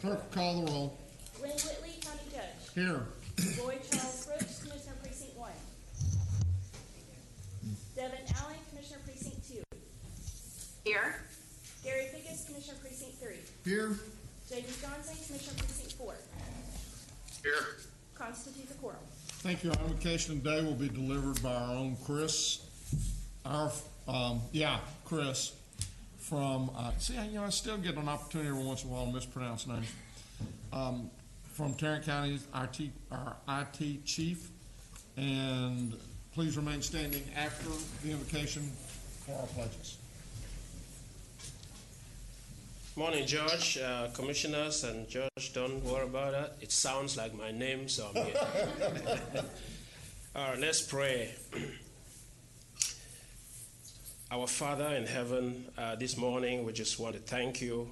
Clerk, call the roll. Glenn Whitley, County Judge. Here. Lloyd Charles Brooks, Commissioner Precinct 1. Devin Allen, Commissioner Precinct 2. Here. Gary Figgis, Commissioner Precinct 3. Here. J.D. Johnson, Commissioner Precinct 4. Here. Constitute the quorum. Thank you. Our invocation today will be delivered by our own Chris. Chris from, I still get an opportunity every once in a while to mispronounce names. From Tarrant County, our IT chief. And please remain standing after the invocation for our pledges. Morning, Judge, commissioners, and Judge, don't worry about that. It sounds like my name, so I'm here. All right, let's pray. Our Father in heaven, this morning we just want to thank you.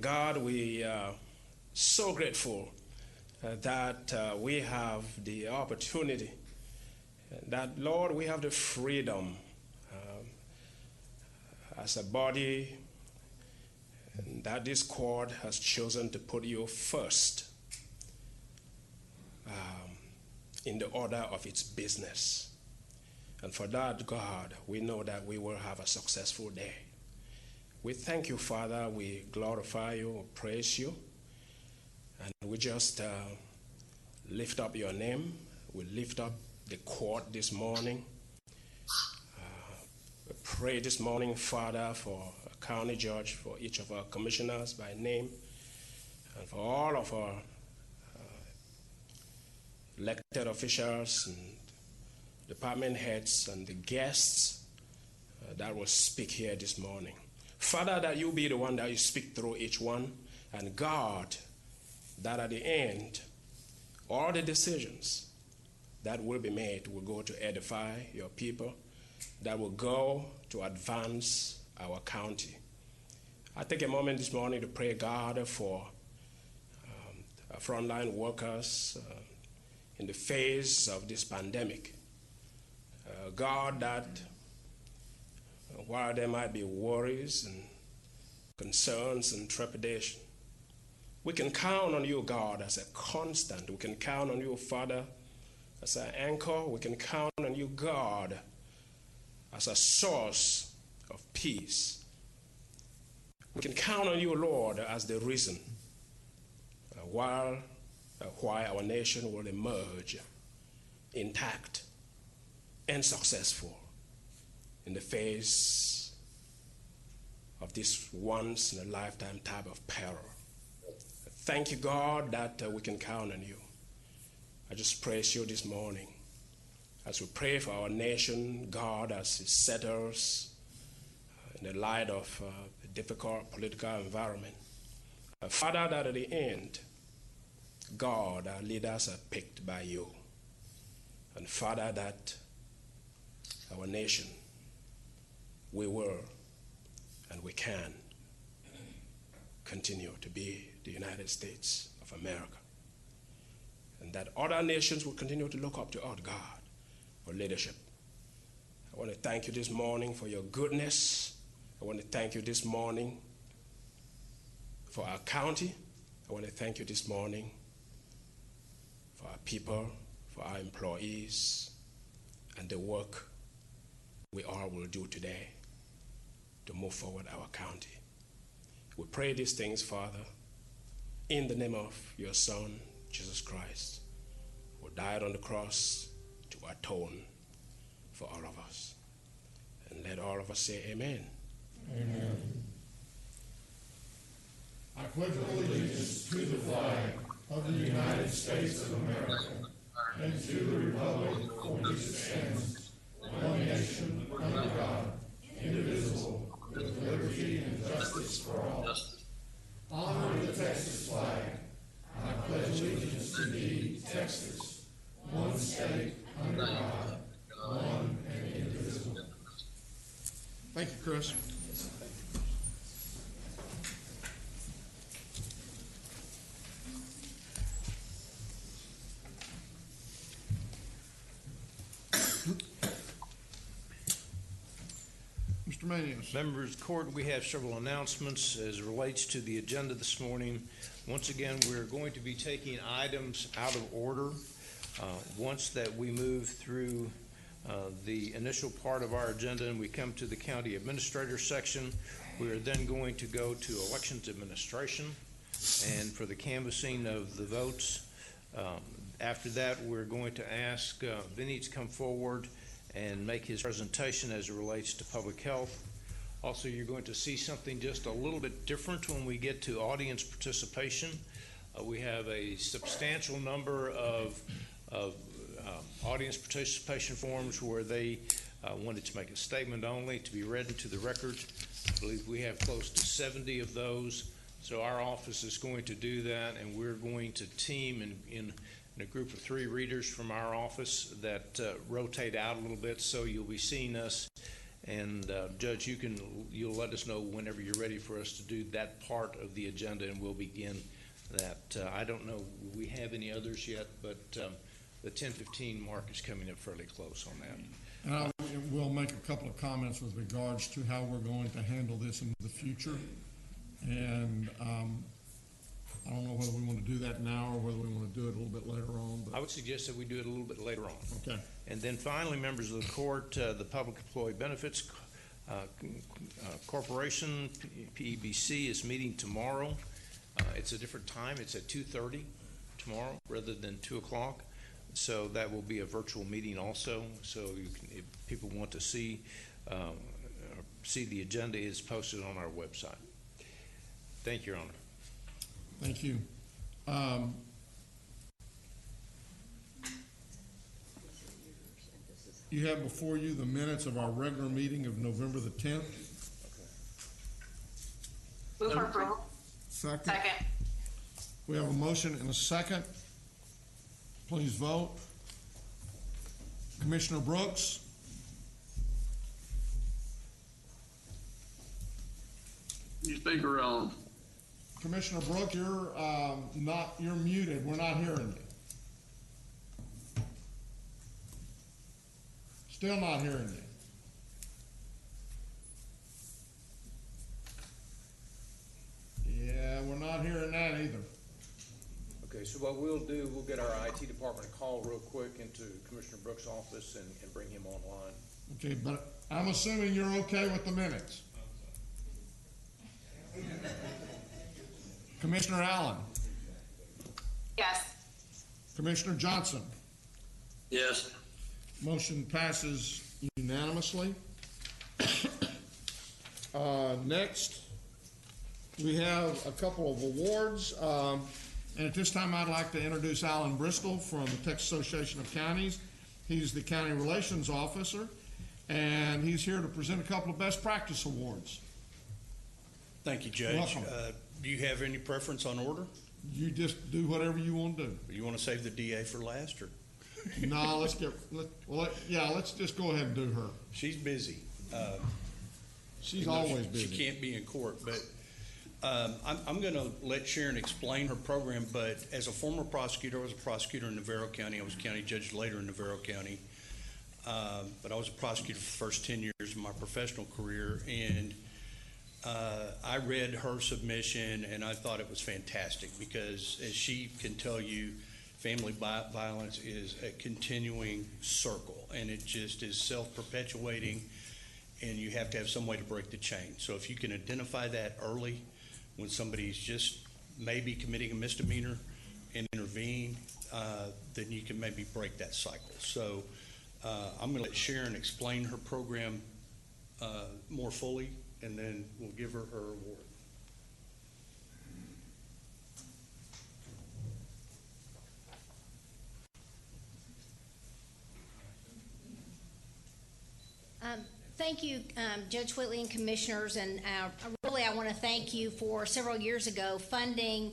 God, we are so grateful that we have the opportunity, that, Lord, we have the freedom as a body, that this court has chosen to put you first in the order of its business. And for that, God, we know that we will have a successful day. We thank you, Father. We glorify you, we praise you. And we just lift up your name. We lift up the court this morning. We pray this morning, Father, for a county judge, for each of our commissioners by name, and for all of our elected officials and department heads and the guests that will speak here this morning. Father, that you be the one that you speak through each one, and God, that at the end, all the decisions that will be made will go to edify your people, that will go to advance our county. I take a moment this morning to pray, God, for our frontline workers in the face of this pandemic. God, that while there might be worries and concerns and trepidation, we can count on you, God, as a constant. We can count on you, Father, as an anchor. We can count on you, God, as a source of peace. We can count on you, Lord, as the reason why our nation will emerge intact and successful in the face of this once-in-a-lifetime type of peril. Thank you, God, that we can count on you. I just praise you this morning as we pray for our nation, God, as it settles in the light of the difficult political environment. Father, that at the end, God, our leaders are picked by you. And Father, that our nation, we will and we can continue to be the United States of America. And that other nations will continue to look up to our God for leadership. I want to thank you this morning for your goodness. I want to thank you this morning for our county. I want to thank you this morning for our people, for our employees, and the work we all will do today to move forward our county. We pray these things, Father, in the name of your Son, Jesus Christ, who died on the cross to atone for all of us. And let all of us say amen. Amen. I pledge allegiance to the flag of the United States of America and to the republic for which it stands, one nation, under God, indivisible, with liberty and justice for all. Honor the Texas flag. I pledge allegiance to thee, Texas, one state, under God, one and indivisible. Thank you, Chris. Mr. Manius. Members of the court, we have several announcements as it relates to the agenda this morning. Once again, we're going to be taking items out of order. Once that we move through the initial part of our agenda and we come to the county administrator section, we are then going to go to elections administration and for the canvassing of the votes. After that, we're going to ask Vinny to come forward and make his presentation as it relates to public health. Also, you're going to see something just a little bit different when we get to audience participation. We have a substantial number of audience participation forms where they wanted to make a statement only to be read into the record. I believe we have close to 70 of those. So our office is going to do that, and we're going to team in a group of 3 readers from our office that rotate out a little bit. So you'll be seeing us, and Judge, you'll let us know whenever you're ready for us to do that part of the agenda, and we'll begin that. I don't know we have any others yet, but the 10:15 mark is coming up fairly close on that. We'll make a couple of comments with regards to how we're going to handle this in the future. And I don't know whether we want to do that now or whether we want to do it a little bit later on. But I would suggest that we do it a little bit later on. okay. And then finally, members of the court, the Public Employee Benefits Corporation, PEBC, is meeting tomorrow. It's a different time. It's at 2:30 tomorrow rather than 2 o'clock. So that will be a virtual meeting also. So you can, if people want to see the agenda, is posted on our website. Thank you, Your Honor. Thank you. You have before you the minutes of our regular meeting of November the 10th. Move for approval. Second. Second. We have a motion and a second. Please vote. Commissioner Brooks? You speaker on. Commissioner Brooks, you're muted. We're not hearing you. Still not hearing you. Yeah, we're not hearing that either. Okay, so what we'll do, we'll get our IT department a call real quick into Commissioner Brooks' office and bring him online. Okay, but I'm assuming you're okay with the minutes. Commissioner Allen? Yes. Commissioner Johnson? Yes. Motion passes unanimously. Next, we have a couple of awards. And at this time, I'd like to introduce Alan Bristol from the Texas Association of Counties. He's the County Relations Officer, and he's here to present a couple of Best Practice Awards. Thank you, Judge. Welcome. Do you have any preference on order? You just do whatever you want to do. Or you want to save the DA for last, or? No, let's just go ahead and do her. She's busy. She's always busy. She can't be in court, but I'm going to let Sharon explain her program, but as a former prosecutor, I was a prosecutor in Navarro County. I was a county judge later in Navarro County. But I was a prosecutor for the first 10 years of my professional career, and I read her submission, and I thought it was fantastic because, as she can tell you, family violence is a continuing circle, and it just is self-perpetuating, and you have to have some way to break the chain. So if you can identify that early when somebody's just maybe committing a misdemeanor and intervene, then you can maybe break that cycle. So I'm going to let Sharon explain her program more fully, and then we'll give her award. Thank you, Judge Whitley and Commissioners, and really I want to thank you for several years ago funding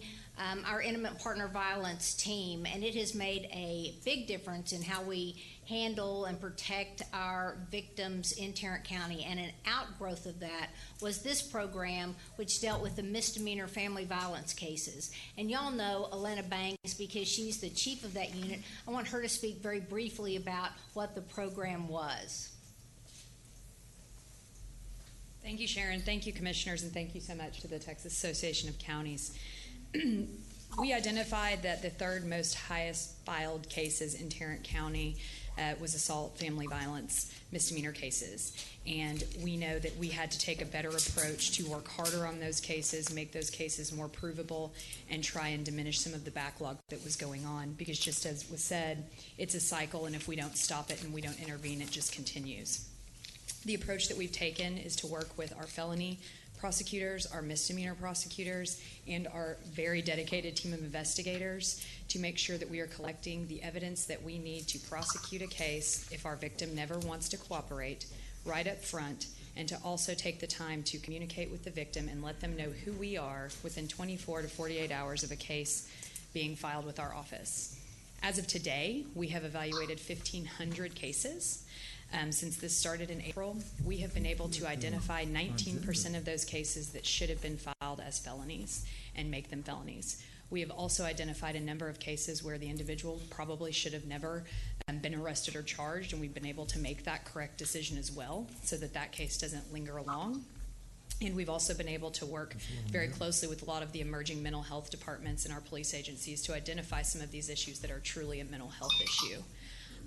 our intimate partner violence team, and it has made a big difference in how we handle and protect our victims in Tarrant County. And an outgrowth of that was this program, which dealt with the misdemeanor family violence cases. And y'all know Elena Banks because she's the chief of that unit. I want her to speak very briefly about what the program was. Thank you, Sharon. Thank you, commissioners, and thank you so much to the Texas Association of Counties. We identified that the third most highest filed cases in Tarrant County was assault, family violence, misdemeanor cases. And we know that we had to take a better approach to work harder on those cases, make those cases more provable, and try and diminish some of the backlog that was going on. Because just as was said, it's a cycle, and if we don't stop it and we don't intervene, it just continues. The approach that we've taken is to work with our felony prosecutors, our misdemeanor prosecutors, and our very dedicated team of investigators to make sure that we are collecting the evidence that we need to prosecute a case if our victim never wants to cooperate right up front, and to also take the time to communicate with the victim and let them know who we are within 24 to 48 hours of a case being filed with our office. As of today, we have evaluated 1,500 cases. Since this started in April, we have been able to identify 19% of those cases that should have been filed as felonies and make them felonies. We have also identified a number of cases where the individual probably should have never been arrested or charged, and we've been able to make that correct decision as well so that that case doesn't linger along. And we've also been able to work very closely with a lot of the emerging mental health departments in our police agencies to identify some of these issues that are truly a mental health issue.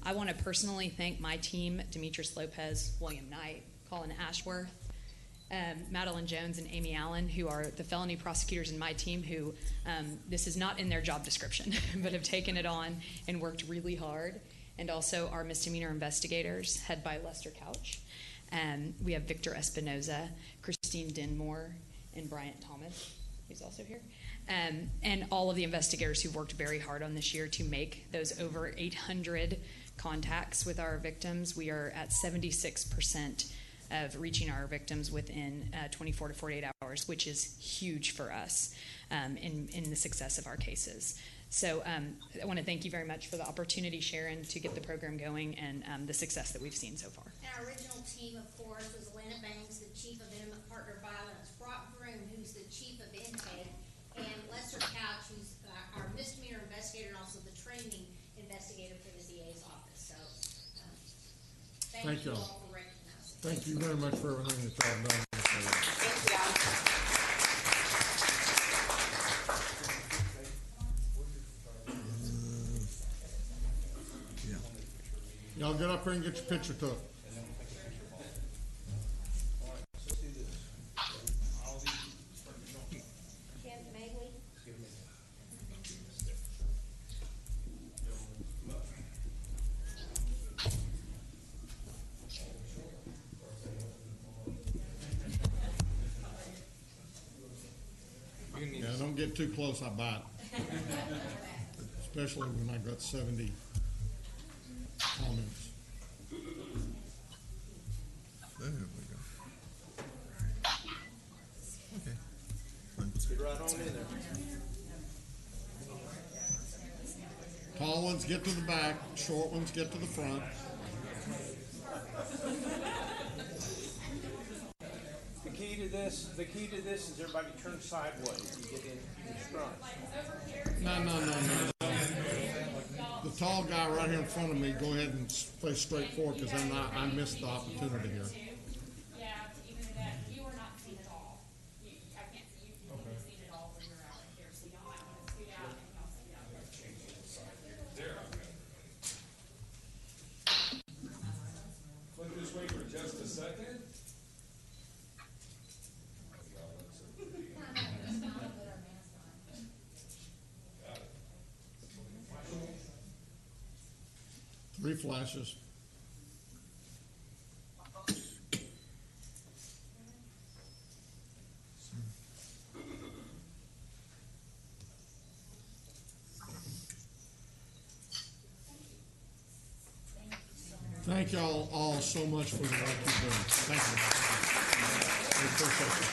I want to personally thank my team, Demetrius Lopez, William Knight, Colin Ashworth, Madeline Jones, and Amy Allen, who are the felony prosecutors in my team, who this is not in their job description, but have taken it on and worked really hard. And also our misdemeanor investigators, head by Lester Couch. We have Victor Espinoza, Christine Denmore, and Bryant Thomas, who's also here. And all of the investigators who've worked very hard on this year to make those over 800 contacts with our victims. We are at 76% of reaching our victims within 24 to 48 hours, which is huge for us in the success of our cases. So I want to thank you very much for the opportunity, Sharon, to get the program going and the success that we've seen so far. And our original team, of course, was Atlanta Banks, the Chief of Intimate Partner Violence, Brock Broom, who's the Chief of Intake, and Lester Couch, who's our misdemeanor investigator and also the training investigator for the DA's office. So thank you all for recognizing. Thank you very much for everything that y'all done. Y'all get up here and get your picture took. Yeah, don't get too close, I bite. Especially when I got 70 comments. There we go. Okay. Let's get right on in there. Tall ones get to the back, short ones get to the front. The key to this is everybody turn sideways. You get in front. No. The tall guy right here in front of me, go ahead and face straight forward because I missed the opportunity here. Yeah, even that you are not seen at all. I can't see you. You can see it all when you're out right here, so y'all might want to scoot out and y'all scoot out. Let's just wait for just a second. Three flashes. Thank y'all all so much for the work you've done. Thank you. We appreciate it.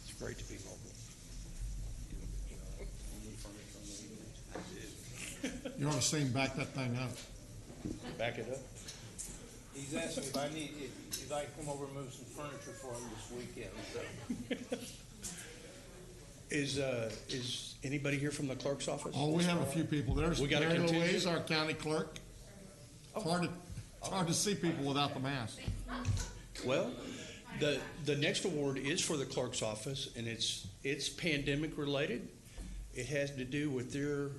It's great to be mobile. You ought to see him back that thing up. Back it up. He's asked me if I can come over and move some furniture for him this weekend, so. Is anybody here from the clerk's office? Oh, we have a few people. There's We got a Mary contingent? Louise, our county clerk. It's hard to see people without the mask. Well, the next award is for the clerk's office, and it's pandemic related. It has to do with their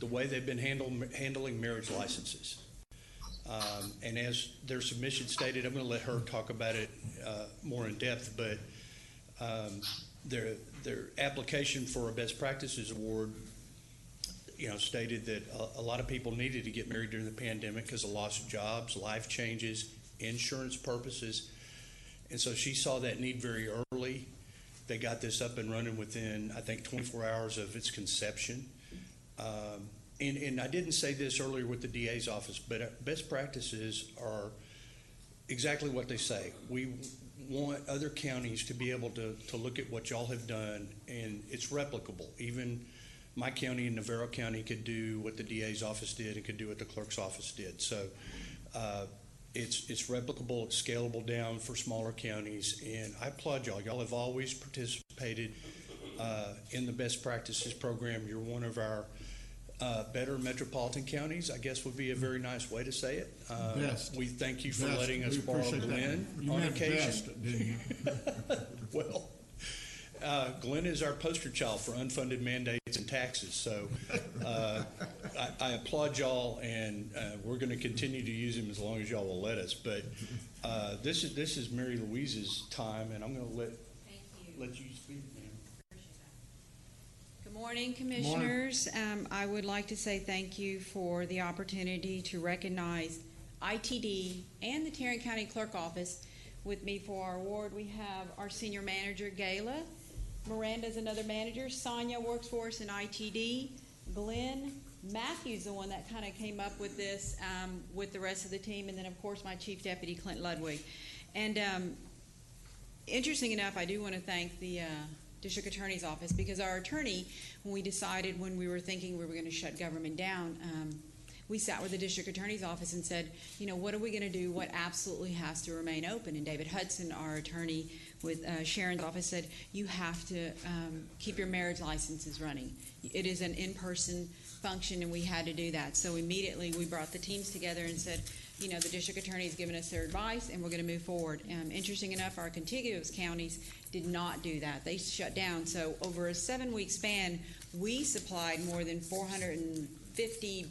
the way they've been handling marriage licenses. And as their submission stated, I'm going to let her talk about it more in depth, but their application for a best practices award, stated that a lot of people needed to get married during the pandemic because of loss of jobs, life changes, insurance purposes. And so she saw that need very early. They got this up and running within, I think, 24 hours of its conception. And I didn't say this earlier with the DA's office, but best practices are exactly what they say. We want other counties to be able to look at what y'all have done, and it's replicable. Even my county and Navarro County could do what the DA's office did and could do what the clerk's office did. So it's replicable, it's scalable down for smaller counties, and I applaud y'all. Y'all have always participated in the best practices program. You're one of our better metropolitan counties, I guess would be a very nice way to say it. Best. We thank you for Best. letting us We borrow appreciate that. Glenn You on meant occasion. best, didn't you? Well, Glenn is our poster child for unfunded mandates and taxes. So I applaud y'all, and we're going to continue to use him as long as y'all will let us. But this is Mary Louise's time, and I'm going to let you speak, ma'am. Good morning, Commissioners. I would like to say thank you for the opportunity to recognize ITD and the Tarrant County Clerk Office. With me for our award, we have our Senior Manager, Kayla. Miranda's another manager. Sonia works for us in ITD. Glenn Matthews, the one that kind of came up with this with the rest of the team. And then, of course, my Chief Deputy, Clint Ludwig. And interesting enough, I do want to thank the District Attorney's Office, because our attorney, when we were thinking we were going to shut government down, we sat with the District Attorney's Office and said, what are we going to do? What absolutely has to remain open? And David Hudson, our attorney with Sharon's office, said, you have to keep your marriage licenses running. It is an in-person function, and we had to do that. So immediately we brought the teams together and said, the District Attorney has given us their advice, and we're going to move forward. Interesting enough, our contiguous counties did not do that. They shut down. So over a 7-week span, we supplied more than 450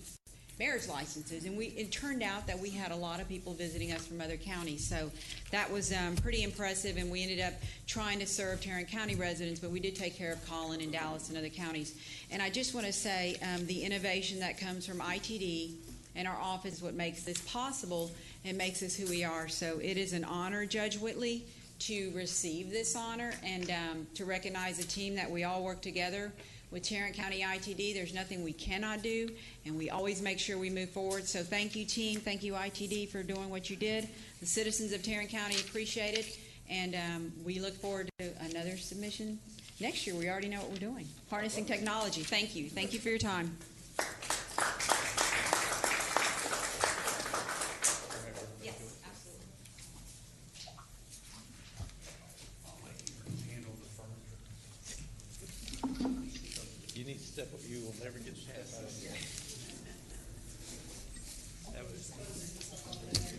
marriage licenses, and it turned out that we had a lot of people visiting us from other counties. So that was pretty impressive, and we ended up trying to serve Tarrant County residents, but we did take care of Collin and Dallas and other counties. And I just want to say the innovation that comes from ITD and our office is what makes this possible and makes us who we are. So it is an honor, Judge Whitley, to receive this honor and to recognize a team that we all work together. With Tarrant County ITD, there's nothing we cannot do, and we always make sure we move forward. So thank you, team. Thank you, ITD, for doing what you did. The citizens of Tarrant County appreciate it, and we look forward to another submission next year. We already know what we're doing. Harnessing technology. Thank you. Thank you for your time. Yes, absolutely. You need to step up. You will never get past that.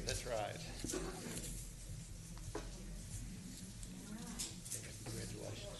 That's right. Congratulations.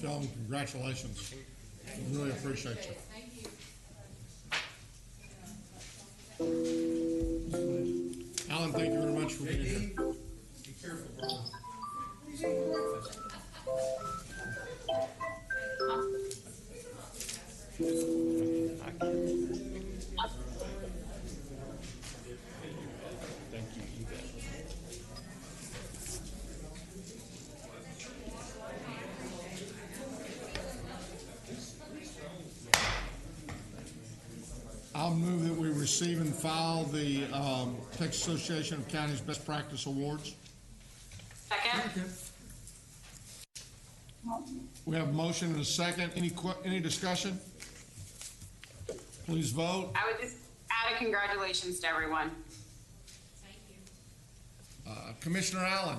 tell them congratulations. We really appreciate you. Alan, thank you very much for being here. Be careful, brother. I'll move that we receive and file the Texas Association of Counties Best Practice Awards. Second? We have a motion and a second. Any discussion? Please vote. I would just add a congratulations to everyone. Thank you. Commissioner Allen,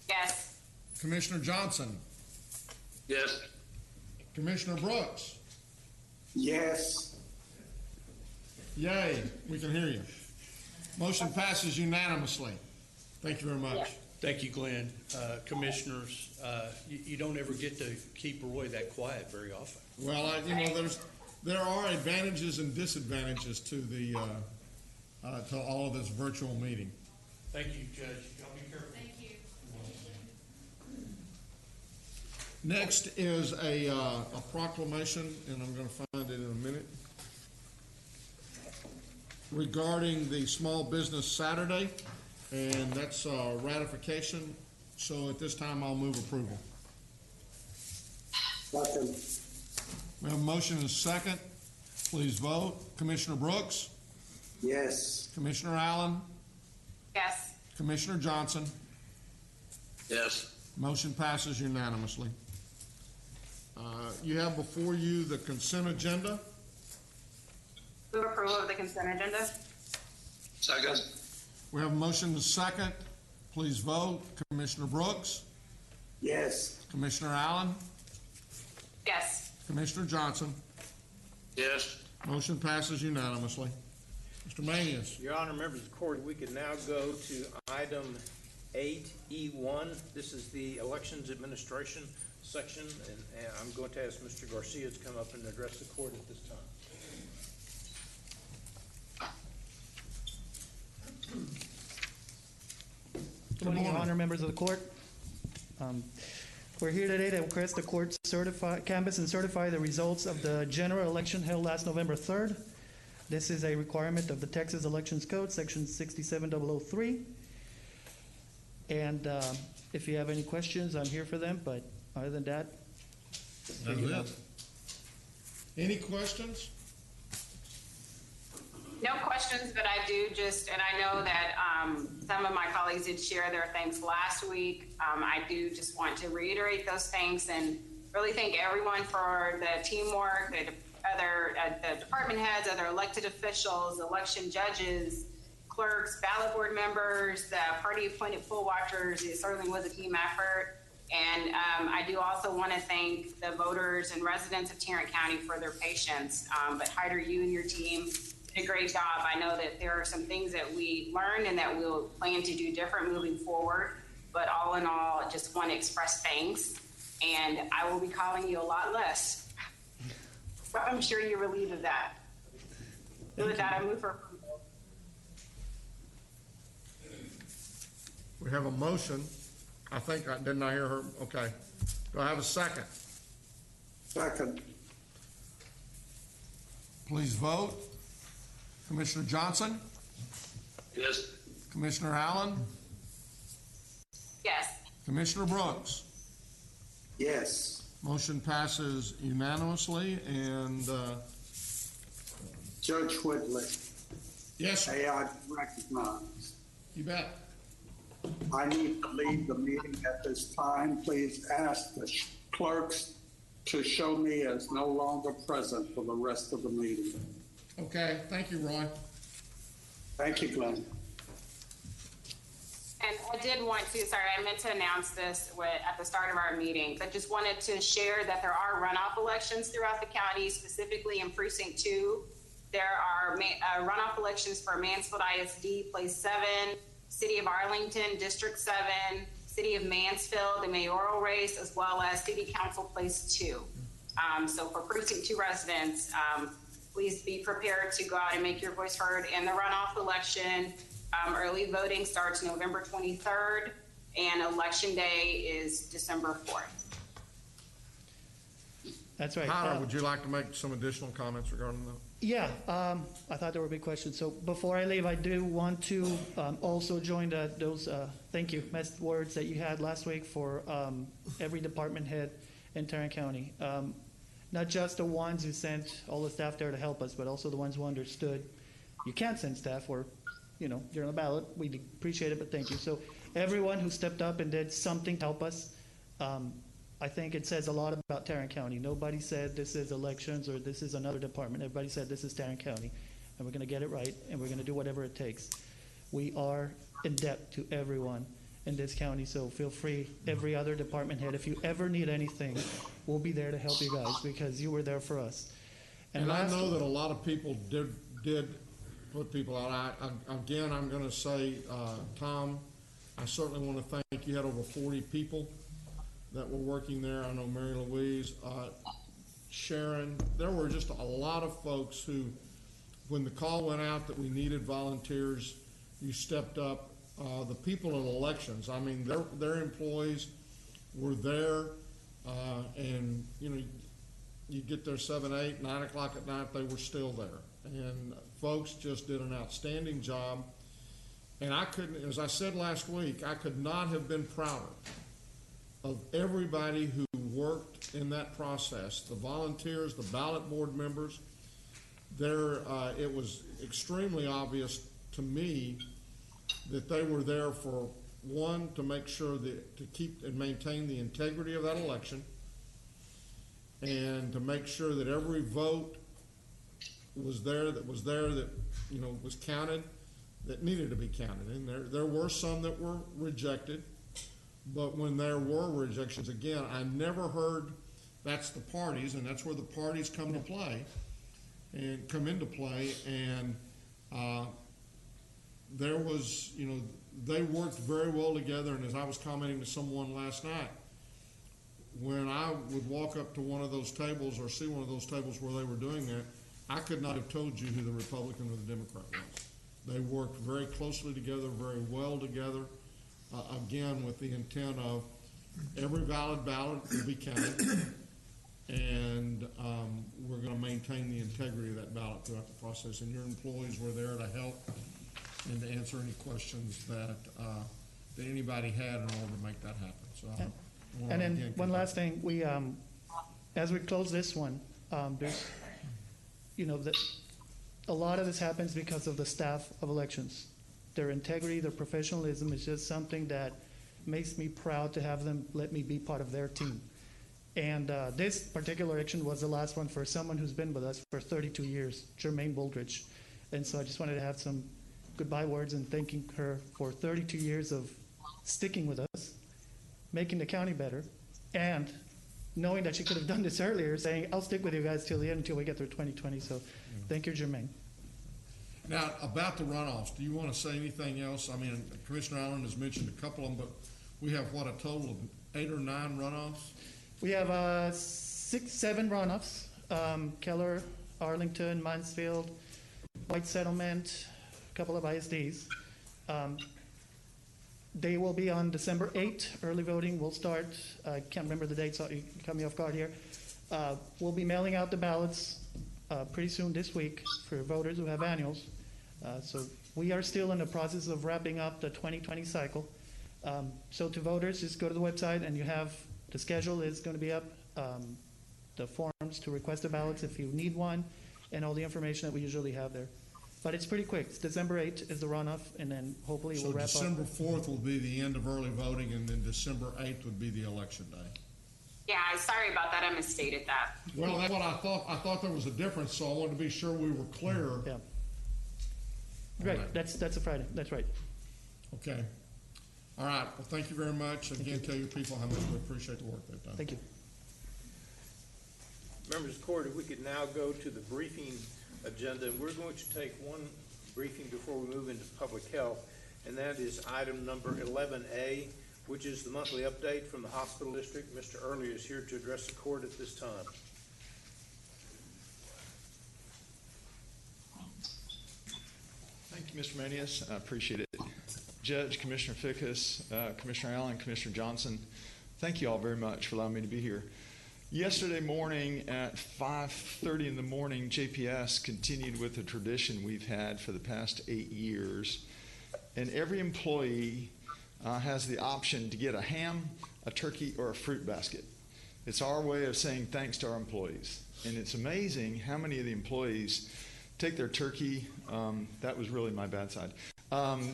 Yes. Commissioner Johnson, Yes. Commissioner Brooks. Yes. Yay, we can hear you. Motion passes unanimously. Thank you very much. Thank you, Glenn. Commissioners, you don't ever get to keep Roy that quiet very often. Well, there are advantages and disadvantages to the to all of this virtual meeting. Thank you, Judge. Y'all be careful. Thank you. Next is a proclamation, and I'm going to find it in a minute, regarding the Small Business Saturday, and that's ratification. So at this time, I'll move approval. Second. We have a motion and a second. Please vote. Commissioner Brooks, Yes. Commissioner Allen, Yes. Commissioner Johnson. Yes. Motion passes unanimously. You have before you the consent agenda. Move approval of the consent agenda? Second. We have a motion and a second. Please vote. Commissioner Brooks, Yes. Commissioner Allen, Yes. Commissioner Johnson. Yes. Motion passes unanimously. Mr. Manius. Your Honor, members of the court, we can now go to item 8E1. This is the Elections Administration section, and I'm going to ask Mr. Garcia to come up and address the court at this time. Good morning, Honor, members of the court. We're here today to request the court canvass and certify the results of the general election held last November 3rd. This is a requirement of the Texas Elections Code, section 67003. And if you have any questions, I'm here for them, but other than that, That's it. Any questions? No questions, but I do just, and I know that some of my colleagues did share their thanks last week. I do just want to reiterate those thanks and really thank everyone for the teamwork, the department heads, other elected officials, election judges, clerks, ballot board members, the party appointed poll watchers. It certainly was a team effort. And I do also want to thank the voters and residents of Tarrant County for their patience. But Hyder, you and your team did a great job. I know that there are some things that we learned and that we'll plan to do different moving forward. But all in all, I just want to express thanks. And I will be calling you a lot less. But I'm sure you're relieved of that. So with that, I move for approval. We have a motion. I think, didn't I hear her? Okay. Do I have a second? Second. Please vote. Commissioner Johnson, Yes. Commissioner Allen, Yes. Commissioner Brooks. Yes. Motion passes unanimously, and Judge Whitley. yes, sir. May I recognize? You bet. I need to leave the meeting at this time. Please ask the clerks to show me as no longer present for the rest of the meeting. Okay, thank you, Roy. Thank you, Glenn. And I did want to, sorry, I meant to announce this at the start of our meeting, but just wanted to share that there are runoff elections throughout the county, specifically in Precinct 2. There are runoff elections for Mansfield ISD, Place 7, City of Arlington, District 7, City of Mansfield, the mayoral race, as well as City Council Place 2. So for Precinct 2 residents, please be prepared to go out and make your voice heard in the runoff election. Early voting starts November 23rd, and election day is December 4th. That's right. Tyler, would you like to make some additional comments regarding that? Yeah, I thought there would be questions. So before I leave, I do want to also join those thank you words that you had last week for every department head in Tarrant County. Not just the ones who sent all the staff there to help us, but also the ones who understood you can't send staff or, you're on the ballot. We appreciate it, but thank you. So everyone who stepped up and did something to help us, I think it says a lot about Tarrant County. Nobody said this is elections or this is another department. Everybody said this is Tarrant County, and we're going to get it right, and we're going to do whatever it takes. We are in debt to everyone in this county, so feel free, every other department head, if you ever need anything, we'll be there to help you guys because you were there for us. And I know that a lot of people did put people out. Again, I'm going to say, Tom, I certainly want to thank you. You had over 40 people that were working there. I know Mary Louise, Sharon. There were just a lot of folks who, when the call went out that we needed volunteers, you stepped up. The people in elections, I mean, their employees were there, and you get there 7, 8, 9 o'clock at night, they were still there. And folks just did an outstanding job. And I couldn't, as I said last week, I could not have been prouder of everybody who worked in that process, the volunteers, the ballot board members. It was extremely obvious to me that they were there for, one, to make sure that to keep and maintain the integrity of that election, and to make sure that every vote was there that was counted, that needed to be counted. And there were some that were rejected, but when there were rejections, again, I never heard, that's the parties, and that's where the parties come to play and come into play. And there was, they worked very well together. And as I was commenting to someone last night, when I would walk up to one of those tables or see one of those tables where they were doing that, I could not have told you who the Republican or the Democrat was. They worked very closely together, very well together, again, with the intent of every valid ballot will be counted, and we're going to maintain the integrity of that ballot throughout the process. And your employees were there to help and to answer any questions that anybody had in order to make that happen. So, and then one last thing, we as we close this one, there's a lot of this happens because of the staff of elections. Their integrity, their professionalism is just something that makes me proud to have them let me be part of their team. And this particular election was the last one for someone who's been with us for 32 years, Jermaine Bouldridge. And so I just wanted to have some goodbye words and thanking her for 32 years of sticking with us, making the county better, and knowing that she could have done this earlier, saying, I'll stick with you guys till the end until we get through 2020. So thank you, Jermaine. Now, about the runoffs, do you want to say anything else? I mean, Commissioner Allen has mentioned a couple of them, but we have, what, a total of 8 or 9 runoffs? We have 6, 7 runoffs. Keller, Arlington, Mansfield, White Settlement, a couple of ISDs. They will be on December 8th. Early voting will start. I can't remember the date, so you caught me off guard here. We'll be mailing out the ballots pretty soon this week for voters who have annuals. So we are still in the process of wrapping up the 2020 cycle. So to voters, just go to the website and you have the schedule is going to be up, the forms to request the ballots if you need one, and all the information that we usually have there. But it's pretty quick. It's December 8th is the runoff, and then hopefully we'll wrap up. So December 4th will be the end of early voting, and then December 8th would be the election day. Yeah, sorry about that. I misstated that. Well, that's what I thought. I thought there was a difference, so I wanted to be sure we were clear. Yeah. Right. That's a Friday. That's right. Okay. All right. Well, thank you very much. Again, tell your people how much we appreciate the work they've done. Thank you. Members of the court, if we could now go to the briefing agenda, and we're going to take one briefing before we move into public health, and that is item number 11A, which is the monthly update from the hospital district. Mr. Early is here to address the court at this time. Thank you, Mr. Manius. I appreciate it. Judge, Commissioner Fickus, Commissioner Allen, Commissioner Johnson, thank you all very much for allowing me to be here. Yesterday morning at 5:30 in the morning, JPS continued with a tradition we've had for the past 8 years. And every employee has the option to get a ham, a turkey, or a fruit basket. It's our way of saying thanks to our employees. And it's amazing how many of the employees take their turkey, that was really my bad side,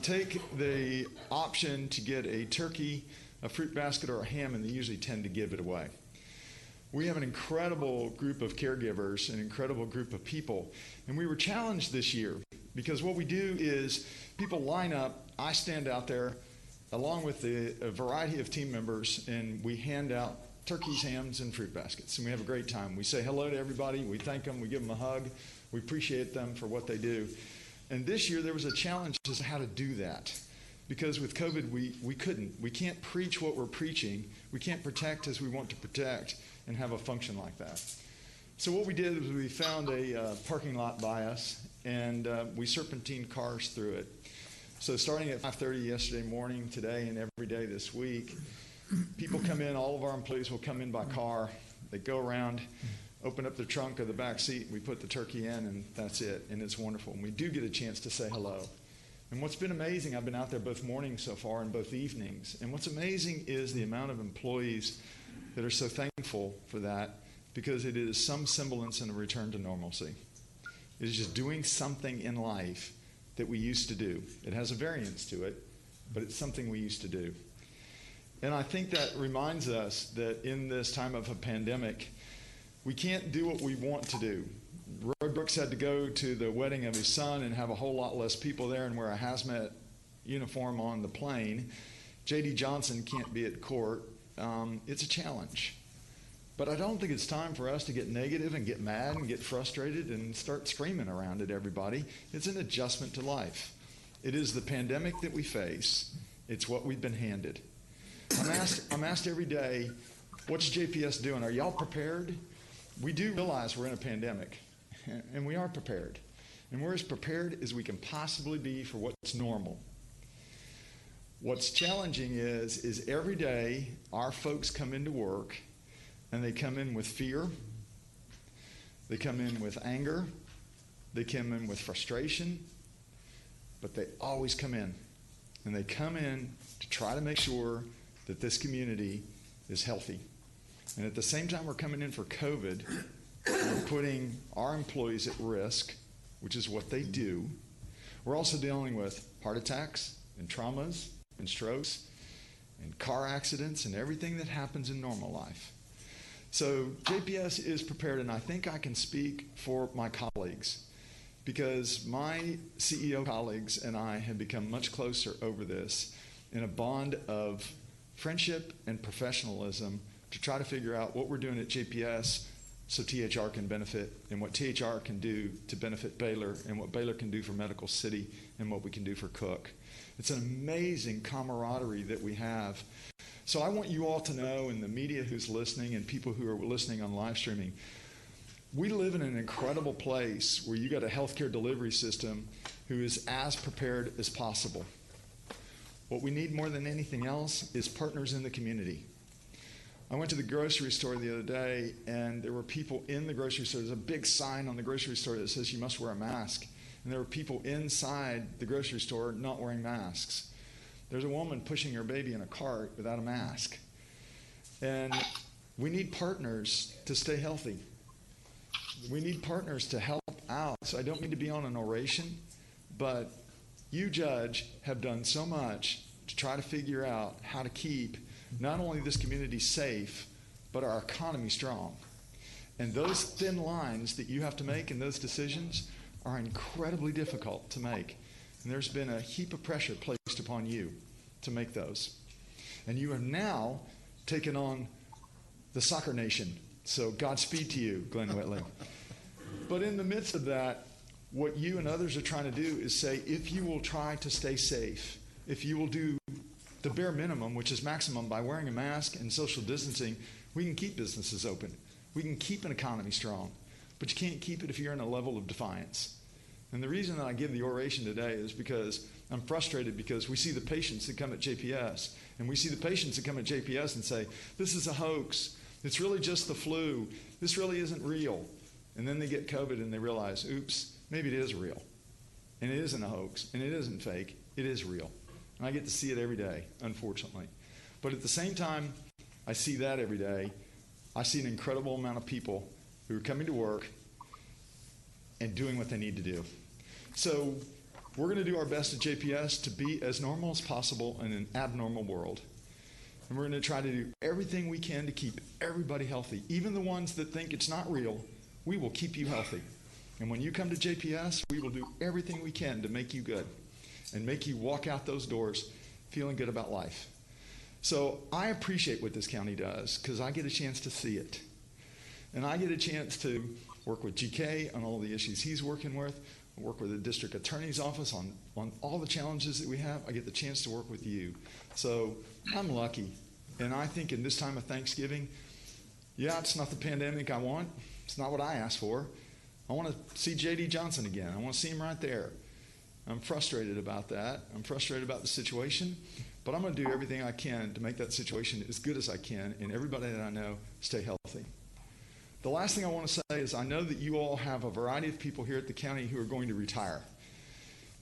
take the option to get a turkey, a fruit basket, or a ham, and they usually tend to give it away. We have an incredible group of caregivers, an incredible group of people, and we were challenged this year because what we do is people line up, I stand out there along with a variety of team members, and we hand out turkeys, hams, and fruit baskets, and we have a great time. We say hello to everybody, we thank them, we give them a hug, we appreciate them for what they do. And this year there was a challenge as to how to do that. Because with COVID, we couldn't. We can't preach what we're preaching. We can't protect as we want to protect and have a function like that. So what we did was we found a parking lot by us, and we serpentined cars through it. So starting at 5:30 yesterday morning, today, and every day this week, people come in, all of our employees will come in by car. They go around, open up the trunk of the back seat, we put the turkey in, and that's it. And it's wonderful. And we do get a chance to say hello. And what's been amazing, I've been out there both mornings so far and both evenings, and what's amazing is the amount of employees that are so thankful for that, because it is some semblance in a return to normalcy. It is just doing something in life that we used to do. It has a variance to it, but it's something we used to do. And I think that reminds us that in this time of a pandemic, we can't do what we want to do. Roy Brooks had to go to the wedding of his son and have a whole lot less people there and wear a hazmat uniform on the plane. J.D. Johnson can't be at court. It's a challenge. But I don't think it's time for us to get negative and get mad and get frustrated and start screaming around at everybody. It's an adjustment to life. It is the pandemic that we face. It's what we've been handed. I'm asked every day, what's JPS doing? Are y'all prepared? We do realize we're in a pandemic, and we are prepared. And we're as prepared as we can possibly be for what's normal. What's challenging is every day our folks come into work, and they come in with fear, they come in with anger, they come in with frustration, but they always come in. And they come in to try to make sure that this community is healthy. And at the same time we're coming in for COVID, we're putting our employees at risk, which is what they do. We're also dealing with heart attacks and traumas and strokes and car accidents and everything that happens in normal life. So JPS is prepared, and I think I can speak for my colleagues, because my CEO colleagues and I have become much closer over this in a bond of friendship and professionalism to try to figure out what we're doing at JPS so THR can benefit, and what THR can do to benefit Baylor, and what Baylor can do for Medical City, and what we can do for Cook. It's an amazing camaraderie that we have. So I want you all to know, and the media who's listening and people who are listening on live streaming, we live in an incredible place where you got a healthcare delivery system who is as prepared as possible. What we need more than anything else is partners in the community. I went to the grocery store the other day, and there were people in the grocery store. There's a big sign on the grocery store that says you must wear a mask. And there were people inside the grocery store not wearing masks. There's a woman pushing her baby in a cart without a mask. And we need partners to stay healthy. We need partners to help out. So I don't mean to be on an oration, but you, Judge, have done so much to try to figure out how to keep not only this community safe, but our economy strong. And those thin lines that you have to make in those decisions are incredibly difficult to make. And there's been a heap of pressure placed upon you to make those. And you have now taken on the soccer nation. So Godspeed to you, Glenn Whitley. But in the midst of that, what you and others are trying to do is say, if you will try to stay safe, if you will do the bare minimum, which is maximum, by wearing a mask and social distancing, we can keep businesses open. We can keep an economy strong. But you can't keep it if you're in a level of defiance. And the reason that I give the oration today is because I'm frustrated because we see the patients that come at JPS, and we see the patients that come at JPS and say, this is a hoax. It's really just the flu. This really isn't real. And then they get COVID and they realize, oops, maybe it is real. And it isn't a hoax, and it isn't fake. It is real. And I get to see it every day, unfortunately. But at the same time, I see that every day. I see an incredible amount of people who are coming to work and doing what they need to do. So we're going to do our best at JPS to be as normal as possible in an abnormal world. And we're going to try to do everything we can to keep everybody healthy. Even the ones that think it's not real, we will keep you healthy. And when you come to JPS, we will do everything we can to make you good and make you walk out those doors feeling good about life. So I appreciate what this county does because I get a chance to see it. And I get a chance to work with GK on all the issues he's working with, work with the district attorney's office on all the challenges that we have. I get the chance to work with you. So I'm lucky. And I think in this time of Thanksgiving, yeah, it's not the pandemic I want. It's not what I asked for. I want to see J.D. Johnson again. I want to see him right there. I'm frustrated about that. I'm frustrated about the situation. But I'm going to do everything I can to make that situation as good as I can, and everybody that I know stay healthy. The last thing I want to say is I know that you all have a variety of people here at the county who are going to retire.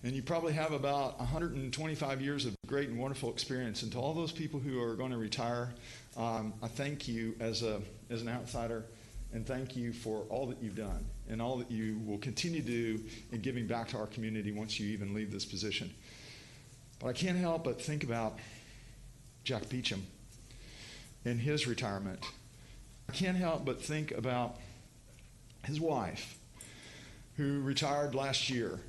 And you probably have about 125 years of great and wonderful experience. And to all those people who are going to retire, I thank you as an outsider, and thank you for all that you've done and all that you will continue to do in giving back to our community once you even leave this position. But I can't help but think about Jack Beecham and his retirement. I can't help but think about his wife, who retired last year.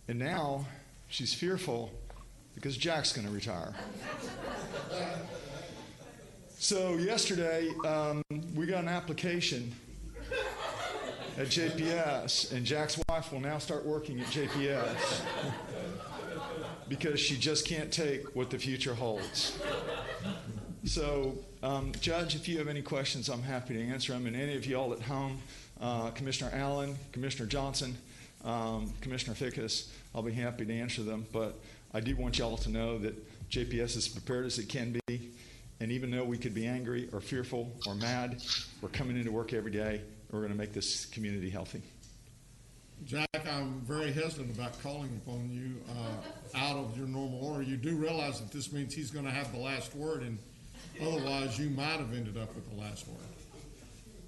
And now she's fearful because Jack's going to retire. So yesterday, we got an application at JPS, and Jack's wife will now start working at JPS because she just can't take what the future holds. So, Judge, if you have any questions, I'm happy to answer them. And any of you all at home, Commissioner Allen, Commissioner Johnson, Commissioner Fickus, I'll be happy to answer them. But I do want y'all to know that JPS is prepared as it can be. And even though we could be angry or fearful or mad, we're coming into work every day, and we're going to make this community healthy. Jack, I'm very hesitant about calling upon you out of your normal order. You do realize that this means he's going to have the last word, and otherwise you might have ended up with the last word.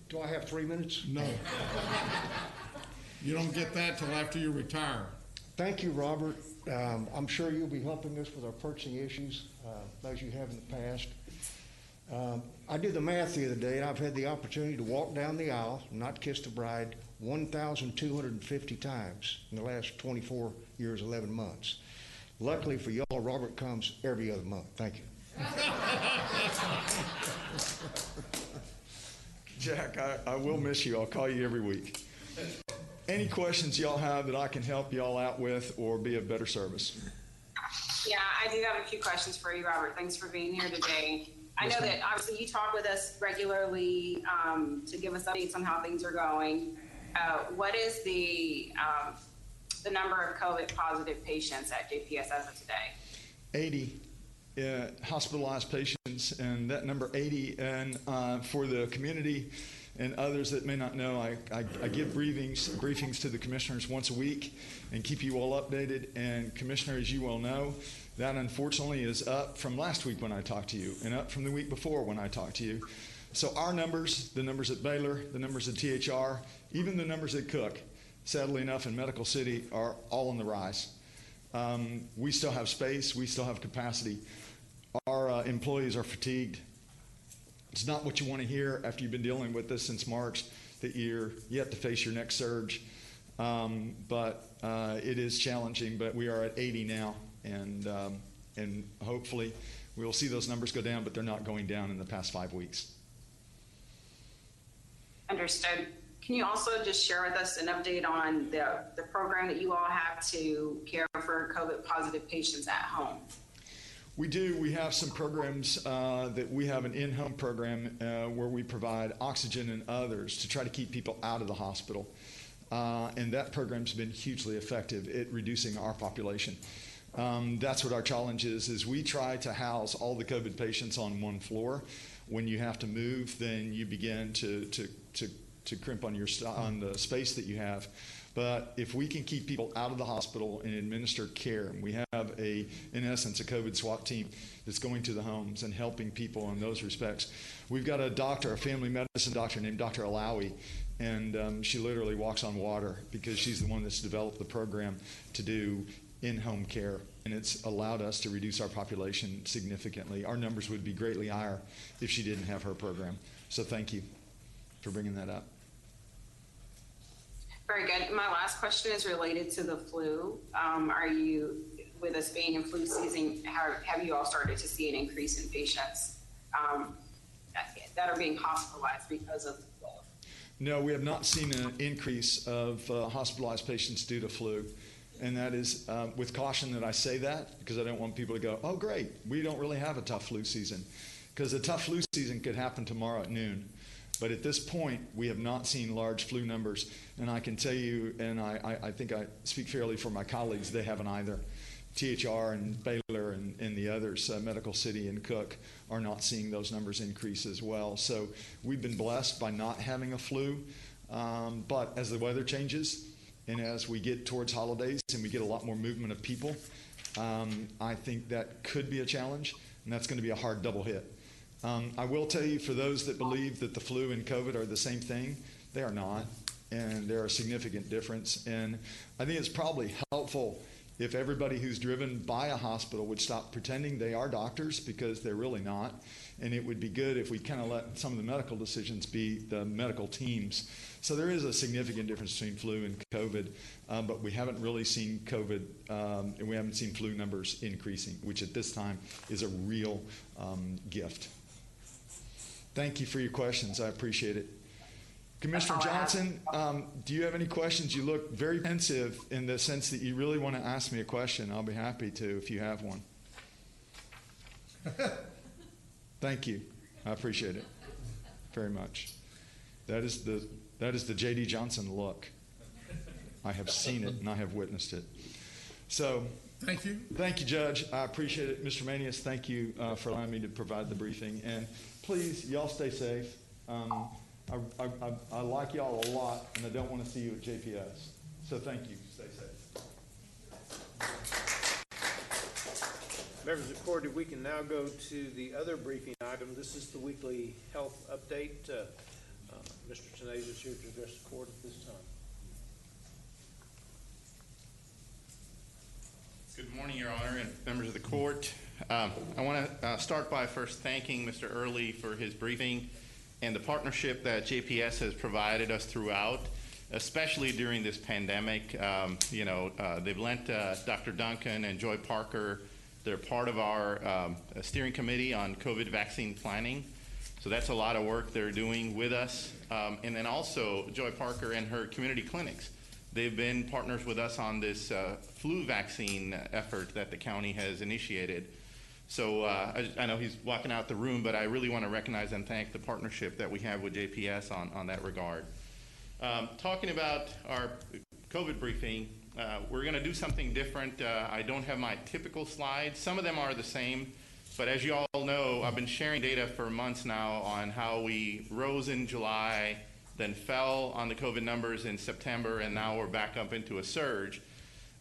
Do I have 3 minutes? No. You don't get that till after you retire. Thank you, Robert. I'm sure you'll be helping us with our purchasing issues, as you have in the past. I did the math the other day, and I've had the opportunity to walk down the aisle, not kiss the bride, 1,250 times in the last 24 years, 11 months. Luckily for y'all, Robert comes every other month. Thank you. Jack, I will miss you. I'll call you every week. Any questions y'all have that I can help y'all out with or be of better service? Yeah, I do have a few questions for you, Robert. Thanks for being here today. I know that obviously you talk with us regularly to give us updates on how things are going. What is the number of COVID positive patients at JPS as of today? 80 hospitalized patients, and that number 80, and for the community and others that may not know, I give briefings to the commissioners once a week and keep you all updated. And Commissioner, as you well know, that unfortunately is up from last week when I talked to you and up from the week before when I talked to you. So our numbers, the numbers at Baylor, the numbers at THR, even the numbers at Cook, sadly enough in Medical City, are all on the rise. We still have space. We still have capacity. Our employees are fatigued. It's not what you want to hear after you've been dealing with this since March, that you have to face your next surge. But it is challenging, but we are at 80 now, and hopefully we'll see those numbers go down, but they're not going down in the past 5 weeks. Understood. Can you also just share with us an update on the program that you all have to care for COVID positive patients at home? We do. We have some programs that we have an in-home program where we provide oxygen and others to try to keep people out of the hospital. And that program's been hugely effective at reducing our population. That's what our challenge is we try to house all the COVID patients on one floor. When you have to move, then you begin to crimp on the space that you have. But if we can keep people out of the hospital and administer care, and we have in essence, a COVID SWAT team that's going to the homes and helping people in those respects. We've got a doctor, a family medicine doctor named Dr. Alawi, and she literally walks on water because she's the one that's developed the program to do in-home care, and it's allowed us to reduce our population significantly. Our numbers would be greatly higher if she didn't have her program. So thank you for bringing that up. Very good. My last question is related to the flu. Are you, with us being in flu season, have you all started to see an increase in patients that are being hospitalized because of the flu? No, we have not seen an increase of hospitalized patients due to flu. And that is with caution that I say that, because I don't want people to go, oh, great, we don't really have a tough flu season. Because a tough flu season could happen tomorrow at noon. But at this point, we have not seen large flu numbers. And I can tell you, and I think I speak fairly for my colleagues, they haven't either. THR and Baylor and the others, Medical City and Cook, are not seeing those numbers increase as well. So we've been blessed by not having a flu. But as the weather changes and as we get towards holidays and we get a lot more movement of people, I think that could be a challenge, and that's going to be a hard double hit. I will tell you, for those that believe that the flu and COVID are the same thing, they are not, and they're a significant difference. And I think it's probably helpful if everybody who's driven by a hospital would stop pretending they are doctors, because they're really not. And it would be good if we kind of let some of the medical decisions be the medical teams. So there is a significant difference between flu and COVID, but we haven't really seen COVID, and we haven't seen flu numbers increasing, which at this time is a real gift. Thank you for your questions. I appreciate it. Commissioner Johnson, do you have any questions? You look very pensive in the sense that you really want to ask me a question. I'll be happy to if you have one. Thank you. I appreciate it very much. That is the J.D. Johnson look. I have seen it and I have witnessed it. So thank you. Thank you, Judge. I appreciate it. Mr. Manius, thank you for allowing me to provide the briefing. And please, y'all stay safe. I like y'all a lot, and I don't want to see you at JPS. So thank you. Stay safe. Members of the court, if we can now go to the other briefing item. This is the weekly health update. Mr. Tenaz is here to address the court at this time. Good morning, Your Honor, and members of the court. I want to start by first thanking Mr. Early for his briefing and the partnership that JPS has provided us throughout, especially during this pandemic. They've lent Dr. Duncan and Joy Parker. They're part of our steering committee on COVID vaccine planning. So that's a lot of work they're doing with us. And then also Joy Parker and her community clinics. They've been partners with us on this flu vaccine effort that the county has initiated. So I know he's walking out the room, but I really want to recognize and thank the partnership that we have with JPS on that regard. Talking about our COVID briefing, we're going to do something different. I don't have my typical slides. Some of them are the same, but as you all know, I've been sharing data for months now on how we rose in July, then fell on the COVID numbers in September, and now we're back up into a surge.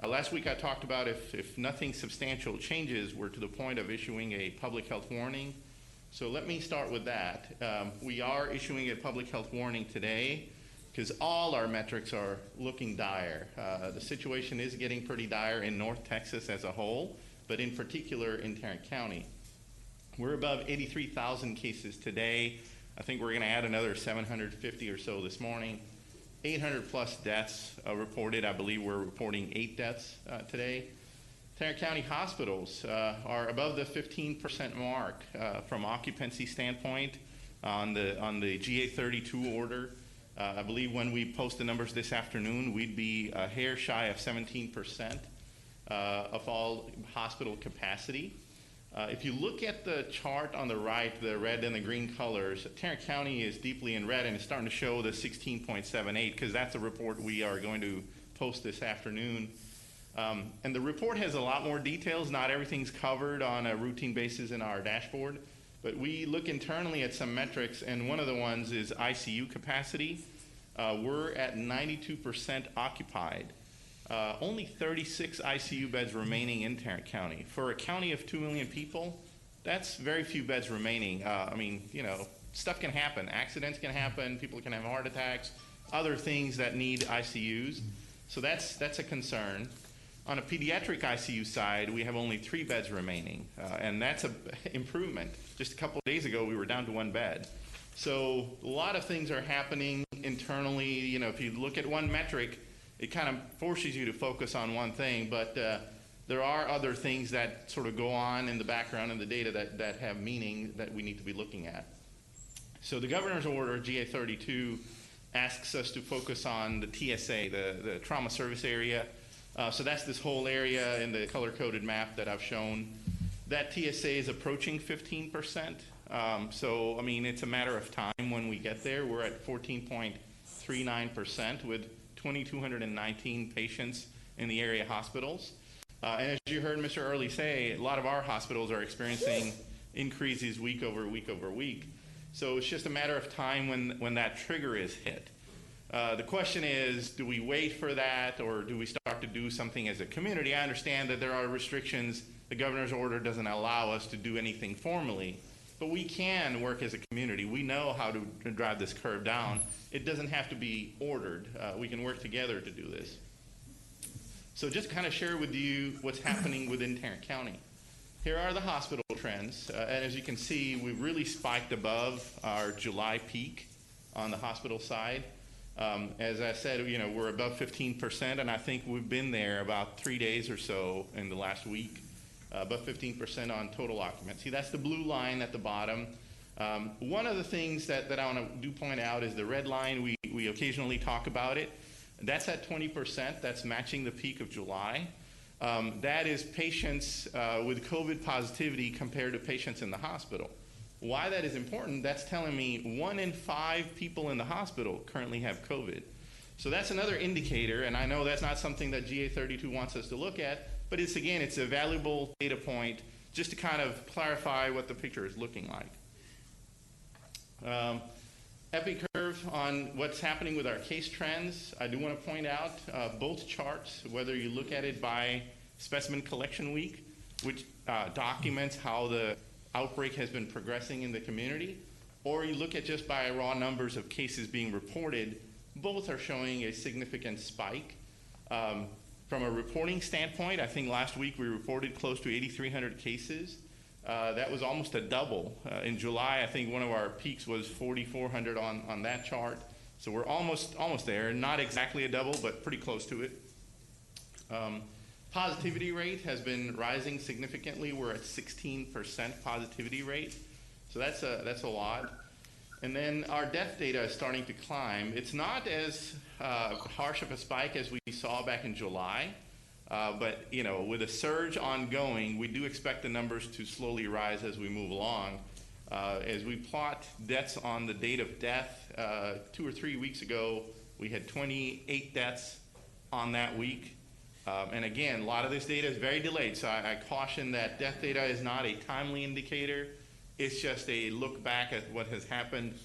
Last week I talked about if nothing substantial changes, we're to the point of issuing a public health warning. So let me start with that. We are issuing a public health warning today because all our metrics are looking dire. The situation is getting pretty dire in North Texas as a whole, but in particular in Tarrant County. We're above 83,000 cases today. I think we're going to add another 750 or so this morning. 800 plus deaths reported. I believe we're reporting 8 deaths today. Tarrant County hospitals are above the 15% mark from occupancy standpoint on the GA32 order. I believe when we post the numbers this afternoon, we'd be a hair shy of 17% of all hospital capacity. If you look at the chart on the right, the red and the green colors, Tarrant County is deeply in red and it's starting to show the 16.78 because that's a report we are going to post this afternoon. And the report has a lot more details. Not everything's covered on a routine basis in our dashboard, but we look internally at some metrics, and one of the ones is ICU capacity. We're at 92% occupied. Only 36 ICU beds remaining in Tarrant County. For a county of 2 million people, that's very few beds remaining. I mean, you know, stuff can happen. Accidents can happen. People can have heart attacks, other things that need ICUs. So that's a concern. On a pediatric ICU side, we have only 3 beds remaining, and that's an improvement. Just a couple of days ago, we were down to 1 bed. So a lot of things are happening internally. You know, if you look at one metric, it kind of forces you to focus on one thing, but there are other things that sort of go on in the background in the data that have meaning that we need to be looking at. So the governor's order, GA 32, asks us to focus on the TSA, the trauma service area. So that's this whole area in the color-coded map that I've shown. That TSA is approaching 15%. So, I mean, it's a matter of time when we get there. We're at 14.39% with 2,219 patients in the area hospitals. And as you heard Mr. Early say, a lot of our hospitals are experiencing increases week over week over week. So it's just a matter of time when that trigger is hit. The question is, do we wait for that, or do we start to do something as a community? I understand that there are restrictions. The governor's order doesn't allow us to do anything formally, but we can work as a community. We know how to drive this curve down. It doesn't have to be ordered. We can work together to do this. So just to kind of share with you what's happening within Tarrant County. Here are the hospital trends. And as you can see, we've really spiked above our July peak on the hospital side. As I said, you know, we're above 15%, and I think we've been there about 3 days or so in the last week, above 15% on total occupancy. That's the blue line at the bottom. One of the things that I want to point out is the red line. We occasionally talk about it. That's at 20%. That's matching the peak of July. That is patients with COVID positivity compared to patients in the hospital. Why that is important, that's telling me 1 in 5 people in the hospital currently have COVID. So that's another indicator, and I know that's not something that GA 32 wants us to look at, but it's a valuable data point just to kind of clarify what the picture is looking like. Epi curve on what's happening with our case trends. I do want to point out both charts, whether you look at it by specimen collection week, which documents how the outbreak has been progressing in the community, or you look at just by raw numbers of cases being reported, both are showing a significant spike. From a reporting standpoint, I think last week we reported close to 8,300 cases. That was almost a double. In July, I think one of our peaks was 4,400 on that chart. So we're almost there. Not exactly a double, but pretty close to it. Positivity rate has been rising significantly. We're at 16% positivity rate. So that's a lot. And then our death data is starting to climb. It's not as harsh of a spike as we saw back in July. But, you know, with a surge ongoing, we do expect the numbers to slowly rise as we move along. As we plot deaths on the date of death, 2 or 3 weeks ago, we had 28 deaths on that week. And again, a lot of this data is very delayed, so I caution that death data is not a timely indicator. It's just a look back at what has happened.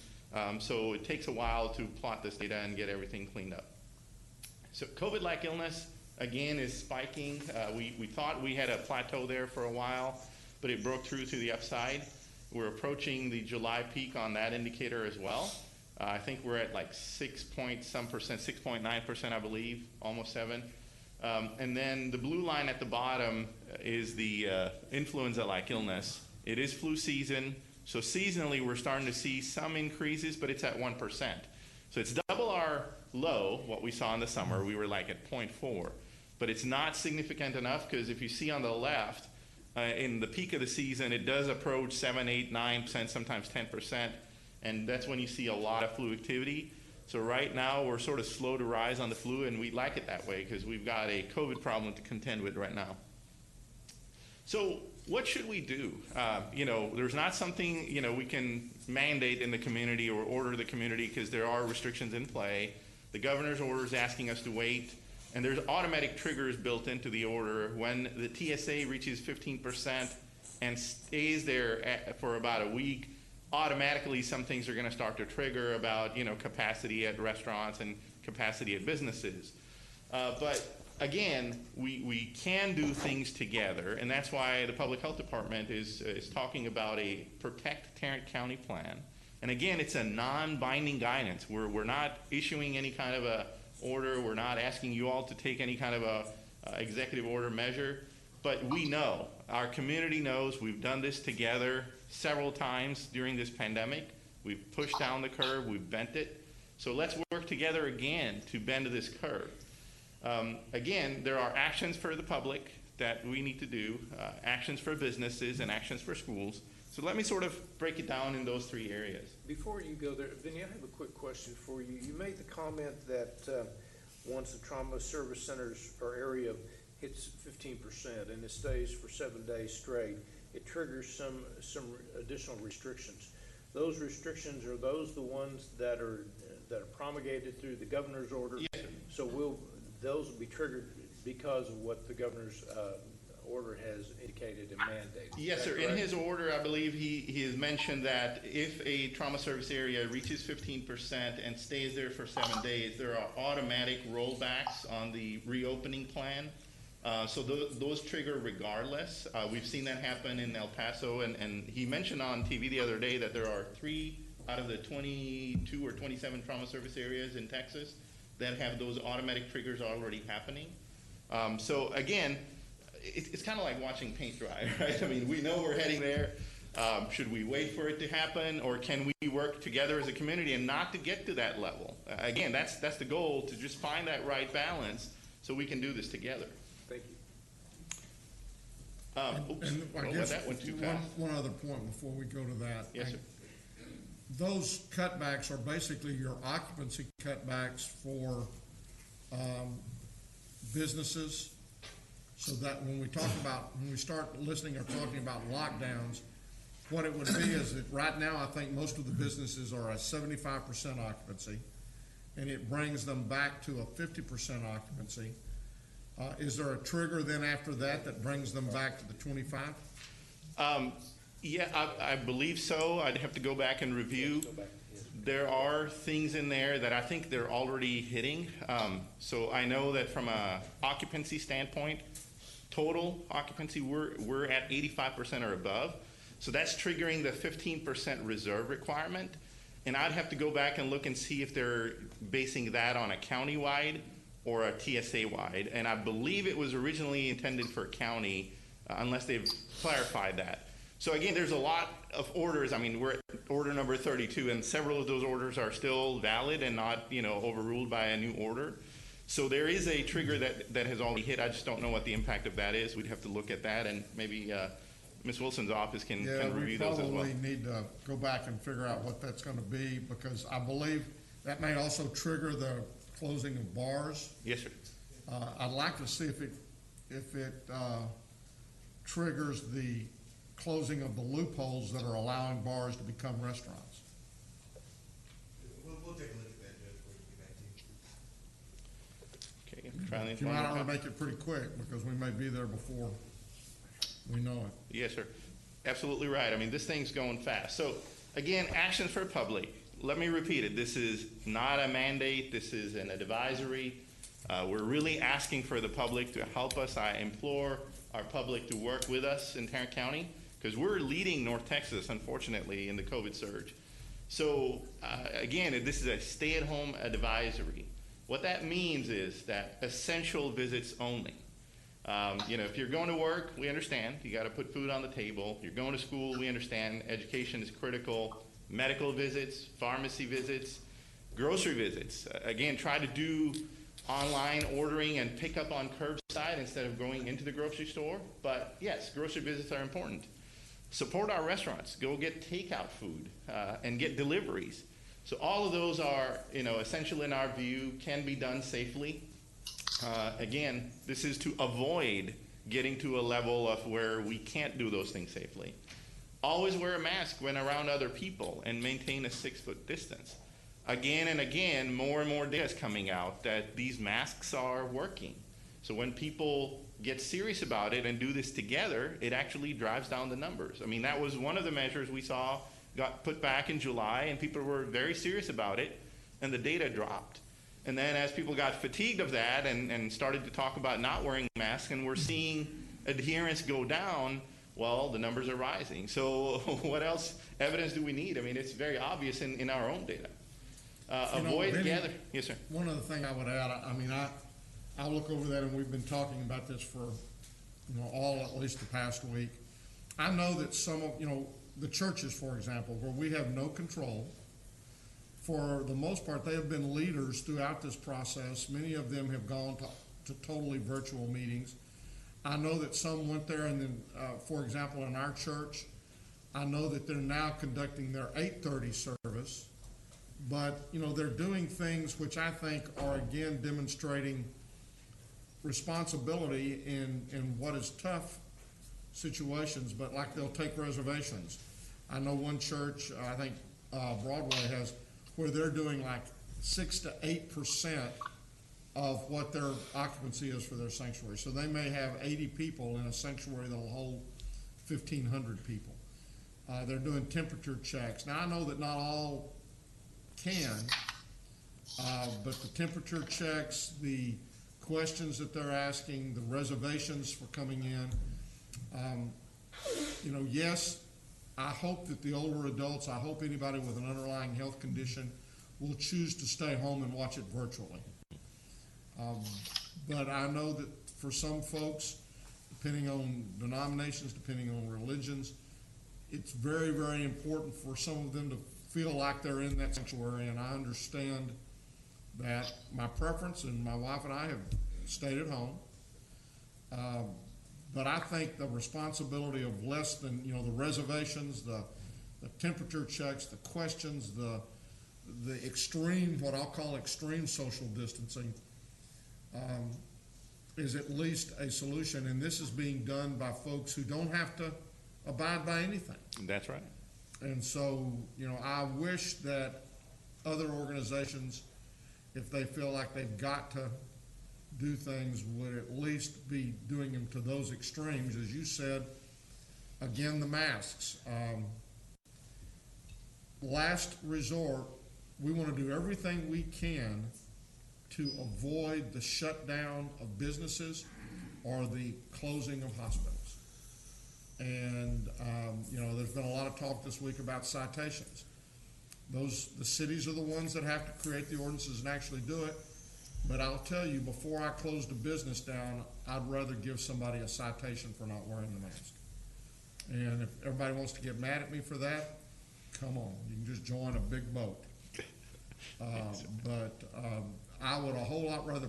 So it takes a while to plot this data and get everything cleaned up. So COVID-like illness, again, is spiking. We thought we had a plateau there for a while, but it broke through to the upside. We're approaching the July peak on that indicator as well. I think we're at like 6.9%, I believe, almost 7. And then the blue line at the bottom is the influenza-like illness. It is flu season, so seasonally we're starting to see some increases, but it's at 1%. So it's double our low, what we saw in the summer. We were like at 0.4. But it's not significant enough because if you see on the left, in the peak of the season, it does approach 7, 8, 9%, sometimes 10%, and that's when you see a lot of flu activity. So right now, we're sort of slow to rise on the flu, and we like it that way because we've got a COVID problem to contend with right now. So what should we do? There's not something, we can mandate in the community or order the community because there are restrictions in play. The governor's order is asking us to wait, and there's automatic triggers built into the order. When the TSA reaches 15% and stays there for about a week, automatically some things are going to start to trigger about, capacity at restaurants and capacity at businesses. But again, we can do things together, and that's why the Public Health Department is talking about a Protect Tarrant County plan. And again, it's a non-binding guidance. We're not issuing any kind of a order. We're not asking you all to take any kind of a executive order measure. But we know, our community knows, we've done this together several times during this pandemic. We've pushed down the curve, we've bent it. So let's work together again to bend this curve. Again, there are actions for the public that we need to do, actions for businesses and actions for schools. So let me sort of break it down in those three areas. Before you go there, Vinny, I have a quick question for you. You made the comment that once the trauma service centers or area hits 15% and it stays for 7 days straight, it triggers some additional restrictions. Those restrictions, are those the ones that are promulgated through the governor's order? Yes. So those will be triggered because of what the governor's order has indicated and mandated? Yes, sir. In his order, I believe he has mentioned that if a trauma service area reaches 15% and stays there for 7 days, there are automatic rollbacks on the reopening plan. So those trigger regardless. We've seen that happen in El Paso, and he mentioned on TV the other day that there are 3 out of the 22 or 27 trauma service areas in Texas that have those automatic triggers already happening. So again, it's kind of like watching paint dry, right? I mean, we know we're heading there. Should we wait for it to happen, or can we work together as a community and not to get to that level? Again, that's the goal, to just find that right balance so we can do this together. Thank you. I guess that went too fast. One other point before we go to that. Yes, sir. Those cutbacks are basically your occupancy cutbacks for businesses, so that when we start listening or talking about lockdowns, what it would be is that right now I think most of the businesses are at 75% occupancy, and it brings them back to a 50% occupancy. Is there a trigger then after that brings them back to the 25? Yeah, I believe so. I'd have to go back and review. There are things in there that I think they're already hitting. So I know that from a occupancy standpoint, total occupancy, we're at 85% or above. So that's triggering the 15% reserve requirement. And I'd have to go back and look and see if they're basing that on a county-wide or a TSA-wide. And I believe it was originally intended for county, unless they've clarified that. So again, there's a lot of orders. I mean, we're at order number 32, and several of those orders are still valid and not, overruled by a new order. So there is a trigger that has already hit. I just don't know what the impact of that is. We'd have to look at that, and maybe Ms. Wilson's office can review those as well. We probably need to go back and figure out what that's going to be, because I believe that may also trigger the closing of bars. Yes, sir. I'd like to see if it triggers the closing of the loopholes that are allowing bars to become restaurants. We'll take a look at that, Judge, before we get back to you. Okay, I'm trying to You might want to make it pretty quick, because we may be there before we know it. Yes, sir. Absolutely right. I mean, this thing's going fast. So again, actions for public. Let me repeat it. This is not a mandate. This is an advisory. We're really asking for the public to help us. I implore our public to work with us in Tarrant County, because we're leading North Texas, unfortunately, in the COVID surge. So again, this is a stay-at-home advisory. What that means is that essential visits only. If you're going to work, we understand. You got to put food on the table. You're going to school, we understand. Education is critical. Medical visits, pharmacy visits, grocery visits. Again, try to do online ordering and pick up on curbside instead of going into the grocery store. But yes, grocery visits are important. Support our restaurants. Go get takeout food and get deliveries. So all of those are, essential in our view, can be done safely. Again, this is to avoid getting to a level of where we can't do those things safely. Always wear a mask when around other people and maintain a 6-foot distance. Again and again, more and more data is coming out that these masks are working. So when people get serious about it and do this together, it actually drives down the numbers. I mean, that was one of the measures we saw got put back in July, and people were very serious about it, and the data dropped. And then as people got fatigued of that and started to talk about not wearing masks, and we're seeing adherence go down, well, the numbers are rising. So what else evidence do we need? I mean, it's very obvious in our own data. Avoid gather. Yes, sir. One other thing I would add, I mean, I look over that, and we've been talking about this for, all at least the past week. I know that some of, the churches, for example, where we have no control, for the most part, they have been leaders throughout this process. Many of them have gone to totally virtual meetings. I know that some went there, and then, for example, in our church, I know that they're now conducting their 8:30 service, but, they're doing things which I think are, again, demonstrating responsibility in what is tough situations, but like they'll take reservations. I know one church, I think Broadway has, where they're doing like 6 to 8% of what their occupancy is for their sanctuary. So they may have 80 people in a sanctuary that'll hold 1,500 people. They're doing temperature checks. Now I know that not all can, but the temperature checks, the questions that they're asking, the reservations for coming in. Yes, I hope that the older adults, I hope anybody with an underlying health condition will choose to stay home and watch it virtually. But I know that for some folks, depending on denominations, depending on religions, it's very, very important for some of them to feel like they're in that sanctuary, and I understand that my preference, and my wife and I have stayed at home. But I think the responsibility of less than, the reservations, the temperature checks, the questions, the extreme, what I'll call extreme social distancing, is at least a solution. And this is being done by folks who don't have to abide by anything. That's right. And so, I wish that other organizations, if they feel like they've got to do things, would at least be doing them to those extremes. As you said, again, the masks. Last resort, we want to do everything we can to avoid the shutdown of businesses or the closing of hospitals. And, there's been a lot of talk this week about citations. The cities are the ones that have to create the ordinances and actually do it. But I'll tell you, before I closed a business down, I'd rather give somebody a citation for not wearing the mask. And if everybody wants to get mad at me for that, come on, you can just join a big boat. But I would a whole lot rather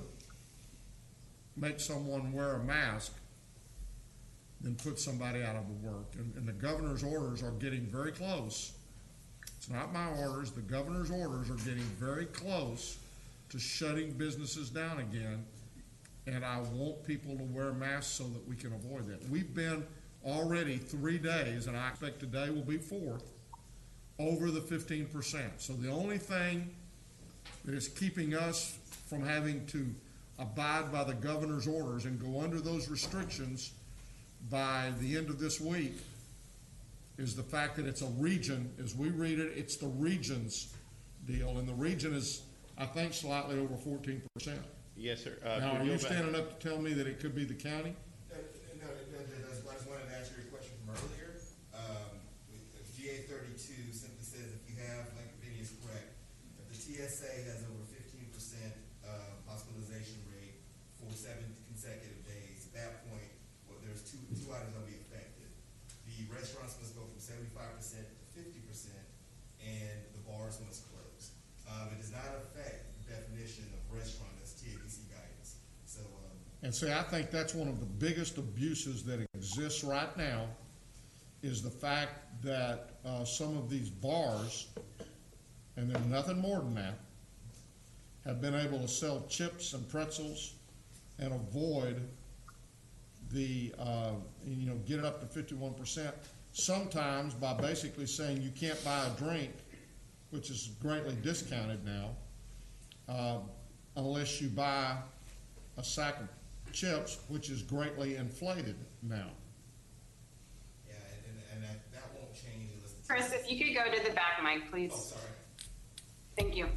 make someone wear a mask than put somebody out of work. And the governor's orders are getting very close. It's not my orders. The governor's orders are getting very close to shutting businesses down again. And I want people to wear masks so that we can avoid that. We've been already 3 days, and I expect today will be 4th, over the 15%. So the only thing that is keeping us from having to abide by the governor's orders and go under those restrictions by the end of this week is the fact that it's a region. As we read it, it's the region's deal, and the region is, I think, slightly over 14%. Yes, sir. Now, are you standing up to tell me that it could be the county? No, I just wanted to answer your question from earlier. GA 32 simply says if you have, like Vinny is correct, if the TSA has over 15% hospitalization rate for 7 consecutive days, at that point, there's two items that will be affected. The restaurants must go from 75% to 50%, and the bars must close. It does not affect the definition of restaurant as TABC guidance. So, and see, I think that's one of the biggest abuses that exists right now is the fact that some of these bars, and there's nothing more than that, have been able to sell chips and pretzels and avoid the, get it up to 51%, sometimes by basically saying you can't buy a drink, which is greatly discounted now, unless you buy a sack of chips, which is greatly inflated now. Yeah, and that won't change unless the Chris, if you could go to the back mic, please. Oh, sorry. Thank you.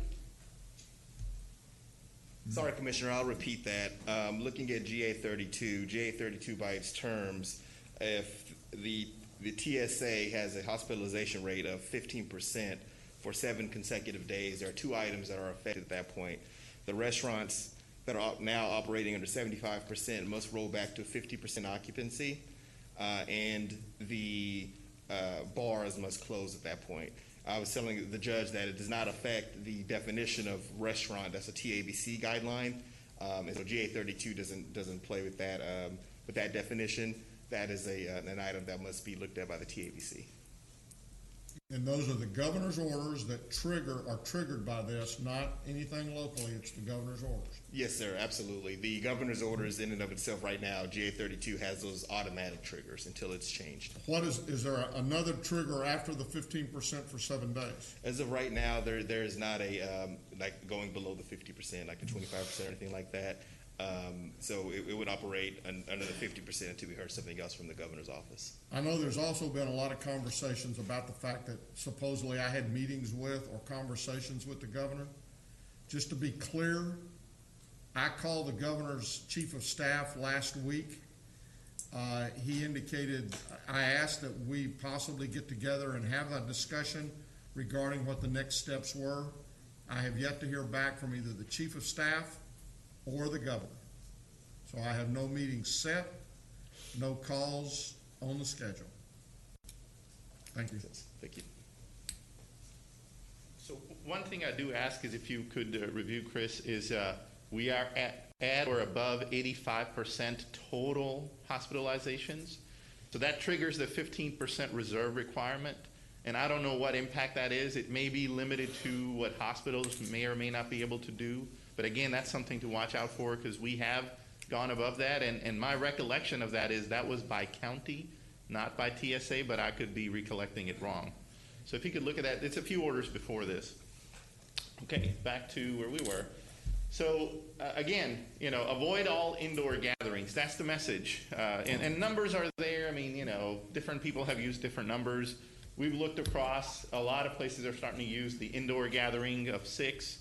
Sorry, Commissioner, I'll repeat that. Looking at GA32 by its terms, if the TSA has a hospitalization rate of 15% for 7 consecutive days, there are 2 items that are affected at that point. The restaurants that are now operating under 75% must roll back to 50% occupancy, and the bars must close at that point. I was telling the judge that it does not affect the definition of restaurant. That's a TABC guideline, and so GA32 doesn't play with that definition. That is an item that must be looked at by the TABC. And those are the governor's orders that are triggered by this, not anything locally. It's the governor's orders. Yes, sir, absolutely. The governor's orders in and of itself right now, GA32 has those automatic triggers until it's changed. Is there another trigger after the 15% for 7 days? As of right now, there is not a, like going below the 50%, like a 25% or anything like that. So it would operate under the 50% until we heard something else from the governor's office. I know there's also been a lot of conversations about the fact that supposedly I had meetings with or conversations with the governor. Just to be clear, I called the governor's chief of staff last week. He indicated, I asked that we possibly get together and have a discussion regarding what the next steps were. I have yet to hear back from either the chief of staff or the governor. So I have no meetings set, no calls on the schedule. Thank you. Thank you. So one thing I do ask is if you could review, Chris, is we are at or above 85% total hospitalizations. So that triggers the 15% reserve requirement. And I don't know what impact that is. It may be limited to what hospitals may or may not be able to do. But again, that's something to watch out for because we have gone above that. And my recollection of that is that was by county, not by TSA, but I could be recollecting it wrong. So if you could look at that, it's a few orders before this. Okay, back to where we were. So again, avoid all indoor gatherings. That's the message. And numbers are there. I mean, different people have used different numbers. We've looked across. A lot of places are starting to use the indoor gathering of 6.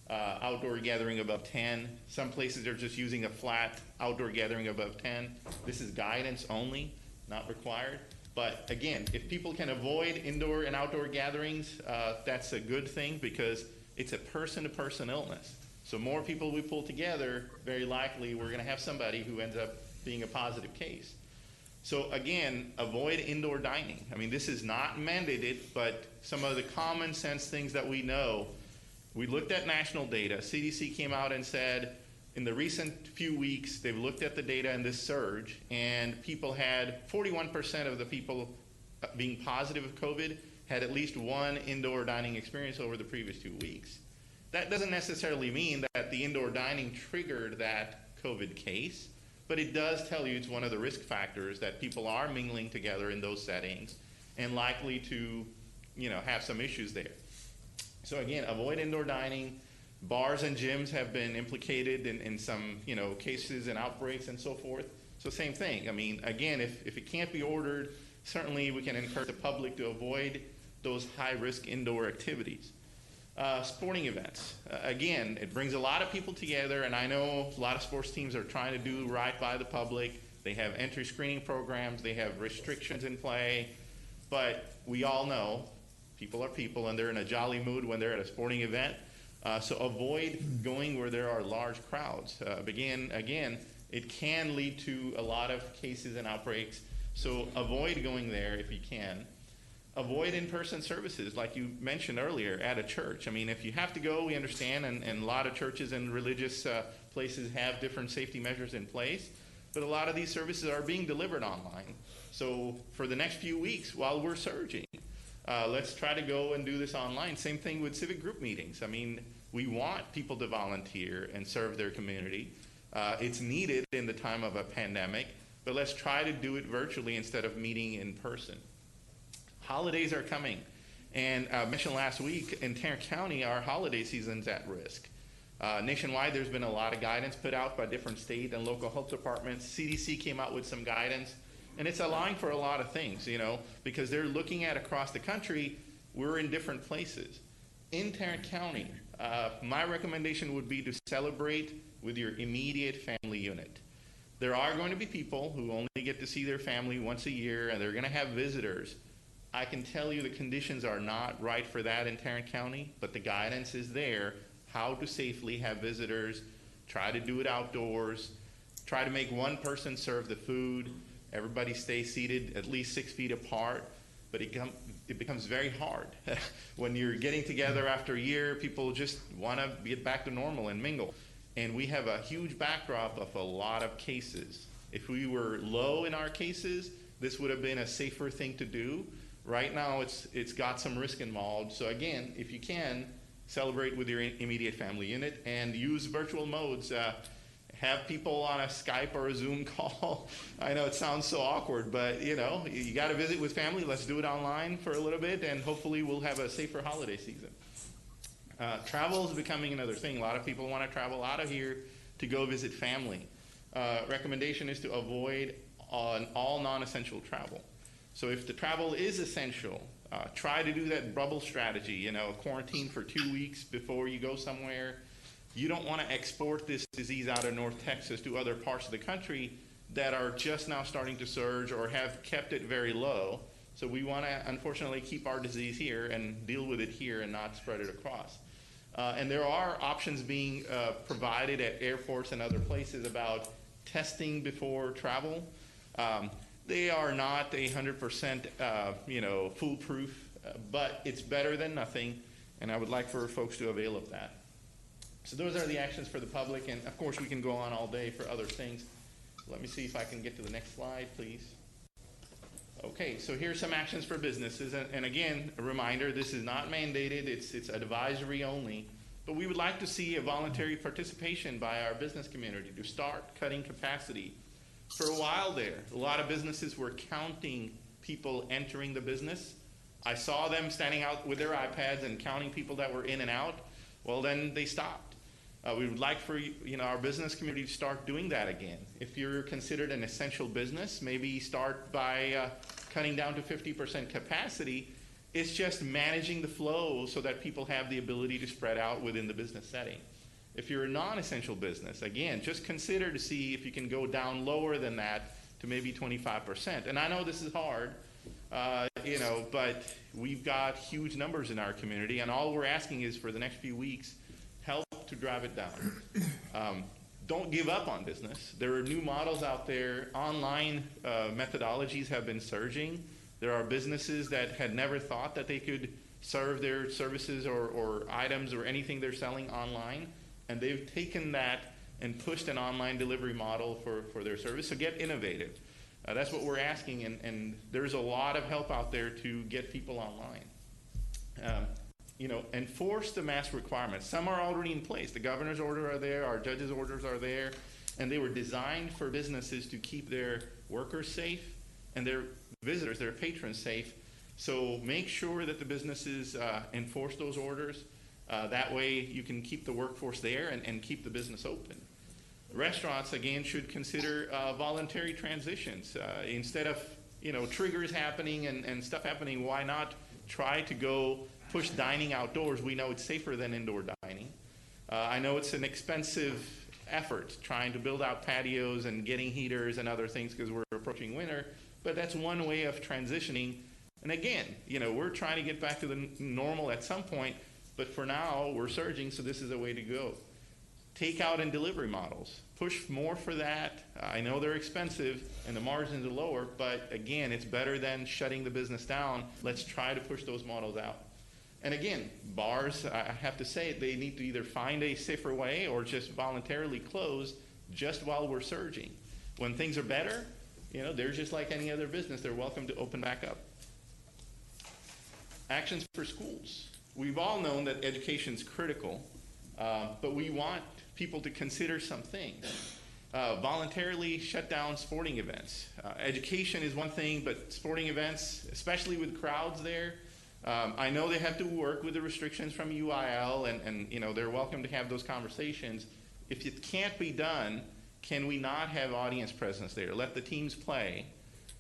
Outdoor gathering above 10. Some places are just using a flat outdoor gathering above 10. This is guidance only, not required. But again, if people can avoid indoor and outdoor gatherings, that's a good thing because it's a person-to-person illness. So more people we pull together, very likely we're going to have somebody who ends up being a positive case. So again, avoid indoor dining. I mean, this is not mandated, but some of the common sense things that we know. We looked at national data. CDC came out and said in the recent few weeks, they've looked at the data in this surge, and people had 41% of the people being positive of COVID had at least one indoor dining experience over the previous 2 weeks. That doesn't necessarily mean that the indoor dining triggered that COVID case, but it does tell you it's one of the risk factors that people are mingling together in those settings and likely to, have some issues there. So again, avoid indoor dining. Bars and gyms have been implicated in some, cases and outbreaks and so forth. So same thing. I mean, again, if it can't be ordered, certainly we can encourage the public to avoid those high-risk indoor activities. Sporting events. Again, it brings a lot of people together, and I know a lot of sports teams are trying to do right by the public. They have entry screening programs. They have restrictions in play. But we all know people are people, and they're in a jolly mood when they're at a sporting event. So avoid going where there are large crowds. Again, it can lead to a lot of cases and outbreaks. So avoid going there if you can. Avoid in-person services, like you mentioned earlier, at a church. I mean, if you have to go, we understand, and a lot of churches and religious places have different safety measures in place. But a lot of these services are being delivered online. So for the next few weeks, while we're surging, let's try to go and do this online. Same thing with civic group meetings. I mean, we want people to volunteer and serve their community. It's needed in the time of a pandemic, but let's try to do it virtually instead of meeting in person. Holidays are coming, and I mentioned last week in Tarrant County, our holiday season's at risk. Nationwide, there's been a lot of guidance put out by different state and local health departments. CDC came out with some guidance, and it's allowing for a lot of things, because they're looking at across the country, we're in different places. In Tarrant County, my recommendation would be to celebrate with your immediate family unit. There are going to be people who only get to see their family once a year, and they're going to have visitors. I can tell you the conditions are not right for that in Tarrant County, but the guidance is there, how to safely have visitors, try to do it outdoors, try to make one person serve the food, everybody stay seated at least 6 feet apart, but it becomes very hard. When you're getting together after a year, people just want to get back to normal and mingle. And we have a huge backdrop of a lot of cases. If we were low in our cases, this would have been a safer thing to do. Right now, it's got some risk involved. So again, if you can, celebrate with your immediate family unit and use virtual modes. Have people on a Skype or a Zoom call. I know it sounds so awkward, but you got to visit with family. Let's do it online for a little bit, and hopefully we'll have a safer holiday season. Travel is becoming another thing. A lot of people want to travel out of here to go visit family. Recommendation is to avoid all non-essential travel. So if the travel is essential, try to do that bubble strategy, quarantine for 2 weeks before you go somewhere. You don't want to export this disease out of North Texas to other parts of the country that are just now starting to surge or have kept it very low. So we want to, unfortunately, keep our disease here and deal with it here and not spread it across. And there are options being provided at airports and other places about testing before travel. They are not 100% foolproof, but it's better than nothing, and I would like for folks to avail of that. So those are the actions for the public, and of course we can go on all day for other things. Let me see if I can get to the next slide, please. Okay, so here's some actions for businesses, and again, a reminder, this is not mandated, it's advisory only, but we would like to see a voluntary participation by our business community to start cutting capacity. For a while there, a lot of businesses were counting people entering the business. I saw them standing out with their iPads and counting people that were in and out. Well, then they stopped. We would like for our business community to start doing that again. If you're considered an essential business, maybe start by cutting down to 50% capacity. It's just managing the flow so that people have the ability to spread out within the business setting. If you're a non-essential business, again, just consider to see if you can go down lower than that to maybe 25%. And I know this is hard, but we've got huge numbers in our community, and all we're asking is for the next few weeks, help to drive it down. Don't give up on business. There are new models out there. Online methodologies have been surging. There are businesses that had never thought that they could serve their services or items or anything they're selling online, and they've taken that and pushed an online delivery model for their service. So get innovative. That's what we're asking, and there's a lot of help out there to get people online. Enforce the mask requirements. Some are already in place. The governor's order are there, our judge's orders are there, and they were designed for businesses to keep their workers safe and their visitors, their patrons safe. So make sure that the businesses enforce those orders. That way you can keep the workforce there and keep the business open. Restaurants, again, should consider voluntary transitions. Instead of triggers happening and stuff happening, why not try to go push dining outdoors? We know it's safer than indoor dining. I know it's an expensive effort trying to build out patios and getting heaters and other things because we're approaching winter, but that's one way of transitioning. And again, we're trying to get back to the normal at some point, but for now we're surging, so this is a way to go. Takeout and delivery models. Push more for that. I know they're expensive and the margins are lower, but again, it's better than shutting the business down. Let's try to push those models out. And again, bars, I have to say, they need to either find a safer way or just voluntarily close just while we're surging. When things are better, they're just like any other business. They're welcome to open back up. Actions for schools. We've all known that education is critical, but we want people to consider some things. voluntarily shut down sporting events. Education is one thing, but sporting events, especially with crowds there, I know they have to work with the restrictions from UIL, and you know, they're welcome to have those conversations. If it can't be done, can we not have audience presence there? Let the teams play.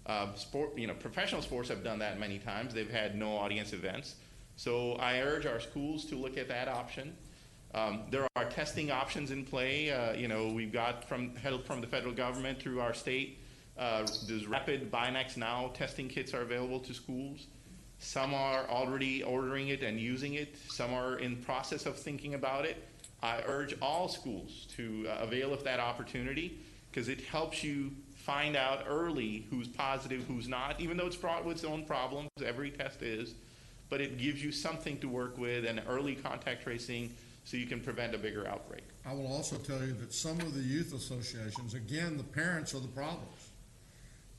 Professional sports have done that many times. They've had no audience events. So I urge our schools to look at that option. There are testing options in play. We've got help from the federal government through our state. There's rapid Binax Now testing kits are available to schools. Some are already ordering it and using it. Some are in process of thinking about it. I urge all schools to avail of that opportunity, because it helps you find out early who's positive, who's not, even though it's brought with its own problems. Every test is, but it gives you something to work with and early contact tracing so you can prevent a bigger outbreak. I will also tell you that some of the youth associations, again, the parents are the problems.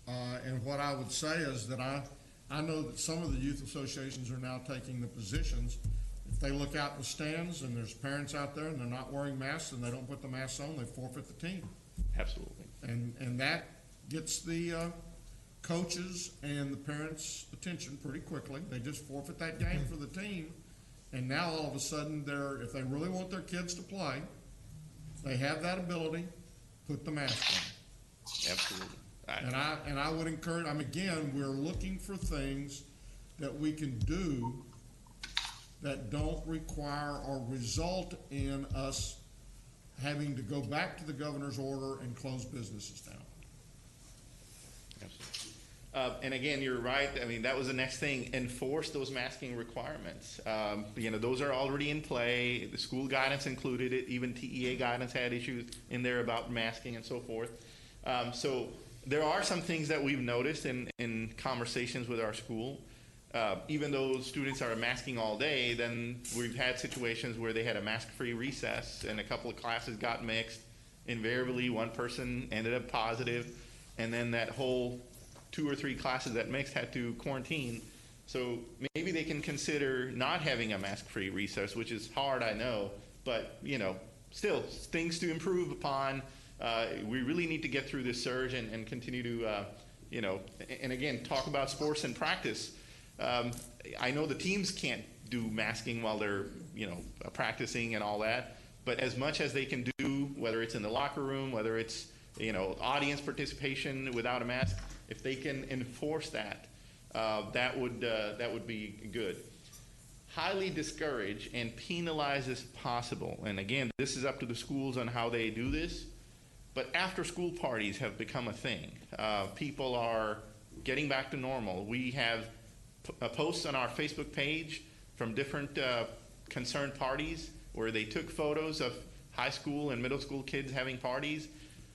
And what I would say is that I know that some of the youth associations are now taking the positions, if they look out in the stands and there's parents out there and they're not wearing masks and they don't put the masks on, they forfeit the team. Absolutely. And that gets the coaches and the parents' attention pretty quickly. They just forfeit that game for the team. And now all of a sudden, if they really want their kids to play, they have that ability, put the mask on. Absolutely. And I would encourage, again, we're looking for things that we can do that don't require or result in us having to go back to the governor's order and close businesses down. Absolutely. And again, you're right. I mean, that was the next thing. Enforce those masking requirements. Those are already in play. The school guidance included it. Even TEA guidance had issues in there about masking and so forth. So there are some things that we've noticed in conversations with our school. Even though students are masking all day, then we've had situations where they had a mask-free recess and a couple of classes got mixed. Invariably, one person ended up positive, and then that whole 2 or 3 classes that mixed had to quarantine. So maybe they can consider not having a mask-free recess, which is hard, I know, but still things to improve upon. We really need to get through this surge and continue to, and again, talk about sports and practice. I know the teams can't do masking while they're, practicing and all that, but as much as they can do, whether it's in the locker room, whether it's, audience participation without a mask, if they can enforce that, that would be good. Highly discourage and penalize as possible. And again, this is up to the schools on how they do this, but after school parties have become a thing. People are getting back to normal. We have posts on our Facebook page from different concerned parties where they took photos of high school and middle school kids having parties.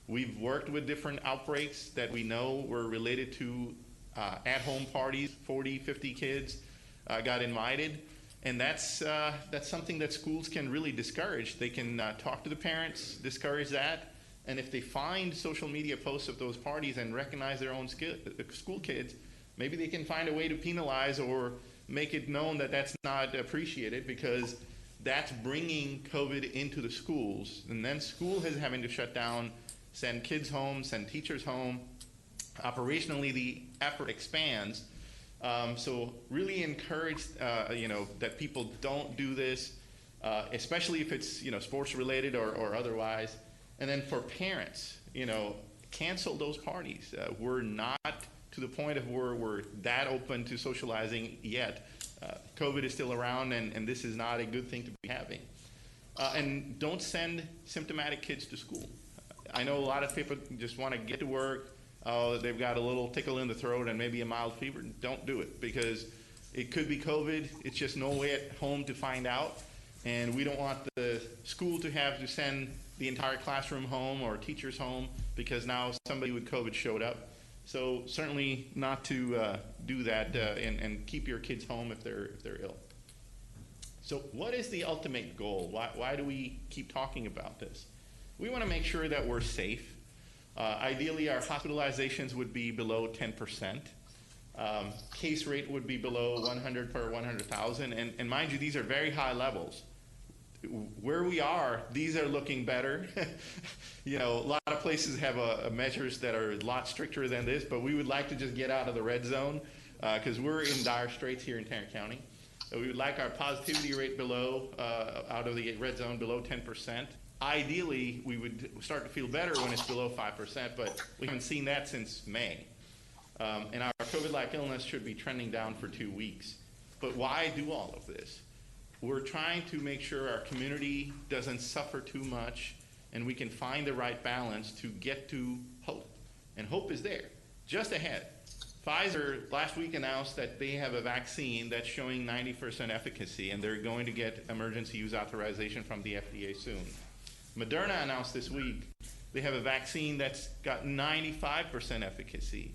We've worked with different outbreaks that we know were related to at-home parties. 40, 50 kids got invited, and that's something that schools can really discourage. They can talk to the parents, discourage that, and if they find social media posts of those parties and recognize their own school kids, maybe they can find a way to penalize or make it known that that's not appreciated, because that's bringing COVID into the schools. And then school is having to shut down, send kids home, send teachers home. Operationally, the effort expands. So really encourage, that people don't do this, especially if it's, sports related or otherwise. And then for parents, cancel those parties. We're not to the point of where we're that open to socializing yet. COVID is still around, and this is not a good thing to be having. And don't send symptomatic kids to school. I know a lot of people just want to get to work. Oh, they've got a little tickle in the throat and maybe a mild fever. Don't do it, because it could be COVID. It's just no way at home to find out. And we don't want the school to have to send the entire classroom home or teachers home because now somebody with COVID showed up. So certainly not to do that, and keep your kids home if they're ill. So what is the ultimate goal? Why do we keep talking about this? We want to make sure that we're safe. Ideally, our hospitalizations would be below 10%. Case rate would be below 100 per 100,000. And mind you, these are very high levels. where we are, these are looking better. You know, a lot of places have measures that are a lot stricter than this, but we would like to just get out of the red zone because we're in dire straits here in Tarrant County. We would like our positivity rate below, out of the red zone, below 10%. Ideally, we would start to feel better when it's below 5%, but we haven't seen that since May. And our COVID-like illness should be trending down for 2 weeks. But why do all of this? We're trying to make sure our community doesn't suffer too much and we can find the right balance to get to hope. And hope is there, just ahead. Pfizer last week announced that they have a vaccine that's showing 90% efficacy, and they're going to get emergency use authorization from the FDA soon. Moderna announced this week they have a vaccine that's got 95% efficacy.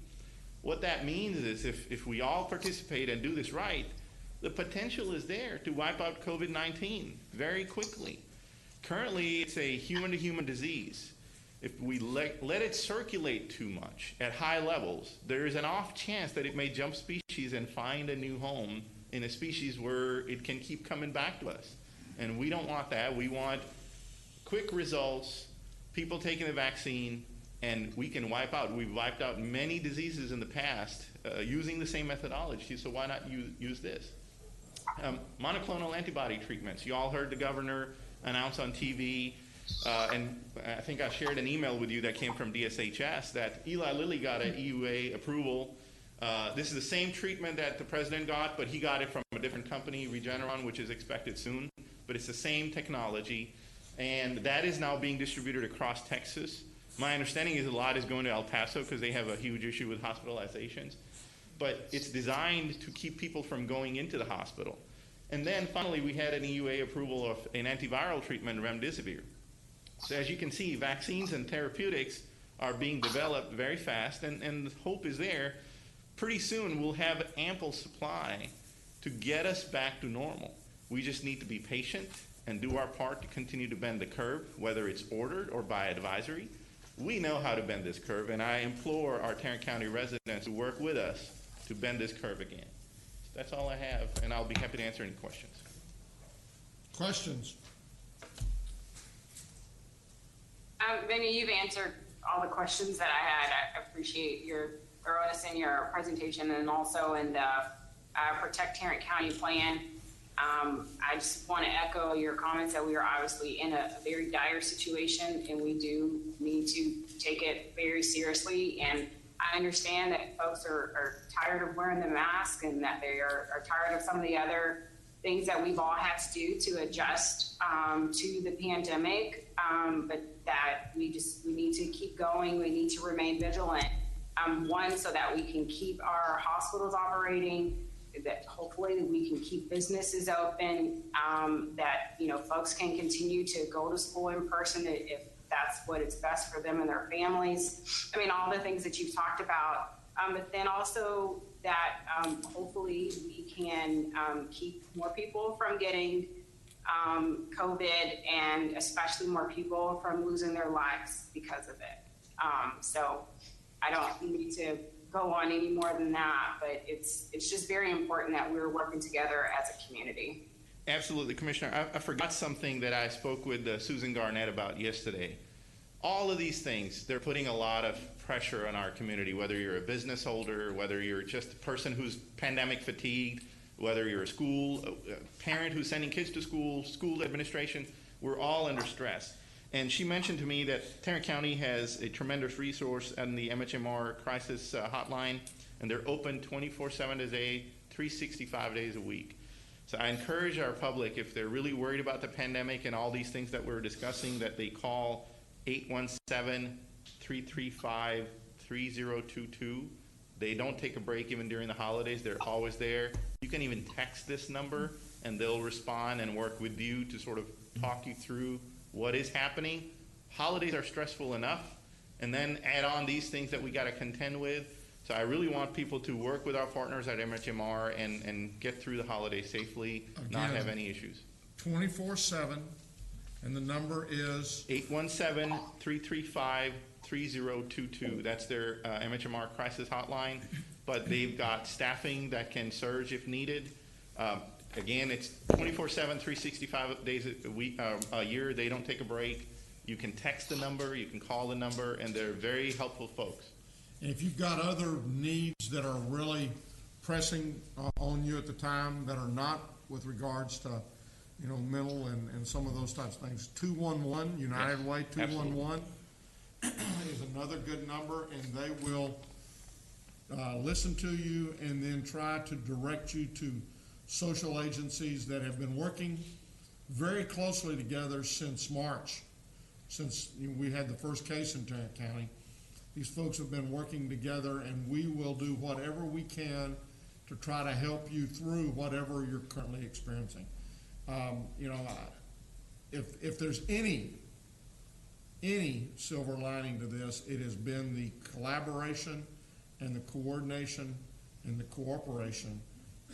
What that means is if we all participate and do this right, the potential is there to wipe out COVID-19 very quickly. Currently, it's a human-to-human disease. If we let it circulate too much at high levels, there is an off chance that it may jump species and find a new home in a species where it can keep coming back to us. And we don't want that. We want quick results, people taking the vaccine, and we can wipe out. We've wiped out many diseases in the past using the same methodology, so why not use this? Monoclonal antibody treatments. You all heard the governor announce on TV, and I think I shared an email with you that came from DSHS that Eli Lilly got an EUA approval. This is the same treatment that the president got, but he got it from a different company, Regeneron, which is expected soon. But it's the same technology, and that is now being distributed across Texas. My understanding is a lot is going to El Paso because they have a huge issue with hospitalizations. But it's designed to keep people from going into the hospital. And then finally, we had an EUA approval of an antiviral treatment, remdesivir. So as you can see, vaccines and therapeutics are being developed very fast, and the hope is there. Pretty soon, we'll have ample supply to get us back to normal. We just need to be patient and do our part to continue to bend the curve, whether it's ordered or by advisory. We know how to bend this curve, and I implore our Tarrant County residents to work with us to bend this curve again. That's all I have, and I'll be happy to answer any questions. Questions? Vinny, you've answered all the questions that I had. I appreciate your thoroughness in your presentation and also in the Protect Tarrant County plan. I just want to echo your comments that we are obviously in a very dire situation, and we do need to take it very seriously. And I understand that folks are tired of wearing the mask and that they are tired of some of the other things that we've all had to do to adjust to the pandemic, but that we need to keep going. We need to remain vigilant. One, so that we can keep our hospitals operating, that hopefully we can keep businesses open, that folks can continue to go to school in person if that's what is best for them and their families. I mean, all the things that you've talked about, but then also that hopefully we can keep more people from getting COVID, and especially more people from losing their lives because of it. So I don't need to go on any more than that, but it's just very important that we're working together as a community. Absolutely, Commissioner. I forgot something that I spoke with Susan Garnett about yesterday. All of these things, they're putting a lot of pressure on our community, whether you're a business holder, whether you're just a person who's pandemic fatigued, whether you're a parent who's sending kids to school, school administration, we're all under stress. And she mentioned to me that Tarrant County has a tremendous resource in the MHMR crisis hotline, and they're open 24/7 a day, 365 days a week. So I encourage our public, if they're really worried about the pandemic and all these things that we're discussing, that they call 817-335-3022. They don't take a break even during the holidays. They're always there. You can even text this number, and they'll respond and work with you to sort of talk you through what is happening. Holidays are stressful enough, and then add on these things that we got to contend with. So I really want people to work with our partners at MHMR and get through the holidays safely, not have any issues. 24/7, and the number is? 817-335-3022. That's their MHMR crisis hotline, but they've got staffing that can surge if needed. Again, it's 24/7, 365 days a week, a year. They don't take a break. You can text the number, you can call the number, and they're very helpful folks. And if you've got other needs that are really pressing on you at the time that are not with regards to, mental and some of those types of things, 211, United Way, 211 is another good number, and they will listen to you and then try to direct you to social agencies that have been working very closely together since March, since we had the first case in Tarrant County. These folks have been working together, and we will do whatever we can to try to help you through whatever you're currently experiencing. If there's any silver lining to this, it has been the collaboration and the coordination and the cooperation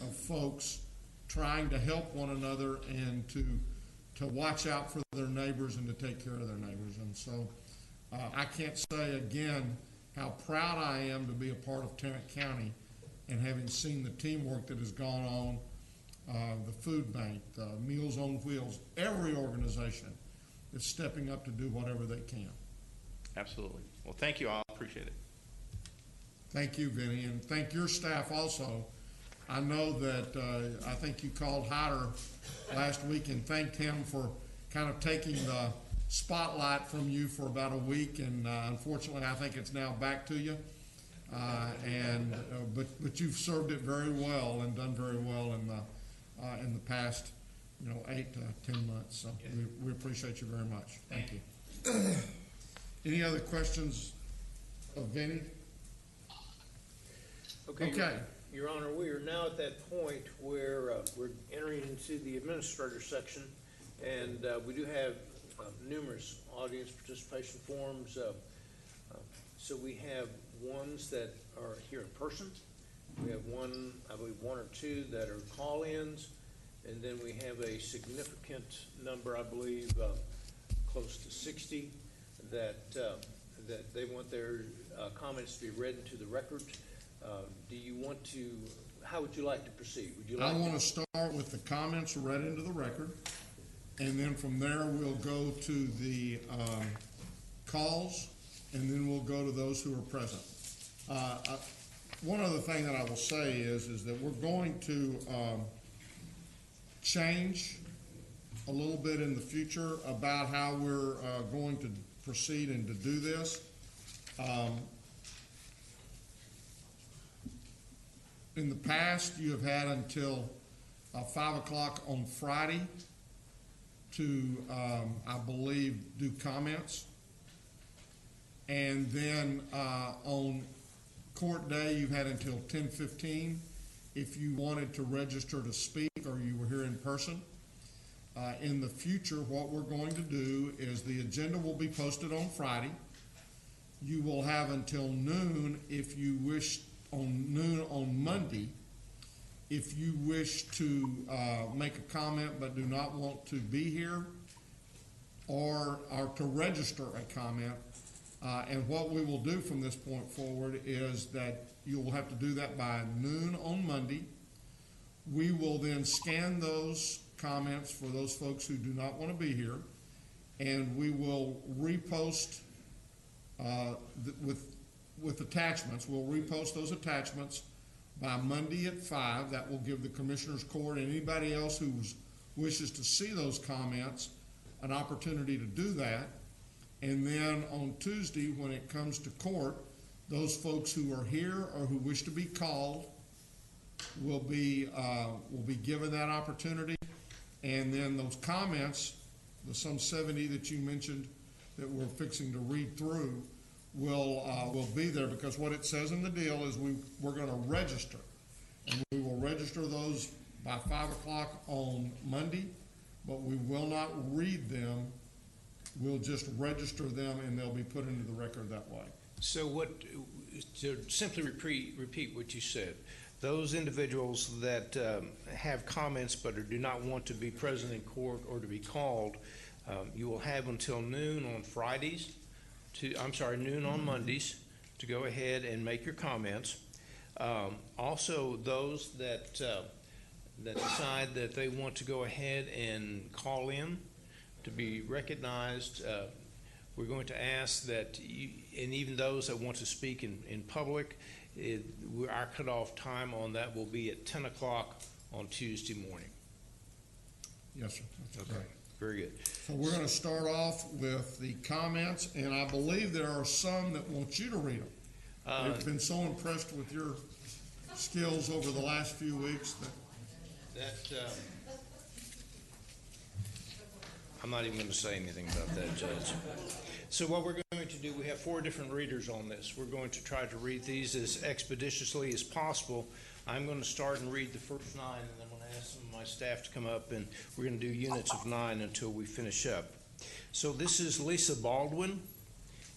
of folks trying to help one another and to watch out for their neighbors and to take care of their neighbors. And so I can't say again how proud I am to be a part of Tarrant County and having seen the teamwork that has gone on, the food bank, Meals on Wheels, every organization is stepping up to do whatever they can. Absolutely. Well, thank you all. Appreciate it. Thank you, Vinny, and thank your staff also. I know that I think you called Hyder last week and thanked him for kind of taking the spotlight from you for about a week, and unfortunately, I think it's now back to you. But you've served it very well and done very well in the past, 8 to 10 months. So we appreciate you very much. Thank you. Any other questions of Vinny? Okay. Your Honor, we are now at that point where we're entering into the administrator section, and we do have numerous audience participation forms. So we have ones that are here in person. We have one, I believe, one or two that are call-ins, and then we have a significant number, I believe, close to 60, that they want their comments to be read into the record. Do you want to, how would you like to proceed? Would you like I want to start with the comments read into the record, and then from there we'll go to the calls, and then we'll go to those who are present. One other thing that I will say is that we're going to change a little bit in the future about how we're going to proceed and to do this. In the past, you have had until 5 o'clock on Friday to, I believe, do comments. And then on court day, you had until 10:15 if you wanted to register to speak or you were here in person. In the future, what we're going to do is the agenda will be posted on Friday. You will have until noon if you wish, noon on Monday, if you wish to make a comment but do not want to be here or to register a comment. And what we will do from this point forward is that you will have to do that by noon on Monday. We will then scan those comments for those folks who do not want to be here, and we will repost with attachments. We'll repost those attachments by Monday at 5. That will give the Commissioners Court and anybody else who wishes to see those comments an opportunity to do that. And then on Tuesday, when it comes to court, those folks who are here or who wish to be called will be given that opportunity. And then those comments, the some 70 that you mentioned that we're fixing to read through, will be there, because what it says in the deal is we're going to register, and we will register those by 5 o'clock on Monday, but we will not read them. We'll just register them, and they'll be put into the record that way. So to simply repeat what you said, those individuals that have comments but do not want to be present in court or to be called, you will have until noon on Fridays, noon on Mondays to go ahead and make your comments. Also, those that that decide that they want to go ahead and call in to be recognized, we're going to ask that, and even those that want to speak in public, our cutoff time on that will be at 10 o'clock on Tuesday morning. Yes, sir. That's Okay. right. Very good. So we're going to start off with the comments, and I believe there are some that want you to read them. They've been so impressed with your skills over the last few weeks that I'm not even going to say anything about that, Judge. So what we're going to do, we have 4 different readers on this. We're going to try to read these as expeditiously as possible. I'm going to start and read the first 9, and then I'm going to ask some of my staff to come up, and we're going to do units of 9 until we finish up. So this is Lisa Baldwin,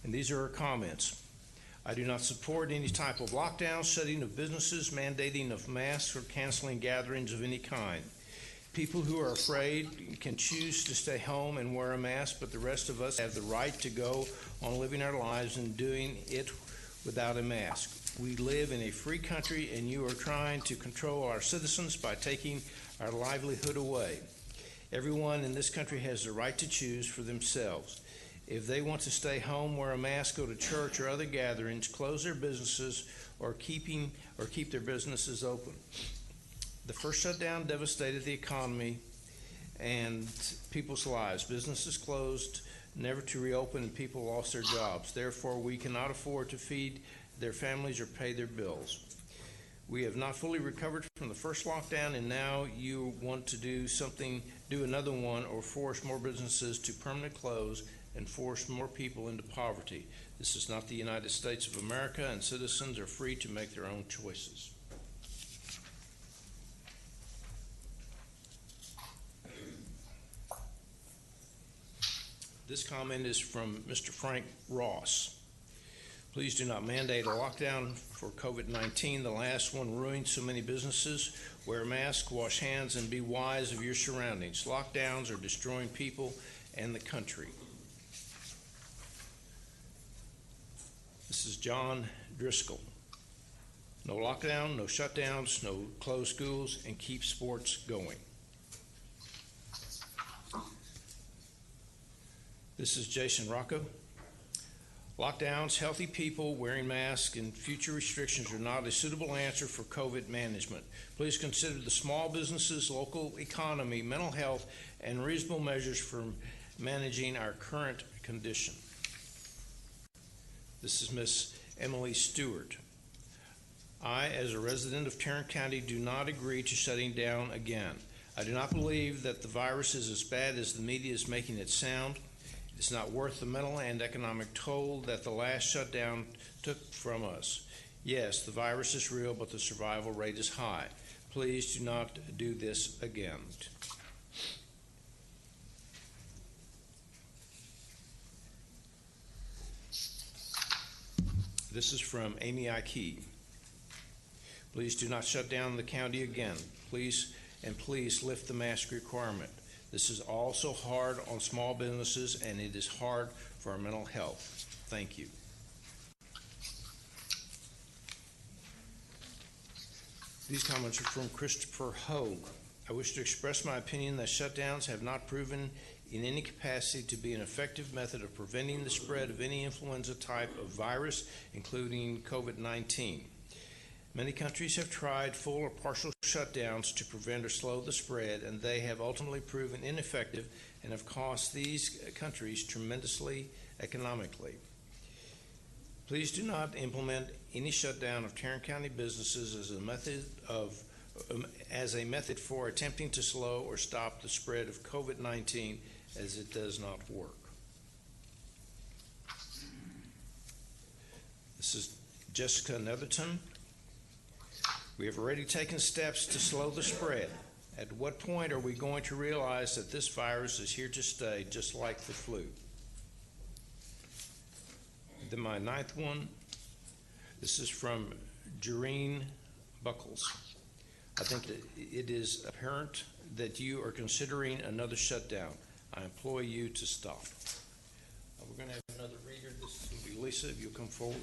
and these are her comments. I do not support any type of lockdown, shutting of businesses, mandating of masks, or canceling gatherings of any kind. People who are afraid can choose to stay home and wear a mask, but the rest of us have the right to go on living our lives and doing it without a mask. We live in a free country, and you are trying to control our citizens by taking our livelihood away. Everyone in this country has the right to choose for themselves. If they want to stay home, wear a mask, go to church or other gatherings, close their businesses, or keep their businesses open. The first shutdown devastated the economy and people's lives. Businesses closed, never to reopen, and people lost their jobs. Therefore, we cannot afford to feed their families or pay their bills. We have not fully recovered from the first lockdown, and now you want to do another one, or force more businesses to permanently close and force more people into poverty. This is not the United States of America, and citizens are free to make their own choices. This comment is from Mr. Frank Ross. Please do not mandate a lockdown for COVID-19. The last one ruined so many businesses. Wear a mask, wash hands, and be wise of your surroundings. Lockdowns are destroying people and the country. This is John Driscoll. No lockdown, no shutdowns, no closed schools, and keep sports going. This is Jason Rocco. Lockdowns, healthy people wearing masks, and future restrictions are not a suitable answer for COVID management. Please consider the small businesses, local economy, mental health, and reasonable measures for managing our current condition. This is Miss Emily Stewart. I, as a resident of Tarrant County, do not agree to shutting down again. I do not believe that the virus is as bad as the media is making it sound. It's not worth the mental and economic toll that the last shutdown took from us. Yes, the virus is real, but the survival rate is high. Please do not do this again. This is from Amy Icu. Please do not shut down the county again. Please lift the mask requirement. This is also hard on small businesses, and it is hard for our mental health. Thank you. These comments are from Christopher Hogue. I wish to express my opinion that shutdowns have not proven in any capacity to be an effective method of preventing the spread of any influenza type of virus, including COVID-19. Many countries have tried full or partial shutdowns to prevent or slow the spread, and they have ultimately proven ineffective and have cost these countries tremendously economically. Please do not implement any shutdown of Tarrant County businesses as a method for attempting to slow or stop the spread of COVID-19, as it does not work. This is Jessica Netherton. We have already taken steps to slow the spread. At what point are we going to realize that this virus is here to stay, just like the flu? Then my 9th one, this is from Jareen Buckles. I think that it is apparent that you are considering another shutdown. I implore you to stop. We're going to have another reader. This will be Lisa, if you'll come forward.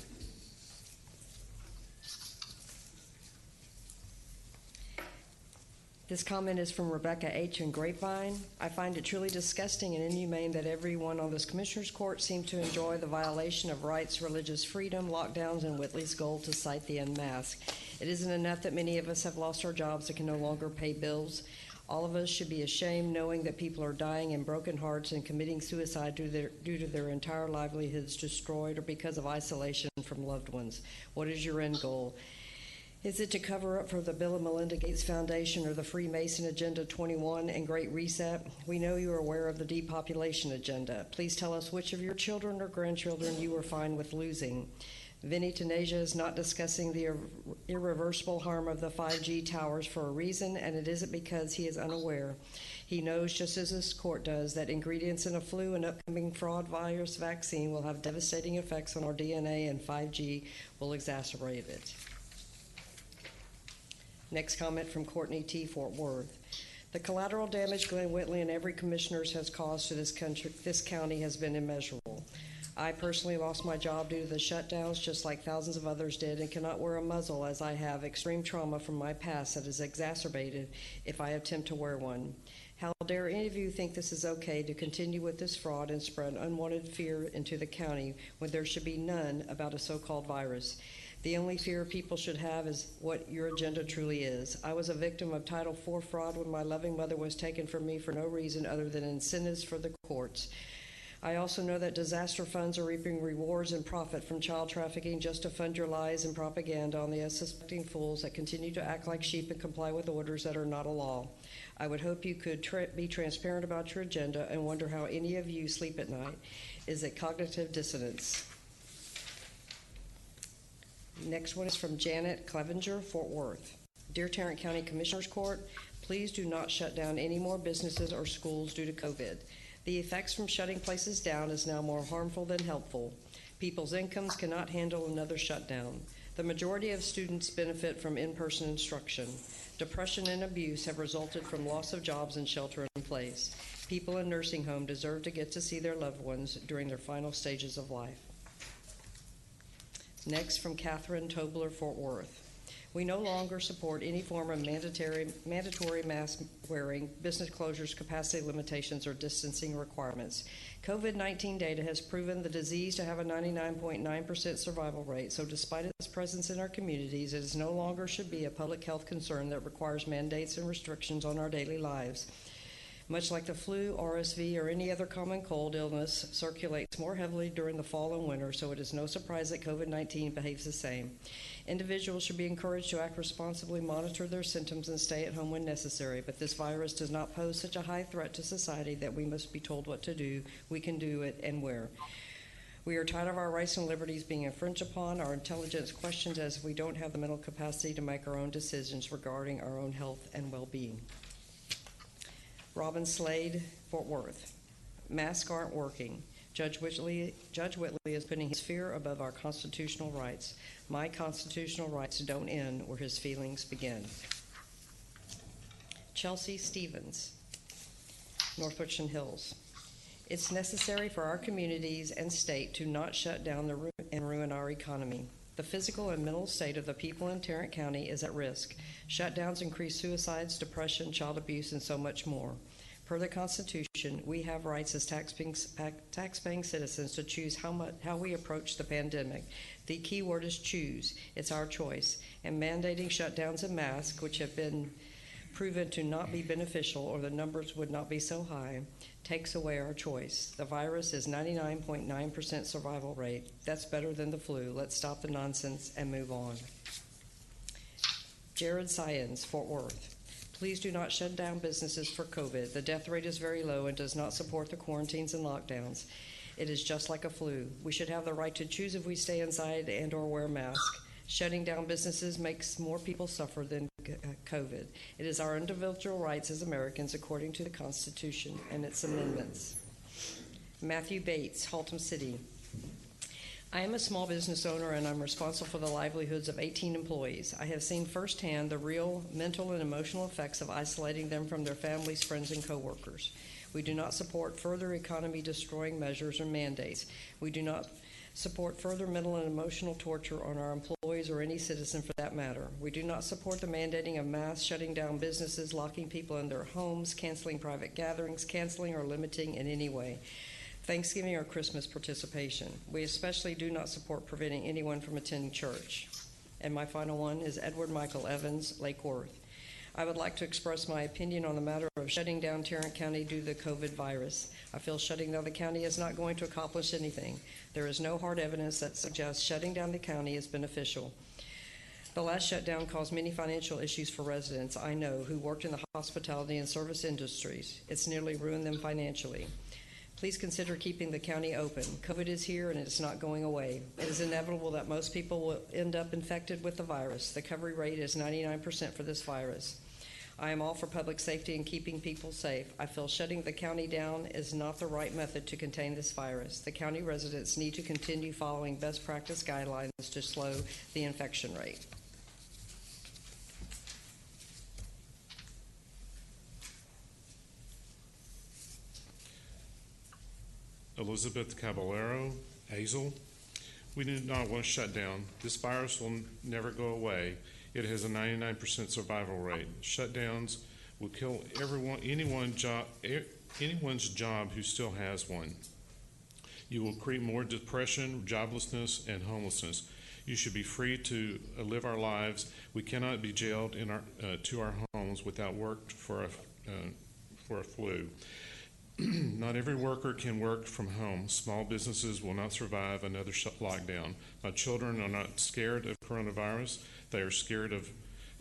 This comment is from Rebecca H. in Grapevine. I find it truly disgusting and inhumane that everyone on this Commissioner's Court seems to enjoy the violation of rights, religious freedom, lockdowns, and Whitley's goal to cite the unmasked. It isn't enough that many of us have lost our jobs and can no longer pay bills. All of us should be ashamed knowing that people are dying in broken hearts and committing suicide due to their entire livelihoods destroyed or because of isolation from loved ones. What is your end goal? Is it to cover up for the Bill and Melinda Gates Foundation or the Freemason Agenda 21 and Great Reset? We know you are aware of the depopulation agenda. Please tell us which of your children or grandchildren you were fine with losing. Vinny Tanasia is not discussing the irreversible harm of the 5G towers for a reason, and it isn't because he is unaware. He knows, just as this court does, that ingredients in a flu and upcoming fraud virus vaccine will have devastating effects on our DNA, and 5G will exacerbate it. Next comment from Courtney T. Fort Worth. The collateral damage Glenn Whitley and every commissioner has caused to this county has been immeasurable. I personally lost my job due to the shutdowns, just like thousands of others did, and cannot wear a muzzle as I have extreme trauma from my past that is exacerbated if I attempt to wear one. How dare any of you think this is okay to continue with this fraud and spread unwanted fear into the county when there should be none about a so-called virus? The only fear people should have is what your agenda truly is. I was a victim of Title IV fraud when my loving mother was taken from me for no reason other than incentives for the courts. I also know that disaster funds are reaping rewards and profit from child trafficking just to fund your lies and propaganda on the unsuspecting fools that continue to act like sheep and comply with orders that are not a law. I would hope you could be transparent about your agenda and wonder how any of you sleep at night. Is it cognitive dissonance? Next one is from Janet Clevenger, Fort Worth. Dear Tarrant County Commissioners Court, please do not shut down any more businesses or schools due to COVID. The effects from shutting places down is now more harmful than helpful. People's incomes cannot handle another shutdown. The majority of students benefit from in-person instruction. Depression and abuse have resulted from loss of jobs and shelter in place. People in nursing homes deserve to get to see their loved ones during their final stages of life. Next, from Catherine Tobler, Fort Worth. We no longer support any form of mandatory mask wearing, business closures, capacity limitations, or distancing requirements. COVID-19 data has proven the disease to have a 99.9% survival rate, so despite its presence in our communities, it is no longer should be a public health concern that requires mandates and restrictions on our daily lives. Much like the flu, RSV, or any other common cold illness circulates more heavily during the fall and winter, so it is no surprise that COVID-19 behaves the same. Individuals should be encouraged to act responsibly, monitor their symptoms, and stay at home when necessary, but this virus does not pose such a high threat to society that we must be told what to do. We can do it and where. We are tired of our rights and liberties being infringed upon, our intelligence questioned as if we don't have the mental capacity to make our own decisions regarding our own health and well-being. Robin Slade, Fort Worth. Masks aren't working. Judge Whitley is putting his fear above our constitutional rights. My constitutional rights don't end where his feelings begin. Chelsea Stevens, North Richland Hills. It's necessary for our communities and state to not shut down and ruin our economy. The physical and mental state of the people in Tarrant County is at risk. Shutdowns increase suicides, depression, child abuse, and so much more. Per the Constitution, we have rights as tax-paying citizens to choose how we approach the pandemic. The key word is choose. It's our choice. And mandating shutdowns and masks, which have been proven to not be beneficial or the numbers would not be so high, takes away our choice. The virus is 99.9% survival rate. That's better than the flu. Let's stop the nonsense and move on. Jared Syens, Fort Worth. Please do not shut down businesses for COVID. The death rate is very low and does not support the quarantines and lockdowns. It is just like a flu. We should have the right to choose if we stay inside and or wear masks. Shutting down businesses makes more people suffer than COVID. It is our individual rights as Americans according to the Constitution and its amendments. Matthew Bates, Haltom City. I am a small business owner and I'm responsible for the livelihoods of 18 employees. I have seen firsthand the real mental and emotional effects of isolating them from their families, friends, and coworkers. We do not support further economy-destroying measures or mandates. We do not support further mental and emotional torture on our employees or any citizen for that matter. We do not support the mandating of mass shutting down businesses, locking people in their homes, canceling private gatherings, canceling or limiting in any way Thanksgiving or Christmas participation. We especially do not support preventing anyone from attending church. And my final one is Edward Michael Evans, Lake Worth. I would like to express my opinion on the matter of shutting down Tarrant County due to the COVID virus. I feel shutting down the county is not going to accomplish anything. There is no hard evidence that suggests shutting down the county is beneficial. The last shutdown caused many financial issues for residents I know who worked in the hospitality and service industries. It's nearly ruined them financially. Please consider keeping the county open. COVID is here and it's not going away. It is inevitable that most people will end up infected with the virus. The recovery rate is 99% for this virus. I am all for public safety and keeping people safe. I feel shutting the county down is not the right method to contain this virus. The county residents need to continue following best practice guidelines to slow the infection rate. Elizabeth Caballero, Hazel. We do not want to shut down. This virus will never go away. It has a 99% survival rate. Shutdowns will kill anyone's job who still has one. You will create more depression, joblessness, and homelessness. You should be free to live our lives. We cannot be jailed to our homes without work for a flu. Not every worker can work from home. Small businesses will not survive another lockdown. My children are not scared of coronavirus. They are scared of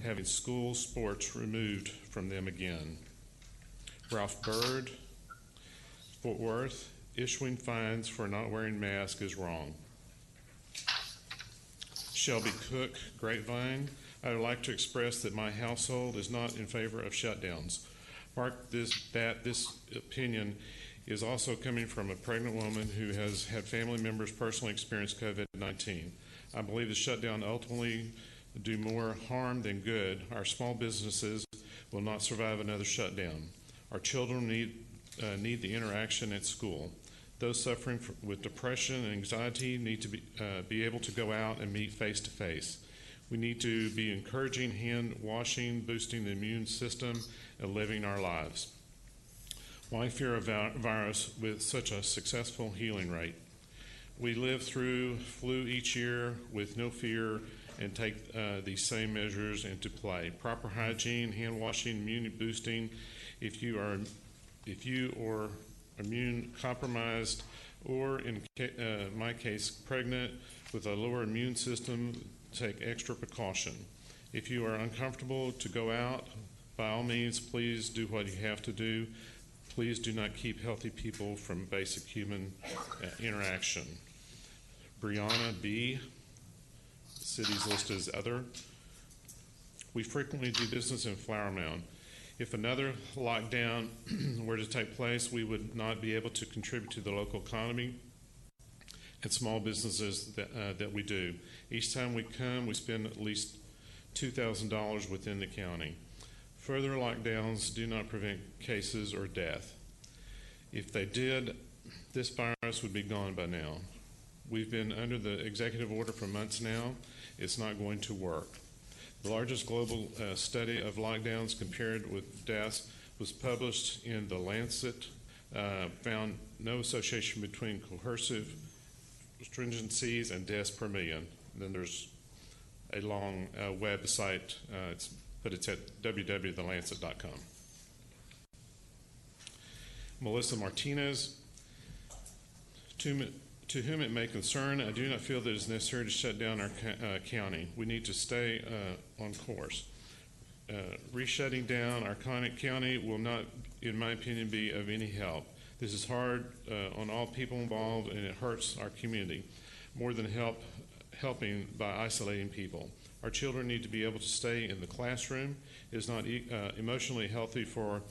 having school sports removed from them again. Ralph Bird, Fort Worth, issuing fines for not wearing masks is wrong. Shelby Cook, Grapevine, I would like to express that my household is not in favor of shutdowns. Mark this opinion is also coming from a pregnant woman who has had family members personally experience COVID-19. I believe the shutdown ultimately do more harm than good. Our small businesses will not survive another shutdown. Our children need the interaction at school. Those suffering with depression and anxiety need to be able to go out and meet face to face. We need to be encouraging hand washing, boosting the immune system, and living our lives. Why fear a virus with such a successful healing rate? We live through flu each year with no fear and take these same measures into play. Proper hygiene, hand washing, immunity boosting. If you are immune compromised, or in my case, pregnant with a lower immune system, take extra precaution. If you are uncomfortable to go out, by all means, please do what you have to do. Please do not keep healthy people from basic human interaction. Brianna B., cities listed as other. We frequently do business in Flower Mound. If another lockdown were to take place, we would not be able to contribute to the local economy and small businesses that we do. Each time we come, we spend at least $2,000 within the county. Further lockdowns do not prevent cases or death. If they did, this virus would be gone by now. We've been under the executive order for months now. It's not going to work. The largest global study of lockdowns compared with deaths was published in The Lancet, found no association between coercive stringencies and deaths per million. Then there's a long website, but it's at www.thelancet.com. Melissa Martinez, to whom it may concern, I do not feel that it is necessary to shut down our county. We need to stay on course. Reshutting down our county will not, in my opinion, be of any help. This is hard on all people involved, and it hurts our community more than helping by isolating people. Our children need to be able to stay in the classroom. It is not emotionally healthy for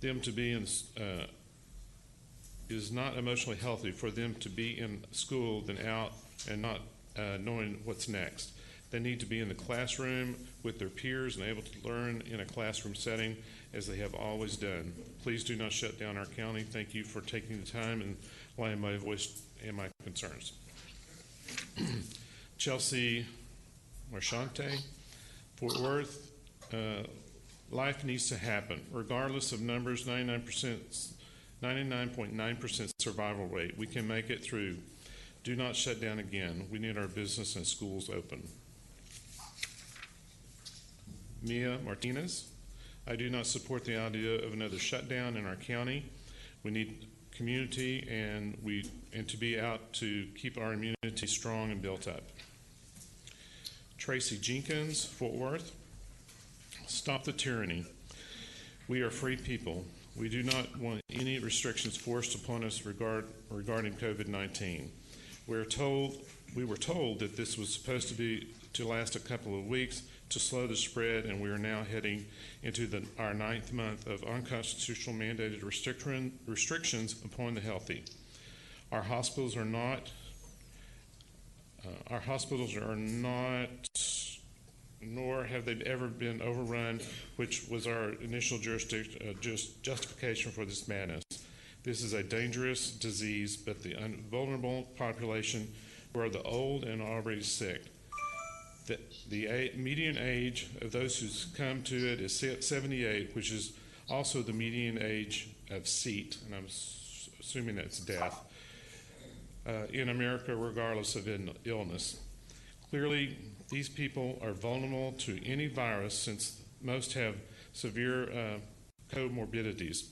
them to be in school than out and not knowing what's next. They need to be in the classroom with their peers and able to learn in a classroom setting as they have always done. Please do not shut down our county. Thank you for taking the time and allowing my voice and my concerns. Chelsea Marchante, Fort Worth, life needs to happen. Regardless of numbers, 99.9% survival rate. We can make it through. Do not shut down again. We need our business and schools open. Mia Martinez, I do not support the idea of another shutdown in our county. We need community and to be out to keep our immunity strong and built up. Tracy Jenkins, Fort Worth, stop the tyranny. We are free people. We do not want any restrictions forced upon us regarding COVID-19. We were told that this was supposed to last a couple of weeks to slow the spread, and we are now heading into our 9th month of unconstitutional mandated restrictions upon the healthy. Our hospitals are not, nor have they ever been overrun, which was our initial justification for this madness. This is a dangerous disease, but the vulnerable population who are the old and already sick. The median age of those who succumb to it is 78, which is also the median age of seat, and I'm assuming that's death, in America, regardless of illness. Clearly, these people are vulnerable to any virus since most have severe comorbidities.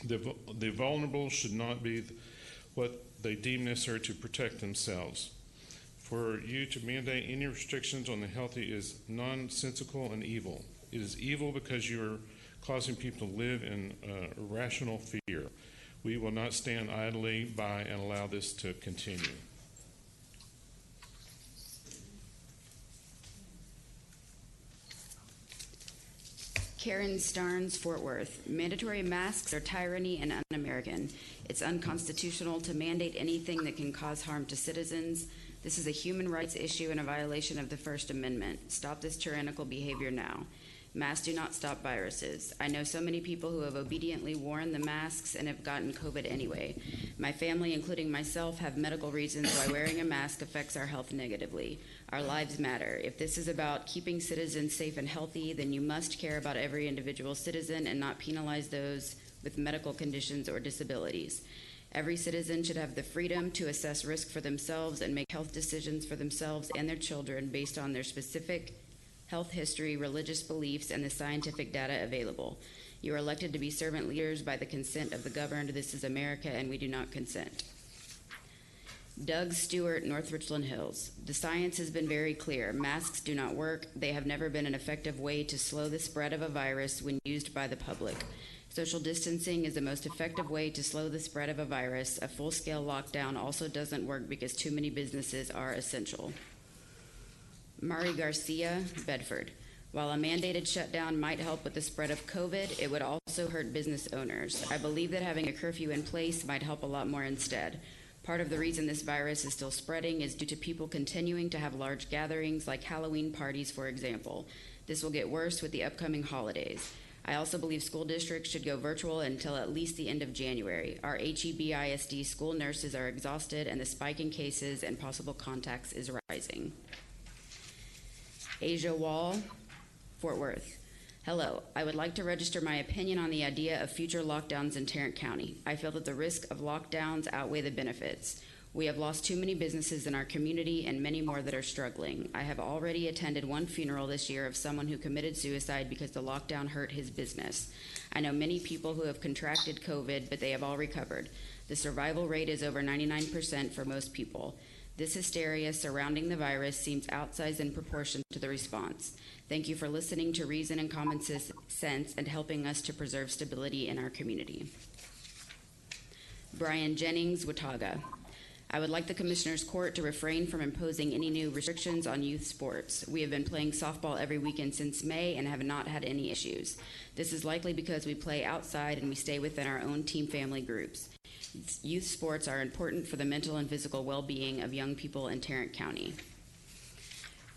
The vulnerable should not be what they deem necessary to protect themselves. For you to mandate any restrictions on the healthy is nonsensical and evil. It is evil because you are causing people to live in irrational fear. We will not stand idly by and allow this to continue. Karen Starnes, Fort Worth. Mandatory masks are tyranny and un-American. It's unconstitutional to mandate anything that can cause harm to citizens. This is a human rights issue and a violation of the First Amendment. Stop this tyrannical behavior now. Masks do not stop viruses. I know so many people who have obediently worn the masks and have gotten COVID anyway. My family, including myself, have medical reasons why wearing a mask affects our health negatively. Our lives matter. If this is about keeping citizens safe and healthy, then you must care about every individual citizen and not penalize those with medical conditions or disabilities. Every citizen should have the freedom to assess risk for themselves and make health decisions for themselves and their children based on their specific health history, religious beliefs, and the scientific data available. You are elected to be servant leaders by the consent of the governed. This is America, and we do not consent. Doug Stewart, North Richland Hills. The science has been very clear. Masks do not work. They have never been an effective way to slow the spread of a virus when used by the public. Social distancing is the most effective way to slow the spread of a virus. A full-scale lockdown also doesn't work because too many businesses are essential. Mari Garcia, Bedford. While a mandated shutdown might help with the spread of COVID, it would also hurt business owners. I believe that having a curfew in place might help a lot more instead. Part of the reason this virus is still spreading is due to people continuing to have large gatherings like Halloween parties, for example. This will get worse with the upcoming holidays. I also believe school districts should go virtual until at least the end of January. Our HEB ISD school nurses are exhausted and the spike in cases and possible contacts is rising. Asia Wall, Fort Worth. Hello, I would like to register my opinion on the idea of future lockdowns in Tarrant County. I feel that the risk of lockdowns outweigh the benefits. We have lost too many businesses in our community and many more that are struggling. I have already attended one funeral this year of someone who committed suicide because the lockdown hurt his business. I know many people who have contracted COVID, but they have all recovered. The survival rate is over 99% for most people. This hysteria surrounding the virus seems outsized in proportion to the response. Thank you for listening to reason and common sense and helping us to preserve stability in our community. Brian Jennings, Watauga. I would like the Commissioner's Court to refrain from imposing any new restrictions on youth sports. We have been playing softball every weekend since May and have not had any issues. This is likely because we play outside and we stay within our own team family groups. Youth sports are important for the mental and physical well-being of young people in Tarrant County.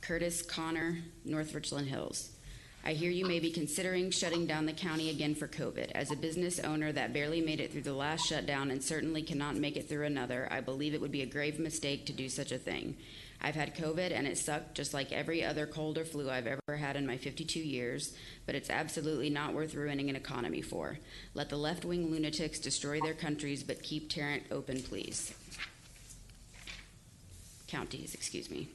Curtis Connor, North Richland Hills. I hear you may be considering shutting down the county again for COVID. As a business owner that barely made it through the last shutdown and certainly cannot make it through another, I believe it would be a grave mistake to do such a thing. I've had COVID and it sucked just like every other cold or flu I've ever had in my 52 years, but it's absolutely not worth ruining an economy for. Let the left-wing lunatics destroy their countries, but keep Tarrant open, please. Counties, excuse me.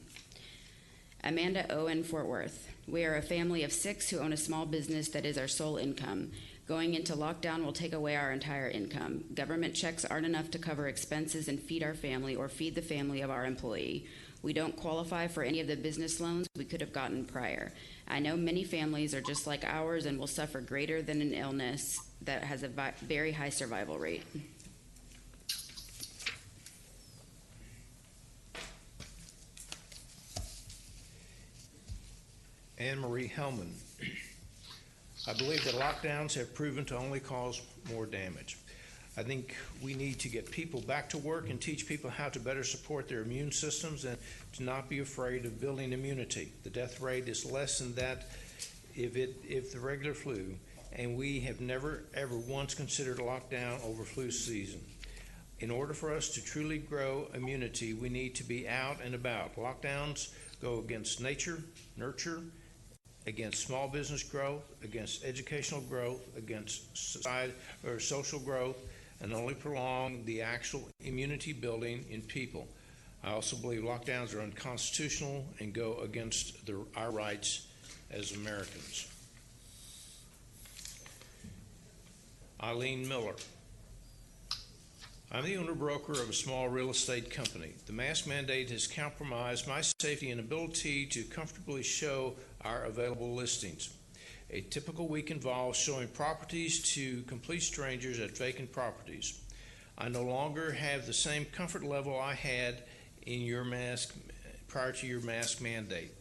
Amanda Owen, Fort Worth. We are a family of 6 who own a small business that is our sole income. Going into lockdown will take away our entire income. Government checks aren't enough to cover expenses and feed our family or feed the family of our employee. We don't qualify for any of the business loans we could have gotten prior. I know many families are just like ours and will suffer greater than an illness that has a very high survival rate. Anne Marie Hellman. I believe that lockdowns have proven to only cause more damage. I think we need to get people back to work and teach people how to better support their immune systems and to not be afraid of building immunity. The death rate is less than that if the regular flu, and we have never ever once considered a lockdown over flu season. In order for us to truly grow immunity, we need to be out and about. Lockdowns go against nature, nurture, against small business growth, against educational growth, against society or social growth, and only prolong the actual immunity building in people. I also believe lockdowns are unconstitutional and go against our rights as Americans. Eileen Miller. I'm the owner-broker of a small real estate company. The mask mandate has compromised my safety and ability to comfortably show our available listings. A typical week involves showing properties to complete strangers at vacant properties. I no longer have the same comfort level I had in your mask prior to your mask mandate.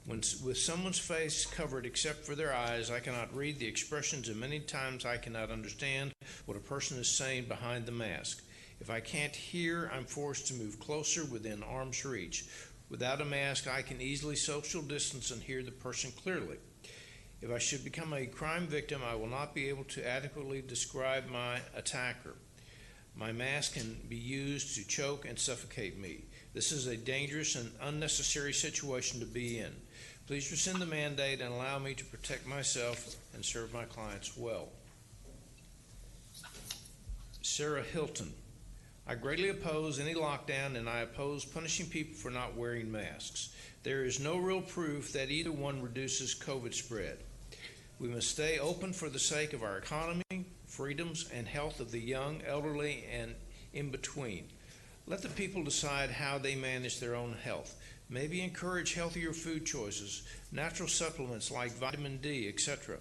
With someone's face covered except for their eyes, I cannot read the expressions, and many times I cannot understand what a person is saying behind the mask. If I can't hear, I'm forced to move closer within arm's reach. Without a mask, I can easily social distance and hear the person clearly. If I should become a crime victim, I will not be able to adequately describe my attacker. My mask can be used to choke and suffocate me. This is a dangerous and unnecessary situation to be in. Please rescind the mandate and allow me to protect myself and serve my clients well. Sarah Hilton. I greatly oppose any lockdown, and I oppose punishing people for not wearing masks. There is no real proof that either one reduces COVID spread. We must stay open for the sake of our economy, freedoms, and health of the young, elderly, and in between. Let the people decide how they manage their own health. Maybe encourage healthier food choices, natural supplements like vitamin D, etc.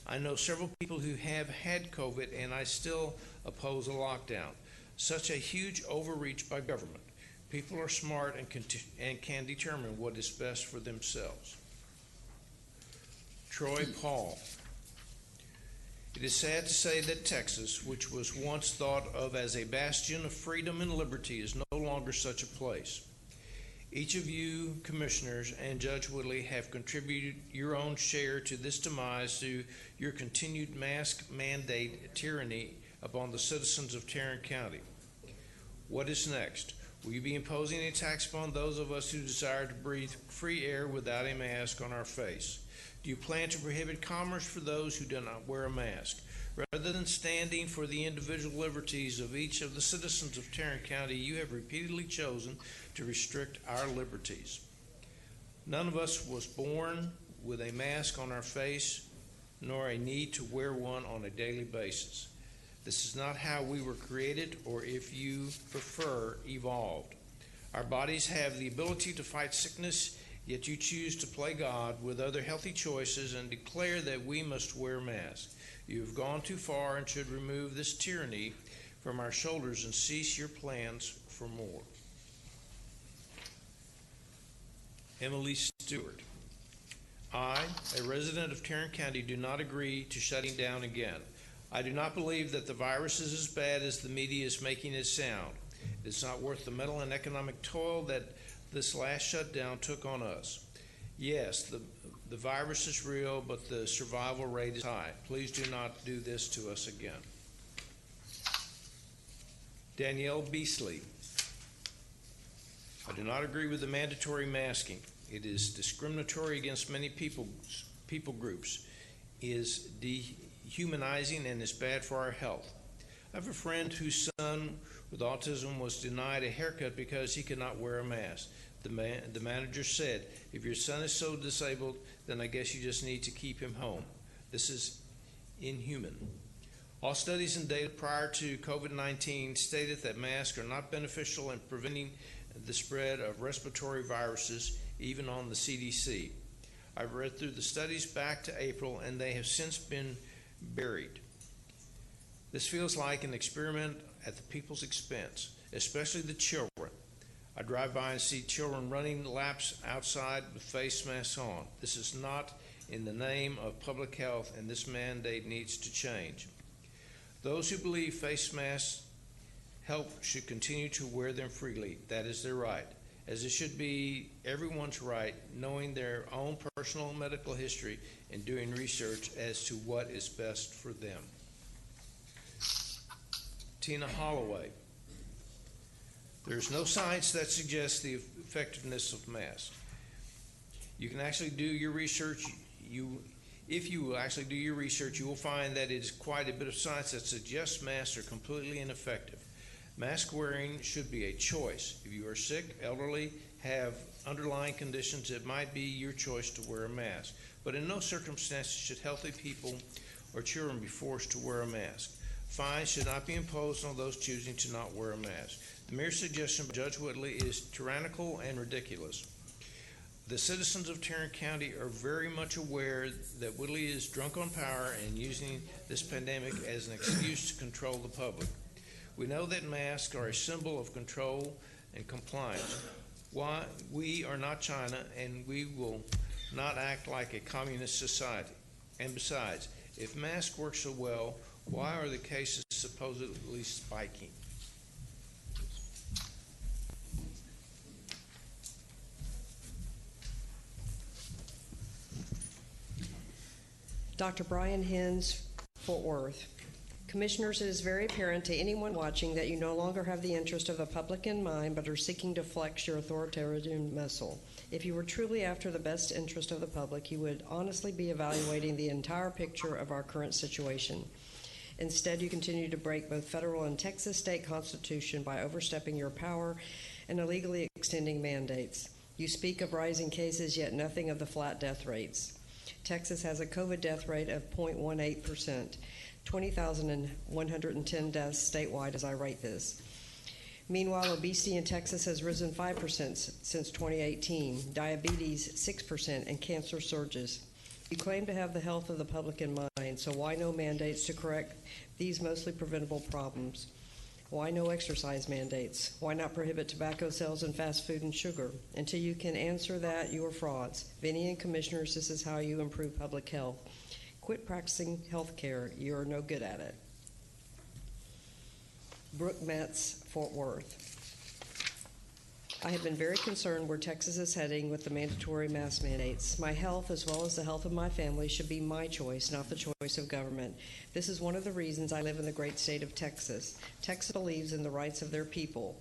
I know several people who have had COVID, and I still oppose a lockdown. Such a huge overreach by government. People are smart and can determine what is best for themselves. Troy Paul. It is sad to say that Texas, which was once thought of as a bastion of freedom and liberty, is no longer such a place. Each of you commissioners and Judge Whitley have contributed your own share to this demise through your continued mask mandate tyranny upon the citizens of Tarrant County. What is next? Will you be imposing a tax upon those of us who desire to breathe free air without a mask on our face? Do you plan to prohibit commerce for those who do not wear a mask? Rather than standing for the individual liberties of each of the citizens of Tarrant County, you have repeatedly chosen to restrict our liberties. None of us was born with a mask on our face, nor a need to wear one on a daily basis. This is not how we were created, or if you prefer, evolved. Our bodies have the ability to fight sickness, yet you choose to play God with other healthy choices and declare that we must wear masks. You have gone too far and should remove this tyranny from our shoulders and cease your plans for more. Emily Stewart. I, a resident of Tarrant County, do not agree to shutting down again. I do not believe that the virus is as bad as the media is making it sound. It is not worth the mental and economic toil that this last shutdown took on us. Yes, The virus is real, but the survival rate is high. Please do not do this to us again. Danielle Beasley. I do not agree with the mandatory masking. It is discriminatory against many people groups, is dehumanizing, and is bad for our health. I have a friend whose son with autism was denied a haircut because he could not wear a mask. The manager said, if your son is so disabled, then I guess you just need to keep him home. This is inhuman. All studies and data prior to COVID-19 stated that masks are not beneficial in preventing the spread of respiratory viruses, even on the CDC. I've read through the studies back to April, and they have since been buried. This feels like an experiment at the people's expense, especially the children. I drive by and see children running laps outside with face masks on. This is not in the name of public health, and this mandate needs to change. Those who believe face masks help should continue to wear them freely. That is their right, as it should be everyone's right, knowing their own personal medical history and doing research as to what is best for them. Tina Holloway. There's no science that suggests the effectiveness of masks. You can actually do your research. If you will actually do your research, you will find that it is quite a bit of science that suggests masks are completely ineffective. Mask wearing should be a choice. If you are sick, elderly, have underlying conditions, it might be your choice to wear a mask. But in no circumstances should healthy people or children be forced to wear a mask. Fines should not be imposed on those choosing to not wear a mask. The mere suggestion by Judge Whitley is tyrannical and ridiculous. The citizens of Tarrant County are very much aware that Whitley is drunk on power and using this pandemic as an excuse to control the public. We know that masks are a symbol of control and compliance. Why we are not China, and we will not act like a communist society. And besides, if masks work so well, why are the cases supposedly spiking? Dr. Brian Hens, Fort Worth. Commissioners, it is very apparent to anyone watching that you no longer have the interest of the public in mind, but are seeking to flex your authoritarian muscle. If you were truly after the best interest of the public, you would honestly be evaluating the entire picture of our current situation. Instead, you continue to break both federal and Texas state constitution by overstepping your power and illegally extending mandates. You speak of rising cases, yet nothing of the flat death rates. Texas has a COVID death rate of 0.18%, 20,110 deaths statewide as I write this. Meanwhile, obesity in Texas has risen 5% since 2018, diabetes 6%, and cancer surges. You claim to have the health of the public in mind, so why no mandates to correct these mostly preventable problems? Why no exercise mandates? Why not prohibit tobacco sales and fast food and sugar? Until you can answer that, you are frauds. Vinny and commissioners, this is how you improve public health. Quit practicing health care. You are no good at it. Brooke Metz, Fort Worth. I have been very concerned where Texas is heading with the mandatory mask mandates. My health, as well as the health of my family, should be my choice, not the choice of government. This is one of the reasons I live in the great state of Texas. Texas believes in the rights of their people.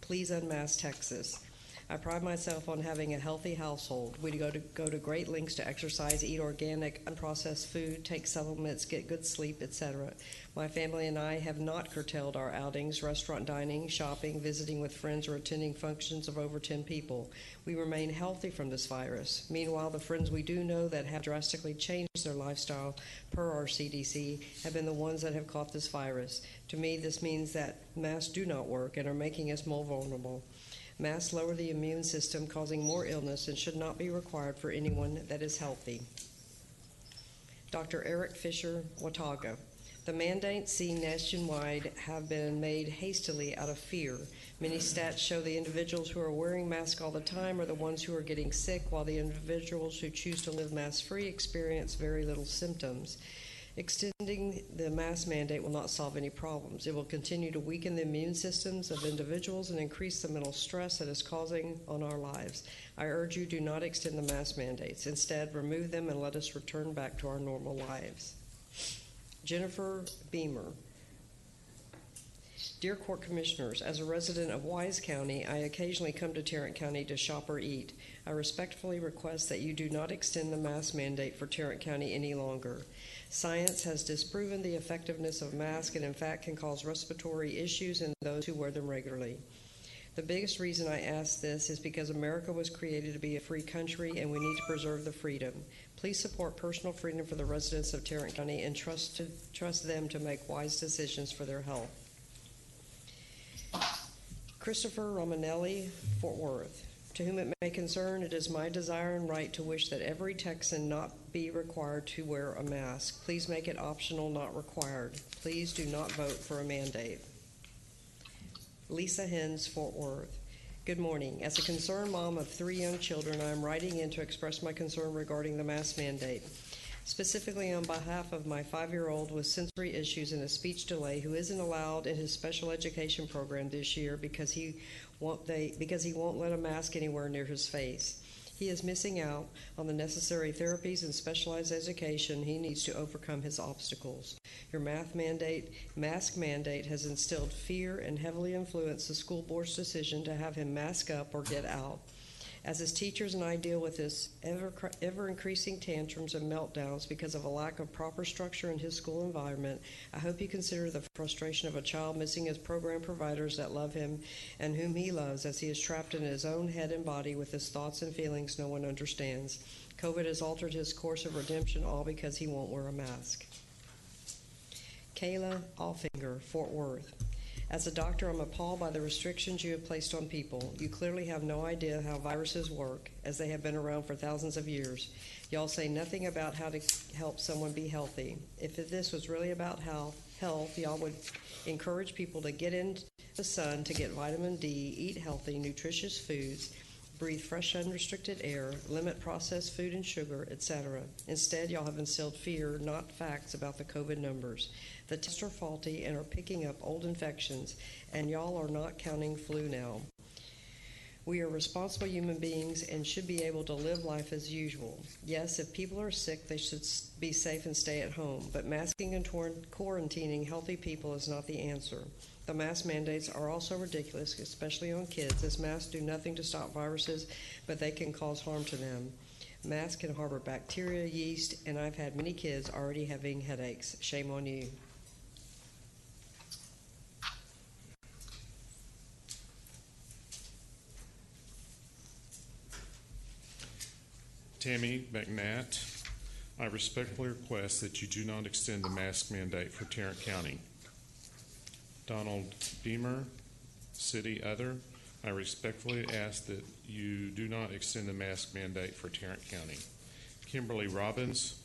Please unmask Texas. I pride myself on having a healthy household. We go to great lengths to exercise, eat organic, unprocessed food, take supplements, get good sleep, etc. My family and I have not curtailed our outings, restaurant dining, shopping, visiting with friends, or attending functions of over 10 people. We remain healthy from this virus. Meanwhile, the friends we do know that have drastically changed their lifestyle per our CDC have been the ones that have caught this virus. To me, this means that masks do not work and are making us more vulnerable. Masks lower the immune system, causing more illness, and should not be required for anyone that is healthy. Dr. Eric Fisher, Watauga. The mandates seen nationwide have been made hastily out of fear. Many stats show the individuals who are wearing masks all the time are the ones who are getting sick, while the individuals who choose to live mask-free experience very little symptoms. Extending the mask mandate will not solve any problems. It will continue to weaken the immune systems of individuals and increase the mental stress that is causing on our lives. I urge you, do not extend the mask mandates. Instead, remove them and let us return back to our normal lives. Jennifer Beamer. Dear Court Commissioners, as a resident of Wise County, I occasionally come to Tarrant County to shop or eat. I respectfully request that you do not extend the mask mandate for Tarrant County any longer. Science has disproven the effectiveness of masks and in fact can cause respiratory issues in those who wear them regularly. The biggest reason I ask this is because America was created to be a free country and we need to preserve the freedom. Please support personal freedom for the residents of Tarrant County and trust them to make wise decisions for their health. Christopher Romanelli, Fort Worth. To whom it may concern, it is my desire and right to wish that every Texan not be required to wear a mask. Please make it optional, not required. Please do not vote for a mandate. Lisa Hens, Fort Worth. Good morning. As a concerned mom of 3 young children, I am writing in to express my concern regarding the mask mandate. Specifically on behalf of my 5-year-old with sensory issues and a speech delay who isn't allowed in his special education program this year because he won't let a mask anywhere near his face. He is missing out on the necessary therapies and specialized education he needs to overcome his obstacles. Your mask mandate has instilled fear and heavily influenced the school board's decision to have him mask up or get out. As his teachers and I deal with his ever-increasing tantrums and meltdowns because of a lack of proper structure in his school environment, I hope you consider the frustration of a child missing his program providers that love him and whom he loves as he is trapped in his own head and body with his thoughts and feelings no one understands. COVID has altered his course of redemption, all because he won't wear a mask. Kayla Allfinger, Fort Worth. As a doctor, I'm appalled by the restrictions you have placed on people. You clearly have no idea how viruses work, as they have been around for thousands of years. Y'all say nothing about how to help someone be healthy. If this was really about health, y'all would encourage people to get in the sun to get vitamin D, eat healthy, nutritious foods, breathe fresh, unrestricted air, limit processed food and sugar, etc. Instead, y'all have instilled fear, not facts, about the COVID numbers. The tests are faulty and are picking up old infections, and y'all are not counting flu now. We are responsible human beings and should be able to live life as usual. Yes, if people are sick, they should be safe and stay at home, but masking and quarantining healthy people is not the answer. The mask mandates are also ridiculous, especially on kids, as masks do nothing to stop viruses, but they can cause harm to them. Masks can harbor bacteria, yeast, and I've had many kids already having headaches. Shame on you. Tammy McNatt, I respectfully request that you do not extend the mask mandate for Tarrant County. Donald Beamer, City Other, I respectfully ask that you do not extend the mask mandate for Tarrant County. Kimberly Robbins,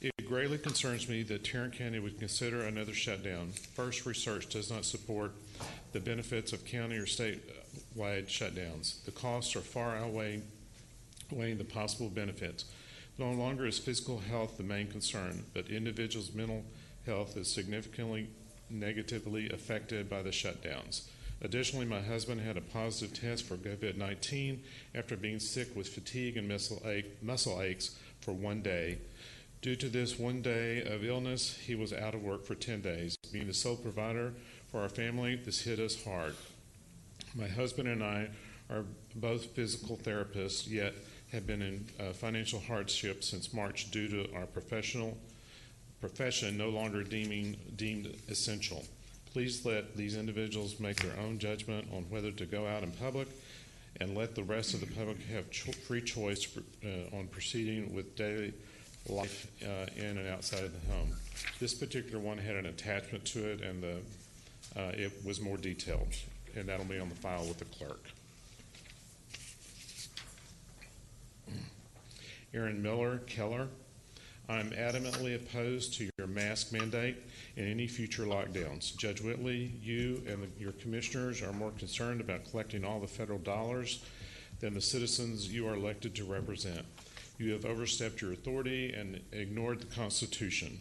it greatly concerns me that Tarrant County would consider another shutdown. First, research does not support the benefits of county or statewide shutdowns. The costs are far outweighing the possible benefits. No longer is physical health the main concern, but individuals' mental health is significantly negatively affected by the shutdowns. Additionally, my husband had a positive test for COVID-19 after being sick with fatigue and muscle aches for 1 day. Due to this 1 day of illness, he was out of work for 10 days. Being the sole provider for our family, this hit us hard. My husband and I are both physical therapists, yet have been in financial hardship since March due to our profession no longer deemed essential. Please let these individuals make their own judgment on whether to go out in public and let the rest of the public have free choice on proceeding with daily life in and outside of the home. This particular one had an attachment to it, and it was more detailed, and that'll be on the file with the clerk. Eileen Miller, Keller, I'm adamantly opposed to your mask mandate and any future lockdowns. Judge Whitley, you and your commissioners are more concerned about collecting all the federal dollars than the citizens you are elected to represent. You have overstepped your authority and ignored the Constitution.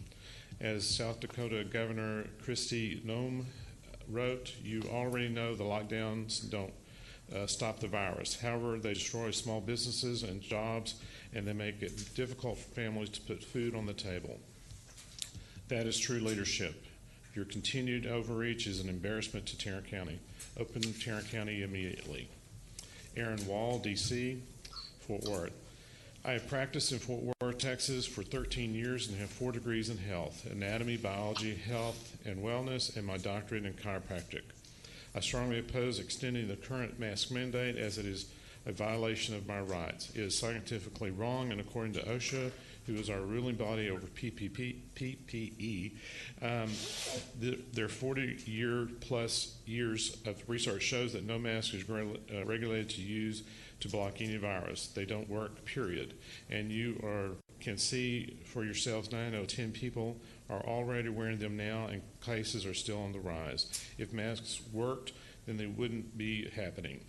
As South Dakota Governor Kristi Noem wrote, you already know the lockdowns don't stop the virus. However, they destroy small businesses and jobs, and they make it difficult for families to put food on the table. That is true leadership. Your continued overreach is an embarrassment to Tarrant County. Open Tarrant County immediately. Aaron Wall, D.C., Fort Worth. I have practiced in Fort Worth, Texas for 13 years and have 4 degrees in health, anatomy, biology, health, and wellness, and my doctorate in chiropractic. I strongly oppose extending the current mask mandate as it is a violation of my rights. It is scientifically wrong, and according to OSHA, who is our ruling body over PPE, their 40-year-plus years of research shows that no mask is regulated to use to block any virus. They don't work, period. And you can see for yourselves 9 out of 10 people are already wearing them now, and cases are still on the rise. If masks worked, then they wouldn't be happening.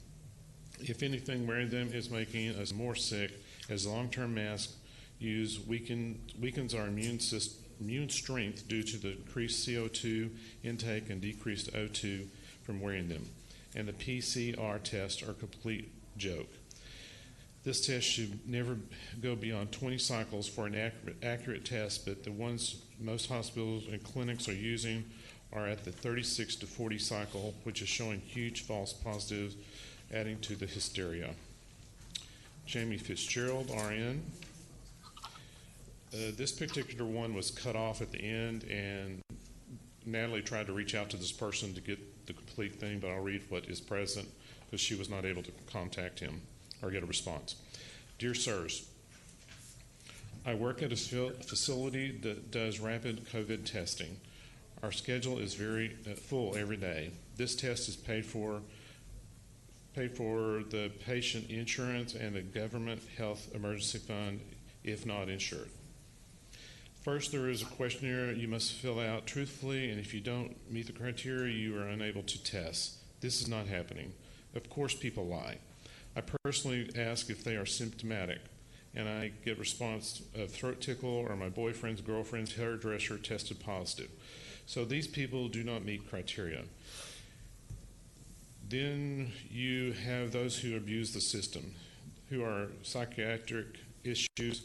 If anything, wearing them is making us more sick, as long-term mask use weakens our immune strength due to the increased CO2 intake and decreased O2 from wearing them. And the PCR tests are a complete joke. This test should never go beyond 20 cycles for an accurate test, but the ones most hospitals and clinics are using are at the 36 to 40 cycle, which is showing huge false positives, adding to the hysteria. Jamie Fitzgerald, RN. This particular one was cut off at the end, and Natalie tried to reach out to this person to get the complete thing, but I'll read what is present because she was not able to contact him or get a response. Dear sirs, I work at a facility that does rapid COVID testing. Our schedule is very full every day. This test is paid for the patient insurance and the government health emergency fund if not insured. First, there is a questionnaire you must fill out truthfully, and if you don't meet the criteria, you are unable to test. This is not happening. Of course, people lie. I personally ask if they are symptomatic, and I get response of throat tickle or my boyfriend's girlfriend's hairdresser tested positive. So these people do not meet criteria. Then you have those who abuse the system, who are psychiatric issues,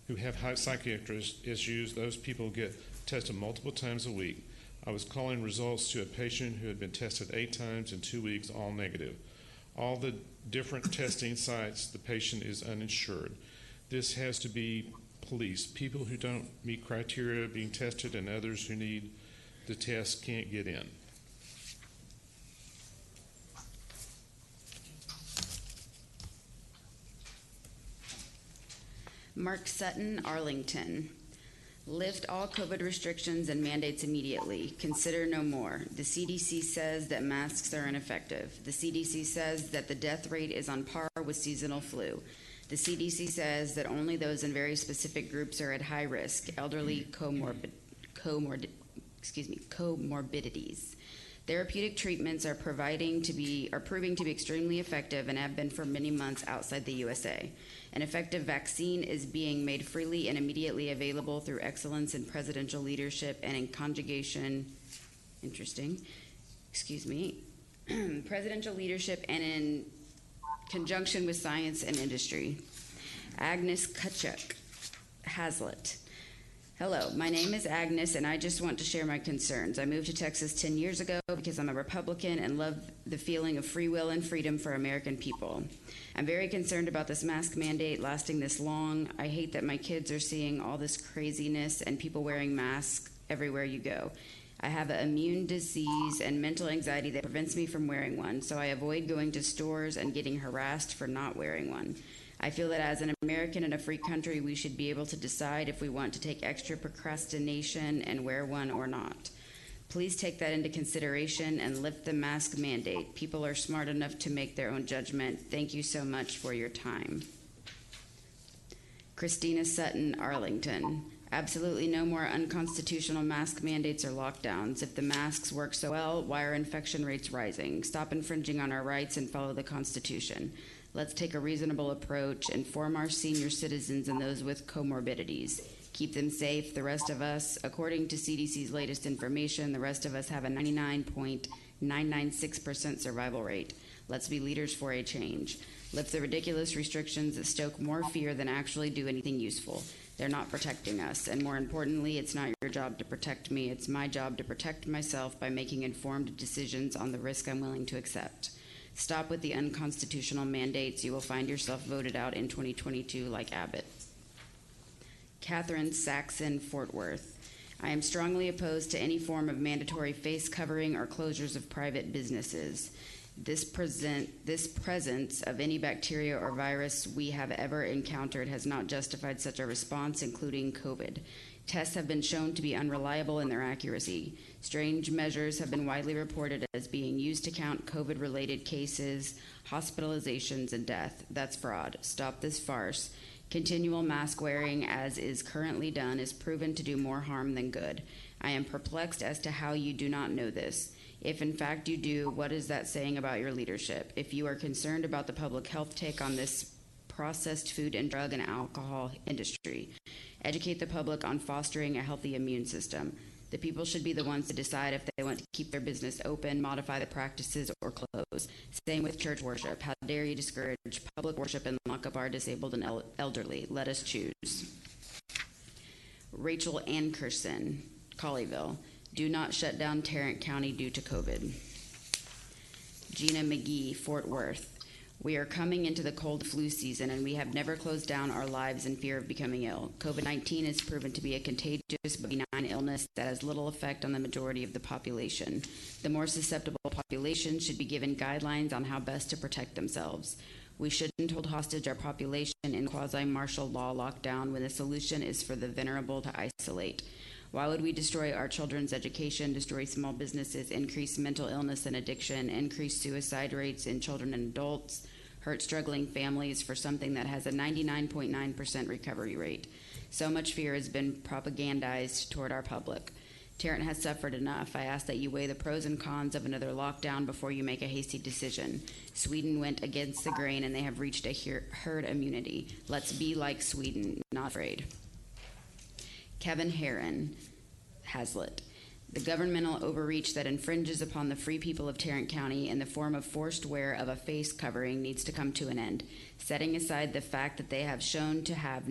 who have high psychiatric issues. Those people get tested multiple times a week. I was calling results to a patient who had been tested 8 times in 2 weeks, all negative. All the different testing sites, the patient is uninsured. This has to be policed. People who don't meet criteria being tested and others who need the test can't get in. Mark Sutton, Arlington. Lift all COVID restrictions and mandates immediately. Consider no more. The CDC says that masks are ineffective. The CDC says that the death rate is on par with seasonal flu. The CDC says that only those in very specific groups are at high risk, elderly comorbidities. Therapeutic treatments are proving to be extremely effective and have been for many months outside the USA. An effective vaccine is being made freely and immediately available through excellence in presidential leadership and in presidential leadership and in conjunction with science and industry. Agnes Kutchuk, Hazlitt. Hello, my name is Agnes, and I just want to share my concerns. I moved to Texas 10 years ago because I'm a Republican and love the feeling of free will and freedom for American people. I'm very concerned about this mask mandate lasting this long. I hate that my kids are seeing all this craziness and people wearing masks everywhere you go. I have an immune disease and mental anxiety that prevents me from wearing one, so I avoid going to stores and getting harassed for not wearing one. I feel that as an American in a free country, we should be able to decide if we want to take extra procrastination and wear one or not. Please take that into consideration and lift the mask mandate. People are smart enough to make their own judgment. Thank you so much for your time. Christina Sutton, Arlington. Absolutely no more unconstitutional mask mandates or lockdowns. If the masks work so well, why are infection rates rising? Stop infringing on our rights and follow the Constitution. Let's take a reasonable approach, inform our senior citizens and those with comorbidities. Keep them safe. The rest of us, according to CDC's latest information, the rest of us have a 99.996% survival rate. Let's be leaders for a change. Lift the ridiculous restrictions that stoke more fear than actually do anything useful. They're not protecting us. And more importantly, it's not your job to protect me. It's my job to protect myself by making informed decisions on the risk I'm willing to accept. Stop with the unconstitutional mandates. You will find yourself voted out in 2022 like Abbott. Catherine Saxon, Fort Worth. I am strongly opposed to any form of mandatory face covering or closures of private businesses. This presence of any bacteria or virus we have ever encountered has not justified such a response, including COVID. Tests have been shown to be unreliable in their accuracy. Strange measures have been widely reported as being used to count COVID-related cases, hospitalizations, and death. That's fraud. Stop this farce. Continual mask wearing, as is currently done, is proven to do more harm than good. I am perplexed as to how you do not know this. If in fact you do, what is that saying about your leadership? If you are concerned about the public health take on this processed food and drug and alcohol industry, educate the public on fostering a healthy immune system. The people should be the ones to decide if they want to keep their business open, modify the practices, or close. Same with church worship. How dare you discourage public worship and lock up our disabled and elderly? Let us choose. Rachel Ankerson, Colleyville. Do not shut down Tarrant County due to COVID. Gina McGee, Fort Worth. We are coming into the cold flu season, and we have never closed down our lives in fear of becoming ill. COVID-19 is proven to be a contagious but benign illness that has little effect on the majority of the population. The more susceptible population should be given guidelines on how best to protect themselves. We shouldn't hold hostage our population in quasi-martial law lockdown when the solution is for the vulnerable to isolate. Why would we destroy our children's education, destroy small businesses, increase mental illness and addiction, increase suicide rates in children and adults, hurt struggling families for something that has a 99.9% recovery rate? So much fear has been propagandized toward our public. Tarrant has suffered enough. I ask that you weigh the pros and cons of another lockdown before you make a hasty decision. Sweden went against the grain and they have reached a herd immunity. Let's be like Sweden, not afraid. Kevin Herron, Hazlitt. The governmental overreach that infringes upon the free people of Tarrant County in the form of forced wear of a face covering needs to come to an end. Setting aside the fact that they have shown to have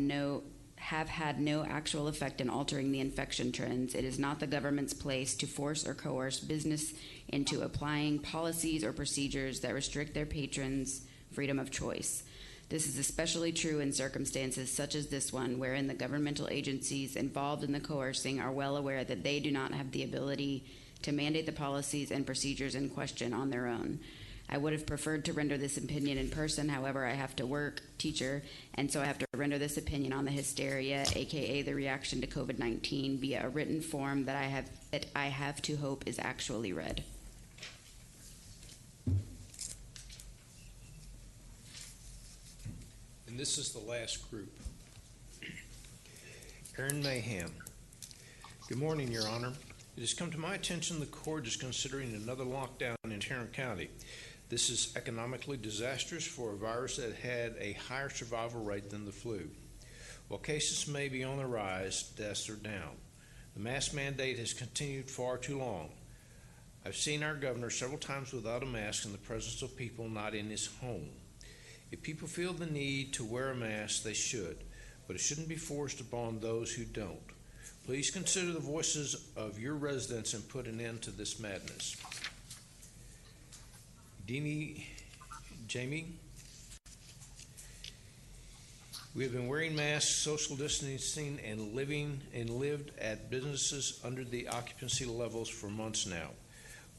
had no actual effect in altering the infection trends, it is not the government's place to force or coerce business into applying policies or procedures that restrict their patrons' freedom of choice. This is especially true in circumstances such as this one, wherein the governmental agencies involved in the coercing are well aware that they do not have the ability to mandate the policies and procedures in question on their own. I would have preferred to render this opinion in person. However, I have to work, teacher, and so I have to render this opinion on the hysteria, aka the reaction to COVID-19, via a written form that I have to hope is actually read. And this is the last group. Aaron Mayhem. Good morning, Your Honor. It has come to my attention the court is considering another lockdown in Tarrant County. This is economically disastrous for a virus that had a higher survival rate than the flu. While cases may be on the rise, deaths are down. The mask mandate has continued far too long. I've seen our governor several times without a mask in the presence of people not in his home. If people feel the need to wear a mask, they should, but it shouldn't be forced upon those who don't. Please consider the voices of your residents and put an end to this madness. Jamie, we have been wearing masks, social distancing, and lived at businesses under the occupancy levels for months now,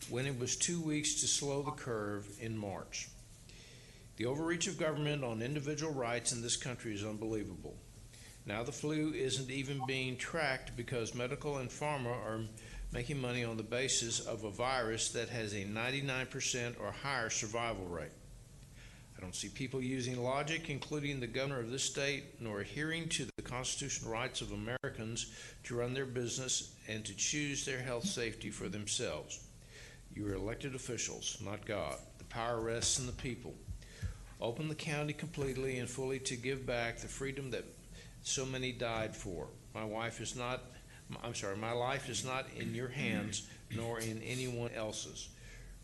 when it was 2 weeks to slow the curve in March. The overreach of government on individual rights in this country is unbelievable. Now the flu isn't even being tracked because medical and pharma are making money on the basis of a virus that has a 99% or higher survival rate. I don't see people using logic, including the governor of this state, nor adhering to the constitutional rights of Americans to run their business and to choose their health safety for themselves. You are elected officials, not God. The power rests in the people. open the county completely and fully to give back the freedom that so many died for. My life is not in your hands nor in anyone else's.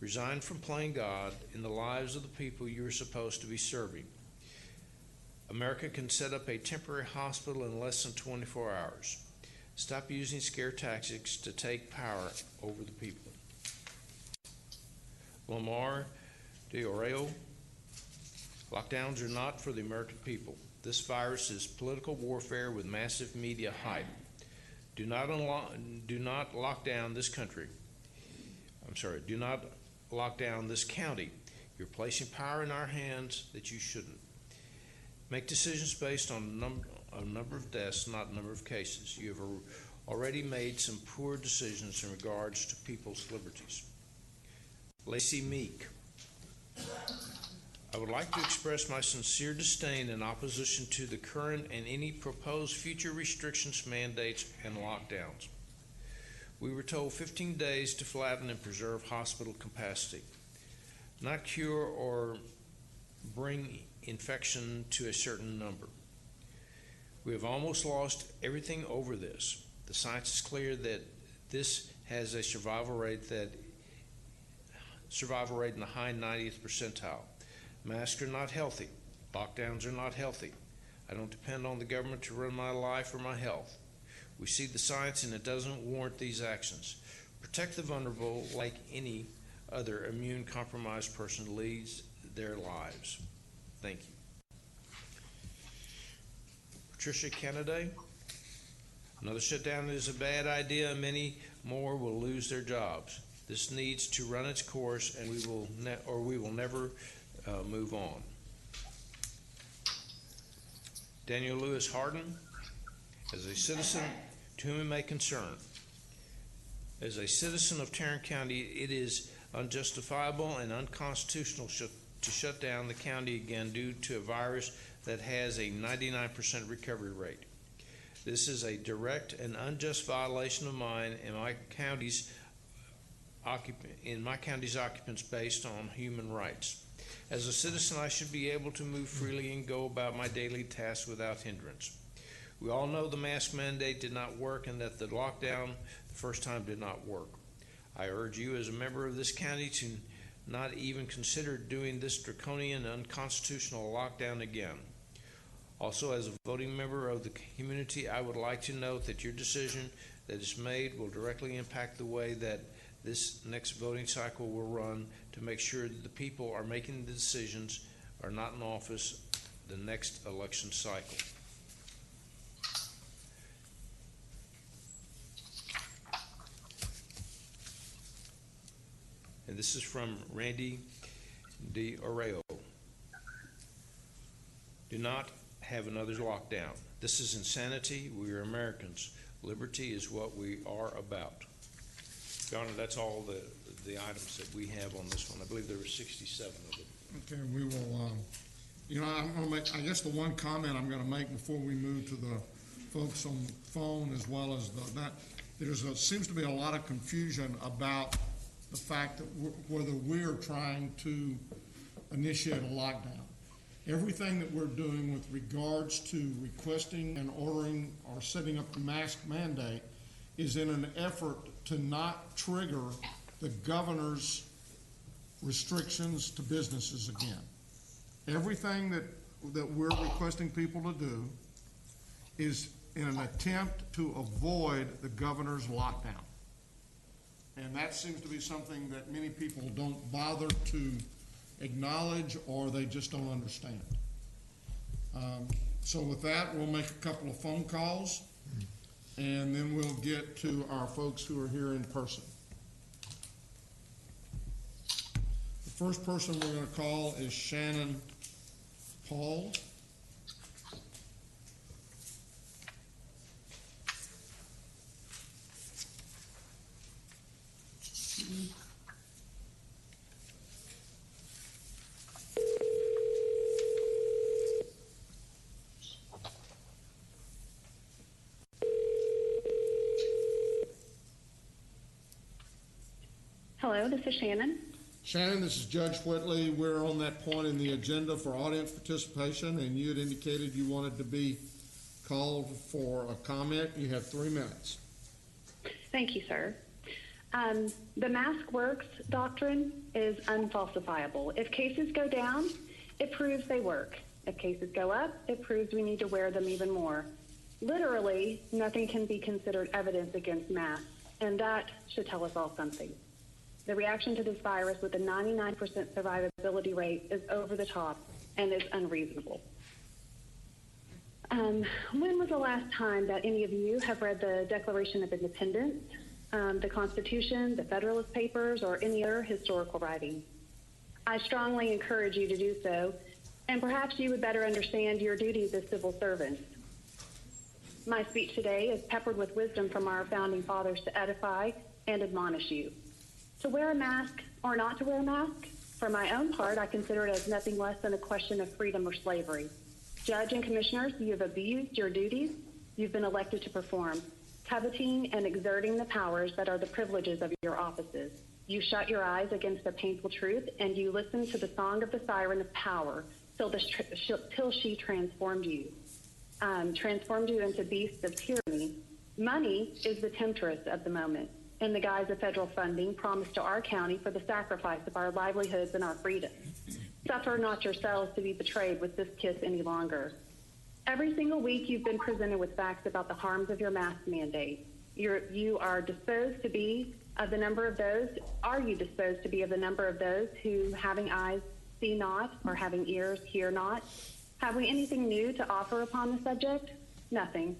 Resign from playing God in the lives of the people you are supposed to be serving. America can set up a temporary hospital in less than 24 hours. Stop using scare tactics to take power over the people. Lamar de Oreo, lockdowns are not for the American people. This virus is political warfare with massive media hype. Do not lock down this country. Do not lock down this county. You're placing power in our hands that you shouldn't. Make decisions based on number of deaths, not number of cases. You have already made some poor decisions in regards to people's liberties. Lacey Meek. I would like to express my sincere disdain and opposition to the current and any proposed future restrictions, mandates, and lockdowns. We were told 15 days to flatten and preserve hospital capacity, not cure or bring infection to a certain number. We have almost lost everything over this. The science is clear that this has a survival rate in the high 90th percentile. Masks are not healthy. Lockdowns are not healthy. I don't depend on the government to run my life or my health. We see the science and it doesn't warrant these actions. Protect the vulnerable like any other immune-compromised person leads their lives. Thank you. Patricia Kennedy. Another shutdown is a bad idea and many more will lose their jobs. This needs to run its course and we will never move on. Daniel Lewis Harden. As a citizen to whom it may concern, as a citizen of Tarrant County, it is unjustifiable and unconstitutional to shut down the county again due to a virus that has a 99% recovery rate. This is a direct and unjust violation of mine and my county's occupants based on human rights. As a citizen, I should be able to move freely and go about my daily tasks without hindrance. We all know the mask mandate did not work and that the lockdown the first time did not work. I urge you as a member of this county to not even consider doing this draconian and unconstitutional lockdown again. Also, as a voting member of the community, I would like to note that your decision that is made will directly impact the way that this next voting cycle will run to make sure that the people are making the decisions are not in office the next election cycle. And this is from Randy De Oreo. Do not have another lockdown. This is insanity. We are Americans. Liberty is what we are about. Your Honor, that's all the items that we have on this one. I believe there were 67 of them. Okay, we will, I'm going to make, I guess the one comment I'm going to make before we move to the folks on the phone as well as seems to be a lot of confusion about the fact that whether we're trying to initiate a lockdown. Everything that we're doing with regards to requesting and ordering or setting up the mask mandate is in an effort to not trigger the governor's restrictions to businesses again. Everything that we're requesting people to do is in an attempt to avoid the governor's lockdown. And that seems to be something that many people don't bother to acknowledge or they just don't understand. So with that, we'll make a couple of phone calls and then we'll get to our folks who are here in person. The first person we're going to call is Shannon Paul. Hello, this is Shannon. Shannon, this is Judge Whitley. We're on that point in the agenda for audience participation, and you had indicated you wanted to be called for a comment. You have 3 minutes. Thank you, sir. The mask works doctrine is unfalsifiable. If cases go down, it proves they work. If cases go up, it proves we need to wear them even more. Literally, nothing can be considered evidence against masks, and that should tell us all something. The reaction to this virus with a 99% survivability rate is over the top and is unreasonable. When was the last time that any of you have read the Declaration of Independence, the Constitution, the Federalist Papers, or any other historical writing? I strongly encourage you to do so, and perhaps you would better understand your duties as civil servants. My speech today is peppered with wisdom from our founding fathers to edify and admonish you. To wear a mask or not to wear a mask, for my own part, I consider it as nothing less than a question of freedom or slavery. Judge and commissioners, you have abused your duties you've been elected to perform, coveting and exerting the powers that are the privileges of your offices. You shut your eyes against the painful truth, and you listened to the song of the siren of power till she transformed you into beasts of tyranny. Money is the temptress of the moment, in the guise of federal funding promised to our county for the sacrifice of our livelihoods and our freedom. Suffer not yourselves to be betrayed with this kiss any longer. Every single week you've been presented with facts about the harms of your mask mandate. You are disposed to be of the number of those, are you disposed to be of the number of those who, having eyes, see not, or having ears, hear not? Have we anything new to offer upon the subject? Nothing.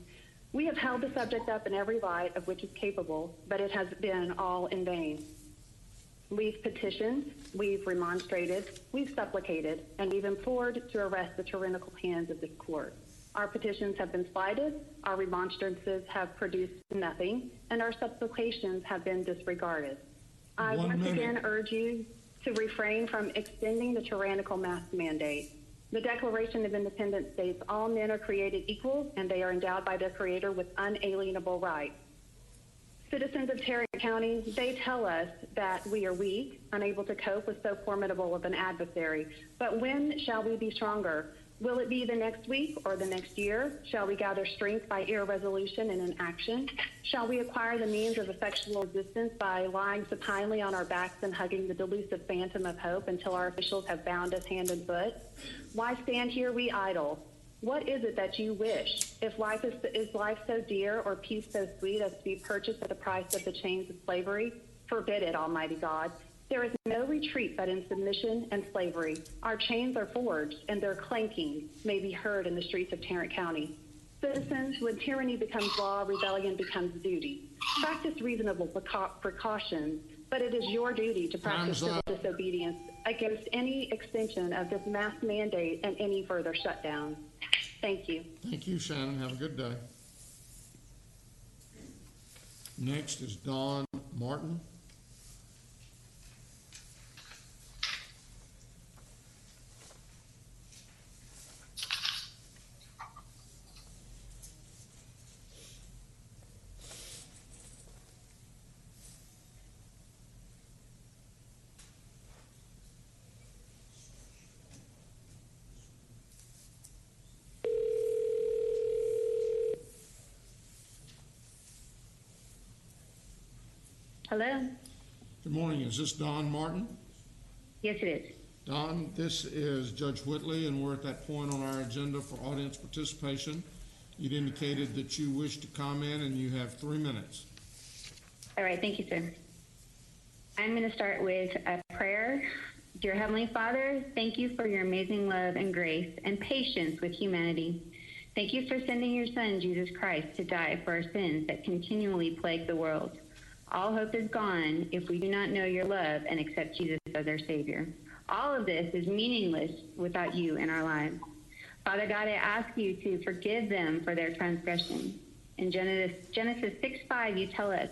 We have held the subject up in every light of which is capable, but it has been all in vain. We've petitioned, we've remonstrated, we've supplicated, and we've implored to arrest the tyrannical hands of this court. Our petitions have been slighted, our remonstrances have produced nothing, and our supplications have been disregarded. I once again urge you to refrain from extending the tyrannical mask mandate. The Declaration of Independence states all men are created equal and they are endowed by their Creator with unalienable rights. Citizens of Tarrant County, they tell us that we are weak, unable to cope with so formidable of an adversary. But when shall we be stronger? Will it be the next week or the next year? Shall we gather strength by irresolution and inaction? Shall we acquire the means of effectual resistance by lying supinely on our backs and hugging the delusive phantom of hope until our officials have bound us hand and foot? Why stand here we idle? What is it that you wish? Is life so dear or peace so sweet as to be purchased at the price of the chains of slavery? Forbid it, Almighty God. There is no retreat but in submission and slavery. Our chains are forged, and their clanking may be heard in the streets of Tarrant County. Citizens, when tyranny becomes law, rebellion becomes duty. Practice reasonable precautions, but it is your duty to practice civil disobedience against any extension of this mask mandate and any further shutdown. Thank you. Thank you, Shannon. Have a good day. Next is Don Martin. Hello? Good morning. Is this Don Martin? Yes, it is. Don, this is Judge Whitley, and we're at that point on our agenda for audience participation. You'd indicated that you wish to comment, and you have 3 minutes. All right. Thank you, sir. I'm going to start with a prayer. Dear Heavenly Father, thank you for your amazing love and grace and patience with humanity. Thank you for sending your Son, Jesus Christ, to die for our sins that continually plague the world. All hope is gone if we do not know your love and accept Jesus as our Savior. All of this is meaningless without you in our lives. Father God, I ask you to forgive them for their transgression. In Genesis 6:5, you tell us,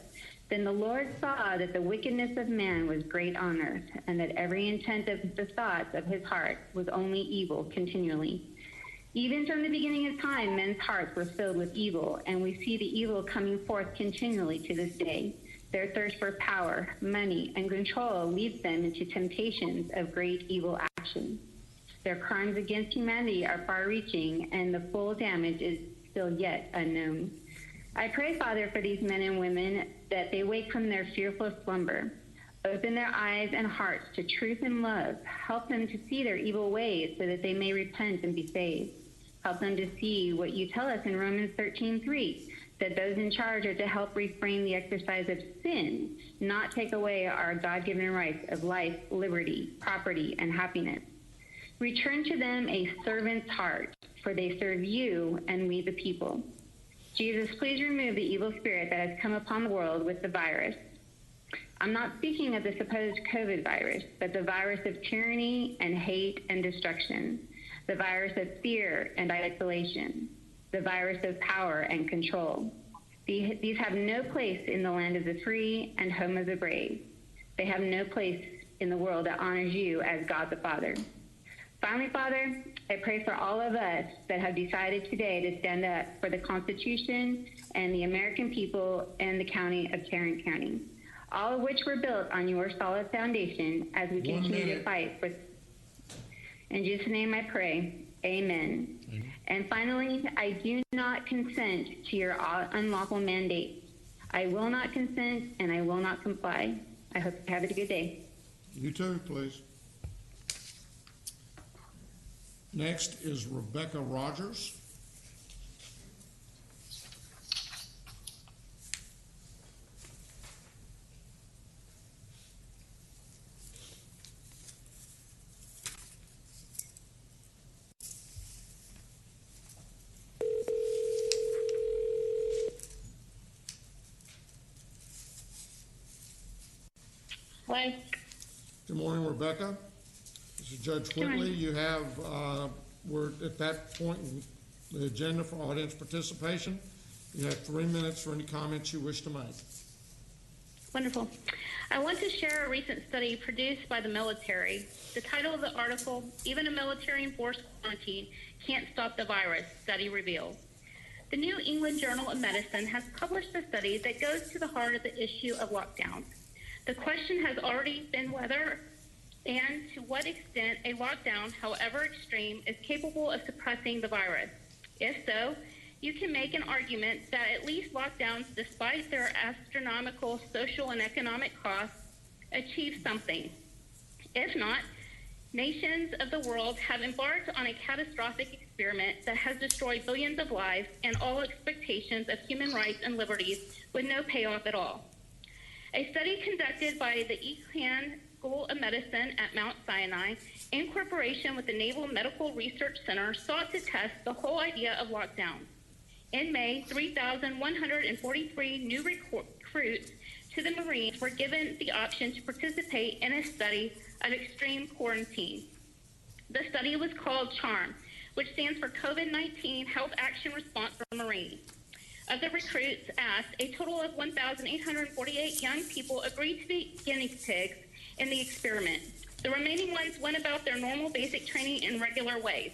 then the Lord saw that the wickedness of man was great on earth, and that every intent of the thoughts of his heart was only evil continually. Even from the beginning of time, men's hearts were filled with evil, and we see the evil coming forth continually to this day. Their thirst for power, money, and control leads them into temptations of great evil action. Their crimes against humanity are far-reaching, and the full damage is still yet unknown. I pray, Father, for these men and women that they wake from their fearful slumber. Open their eyes and hearts to truth and love. Help them to see their evil ways so that they may repent and be saved. Help them to see what you tell us in Romans 13:3, that those in charge are to help refrain the exercise of sin, not take away our God-given rights of life, liberty, property, and happiness. Return to them a servant's heart, for they serve you and we the people. Jesus, please remove the evil spirit that has come upon the world with the virus. I'm not speaking of the supposed COVID virus, but the virus of tyranny and hate and destruction, the virus of fear and isolation, the virus of power and control. These have no place in the land of the free and home of the brave. They have no place in the world that honors you as God the Father. Finally, Father, I pray for all of us that have decided today to stand up for the Constitution and the American people and the county of Tarrant County, all of which were built on your solid foundation as we continue to fight for. In Jesus' name I pray, amen. And finally, I do not consent to your unlawful mandate. I will not consent and I will not comply. I hope you have a good day. You too, please. Next is Rebecca Rogers. Hello. Good morning, Rebecca. This is Judge Whitley. You have, we're at that point in the agenda for audience participation. You have 3 minutes for any comments you wish to make. Wonderful. I want to share a recent study produced by the military. The title of the article, Even a Military Enforced Quarantine Can't Stop the Virus, Study Reveals. The New England Journal of Medicine has published a study that goes to the heart of the issue of lockdowns. The question has already been whether and to what extent a lockdown, however extreme, is capable of suppressing the virus. If so, you can make an argument that at least lockdowns, despite their astronomical social and economic costs, achieve something. If not, nations of the world have embarked on a catastrophic experiment that has destroyed billions of lives and all expectations of human rights and liberties with no payoff at all. A study conducted by the Icu School of Medicine at Mount Sinai, in cooperation with the Naval Medical Research Center, sought to test the whole idea of lockdown. In May, 3,143 new recruits to the Marines were given the option to participate in a study of extreme quarantine. The study was called CHARM, which stands for COVID-19 Health Action Response for Marines. Of the recruits asked, a total of 1,848 young people agreed to be guinea pigs in the experiment. The remaining ones went about their normal basic training in regular ways.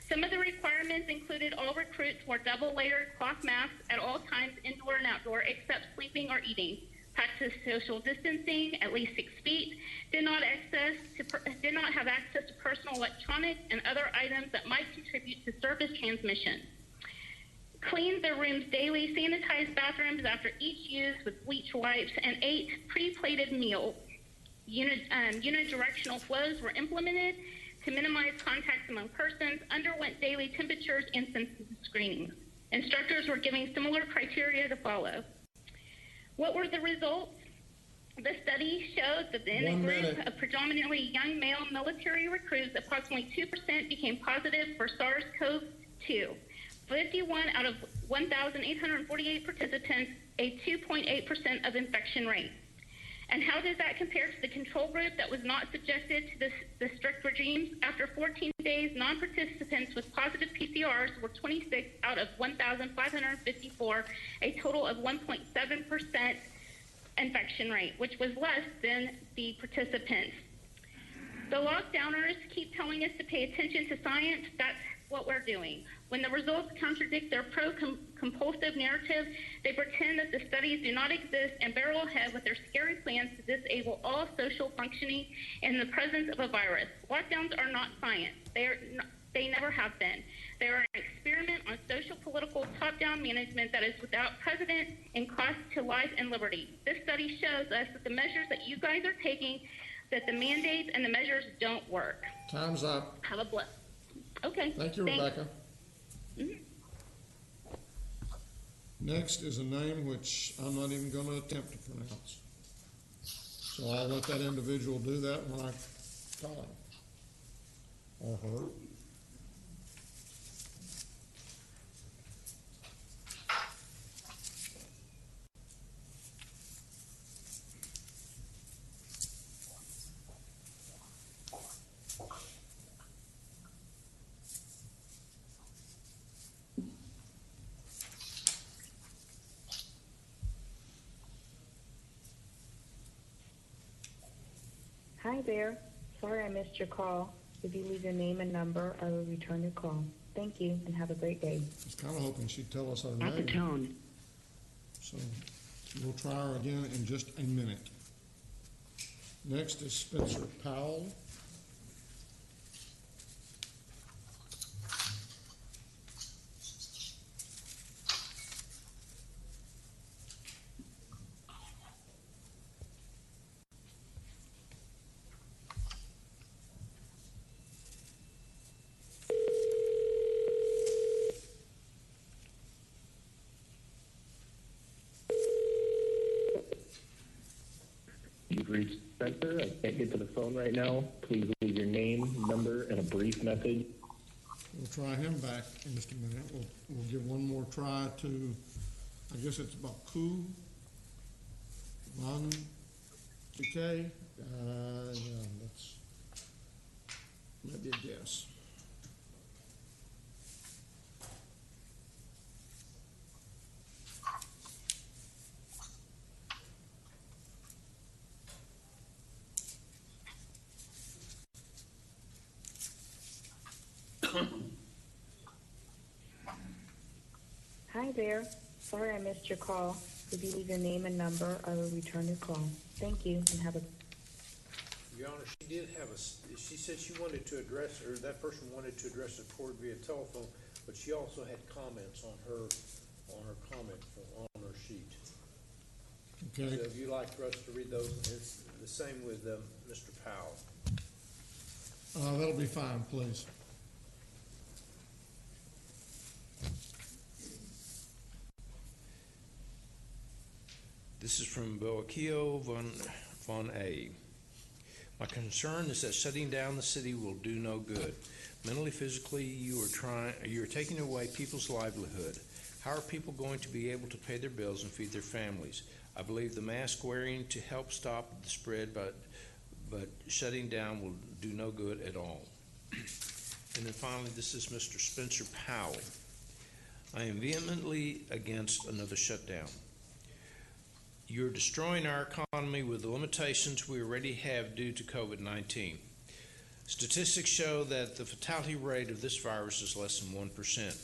Some of the requirements included all recruits wore double-layered cloth masks at all times, indoor and outdoor, except sleeping or eating, practiced social distancing at least 6 feet, did not have access to personal electronics and other items that might contribute to service transmission, cleaned their rooms daily, sanitized bathrooms after each use with bleach wipes, and ate pre-plated meals. Unidirectional flows were implemented to minimize contacts among persons, underwent daily temperatures and sensitive screenings. Instructors were giving similar criteria to follow. What were the results? The study showed that in a group of predominantly young male military recruits, approximately 2% became positive for SARS-CoV-2. 51 out of 1,848 participants, a 2.8% of infection rate. And how does that compare to the control group that was not subjected to the strict regimes? After 14 days, non-participants with positive PCRs were 26 out of 1,554, a total of 1.7% infection rate, which was less than the participants. The lockdowners keep telling us to pay attention to science. That's what we're doing. When the results contradict their pro-compulsive narrative, they pretend that the studies do not exist and barrel ahead with their scary plans to disable all social functioning in the presence of a virus. Lockdowns are not science. They never have been. They are an experiment on social, political, top-down management that is without precedent and cost to life and liberty. This study shows us that the measures that you guys are taking, that the mandates and the measures don't work. Time's up. Have a blessed. Okay. Thank you, thanks. Rebecca. Next is a name which I'm not even going to attempt to pronounce. So I'll let that individual do that when I call him or her. Hi there. Sorry I missed your call. If you leave your name and number, I will return your call. Thank you, and have a great day. I was kind of hoping she'd tell us our name. At the tone. So we'll try her again in just a minute. Next is Spencer Powell. You've reached Spencer. I can't get to the phone right now. Please leave your name, number, and a brief message. We'll try him back in just a minute. We'll give one more try to, I guess it's about Icu Capacity. Yeah, that's maybe a guess. Hi there. Sorry I missed your call. If you leave your name and number, I will return your call. Thank you, and have a... Your Honor, she did have she said she wanted to address, or that person wanted to address the court via telephone, but she also had comments on her comment on her sheet. Okay. So if you'd like for us to read those, it's the same with Mr. Powell. That'll be fine, please. This is from Boakio von A. My concern is that shutting down the city will do no good. Mentally, physically, you are taking away people's livelihood. How are people going to be able to pay their bills and feed their families? I believe the mask wearing to help stop the spread, but shutting down will do no good at all. And then finally, this is Mr. Spencer Powell. I am vehemently against another shutdown. You're destroying our economy with the limitations we already have due to COVID-19. Statistics show that the fatality rate of this virus is less than 1%.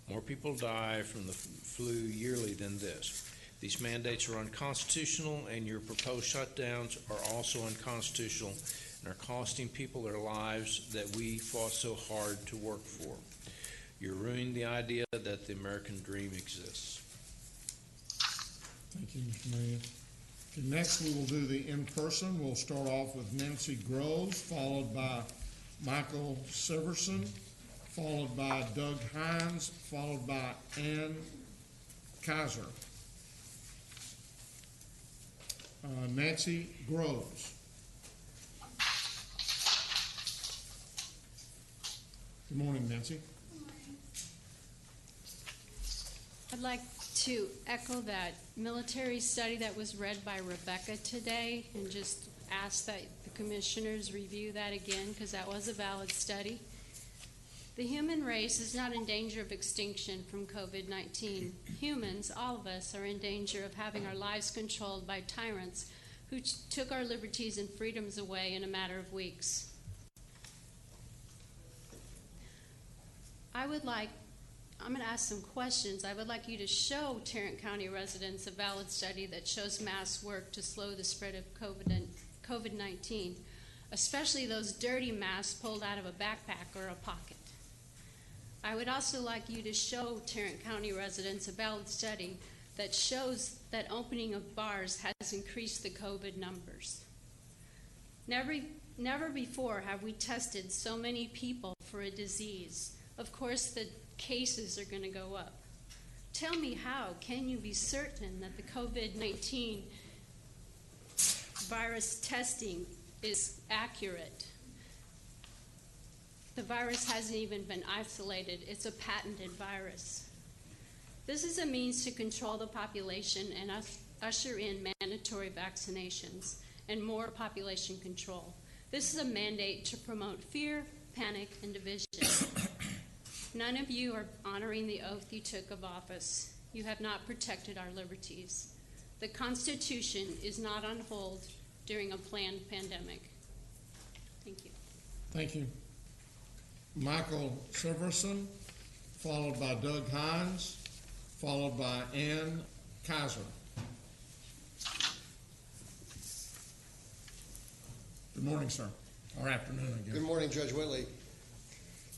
More people die from the flu yearly than this. These mandates are unconstitutional, and your proposed shutdowns are also unconstitutional and are costing people their lives that we fought so hard to work for. You're ruining the idea that the American dream exists. Thank you, Mr. Mayor. Okay, next, we will do the in-person. We'll start off with Nancy Groves, followed by Michael Severson, followed by Doug Hines, followed by Ann Kaiser. Nancy Groves. Good morning, Nancy. I'd like to echo that military study that was read by Rebecca today and just ask that the commissioners review that again because that was a valid study. The human race is not in danger of extinction from COVID-19. Humans, all of us, are in danger of having our lives controlled by tyrants who took our liberties and freedoms away in a matter of weeks. I would like I'm going to ask some questions. I would like you to show Tarrant County residents a valid study that shows masks work to slow the spread of COVID-19, especially those dirty masks pulled out of a backpack or a pocket. I would also like you to show Tarrant County residents a valid study that shows that opening of bars has increased the COVID numbers. Never before have we tested so many people for a disease. Of course, the cases are going to go up. Tell me, how can you be certain that the COVID-19 virus testing is accurate? The virus hasn't even been isolated. It's a patented virus. This is a means to control the population and usher in mandatory vaccinations and more population control. This is a mandate to promote fear, panic, and division. None of you are honoring the oath you took of office. You have not protected our liberties. The Constitution is not on hold during a planned pandemic. Thank you. Thank you. Michael Silverson, followed by Doug Hines, followed by Ann Kaiser. Good morning, sir. Or afternoon, I guess. Good morning, Judge Whitley.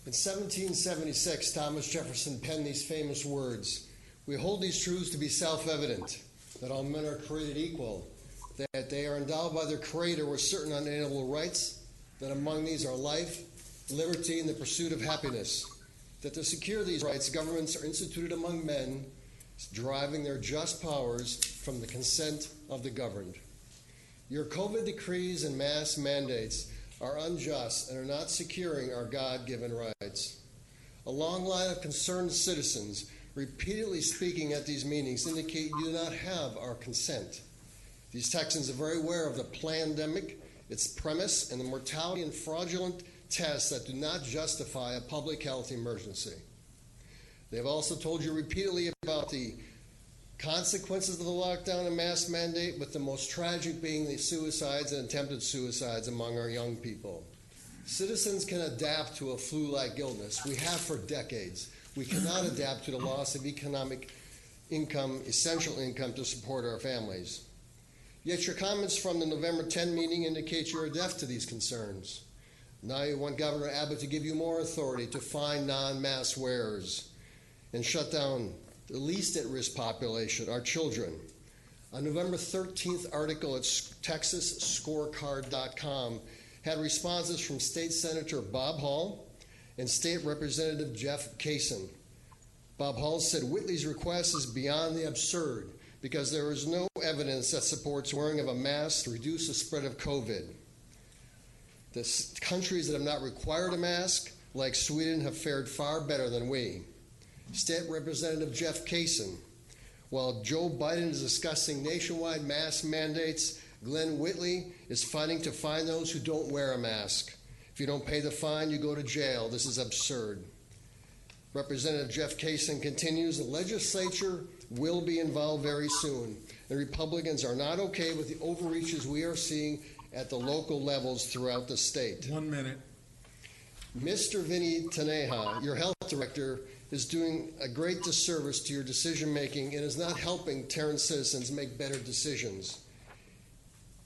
In 1776, Thomas Jefferson penned these famous words: "We hold these truths to be self-evident, that all men are created equal, that they are endowed by their Creator with certain unalienable rights, that among these are life, liberty, and the pursuit of happiness, that to secure these rights, governments are instituted among men, deriving their just powers from the consent of the governed. Your COVID decrees and mass mandates are unjust and are not securing our God-given rights." A long line of concerned citizens repeatedly speaking at these meetings indicate you do not have our consent. These Texans are very aware of the pandemic, its premise, and the mortality and fraudulent tests that do not justify a public health emergency. They have also told you repeatedly about the consequences of the lockdown and mask mandate, with the most tragic being the suicides and attempted suicides among our young people. Citizens can adapt to a flu-like illness. We have for decades. We cannot adapt to the loss of economic income, essential income to support our families. Yet your comments from the November 10 meeting indicate you are deaf to these concerns. Now you want Governor Abbott to give you more authority to fine non-mask wearers and shut down the least at-risk population, our children. A November 13th article at TexasScorecard.com had responses from State Senator Bob Hall and State Representative Jeff Kaysen. Bob Hall said Whitley's request is beyond the absurd because there is no evidence that supports wearing of a mask to reduce the spread of COVID. The countries that have not required a mask, like Sweden, have fared far better than we. State Representative Jeff Kaysen: while Joe Biden is discussing nationwide mask mandates, Glenn Whitley is fighting to fine those who don't wear a mask. If you don't pay the fine, you go to jail. This is absurd. Representative Jeff Kaysen continues: the legislature will be involved very soon. The Republicans are not okay with the overreaches we are seeing at the local levels throughout the state. 1 minute. Mr. Vinny Taneja, your health director, is doing a great disservice to your decision-making and is not helping Tarrant citizens make better decisions.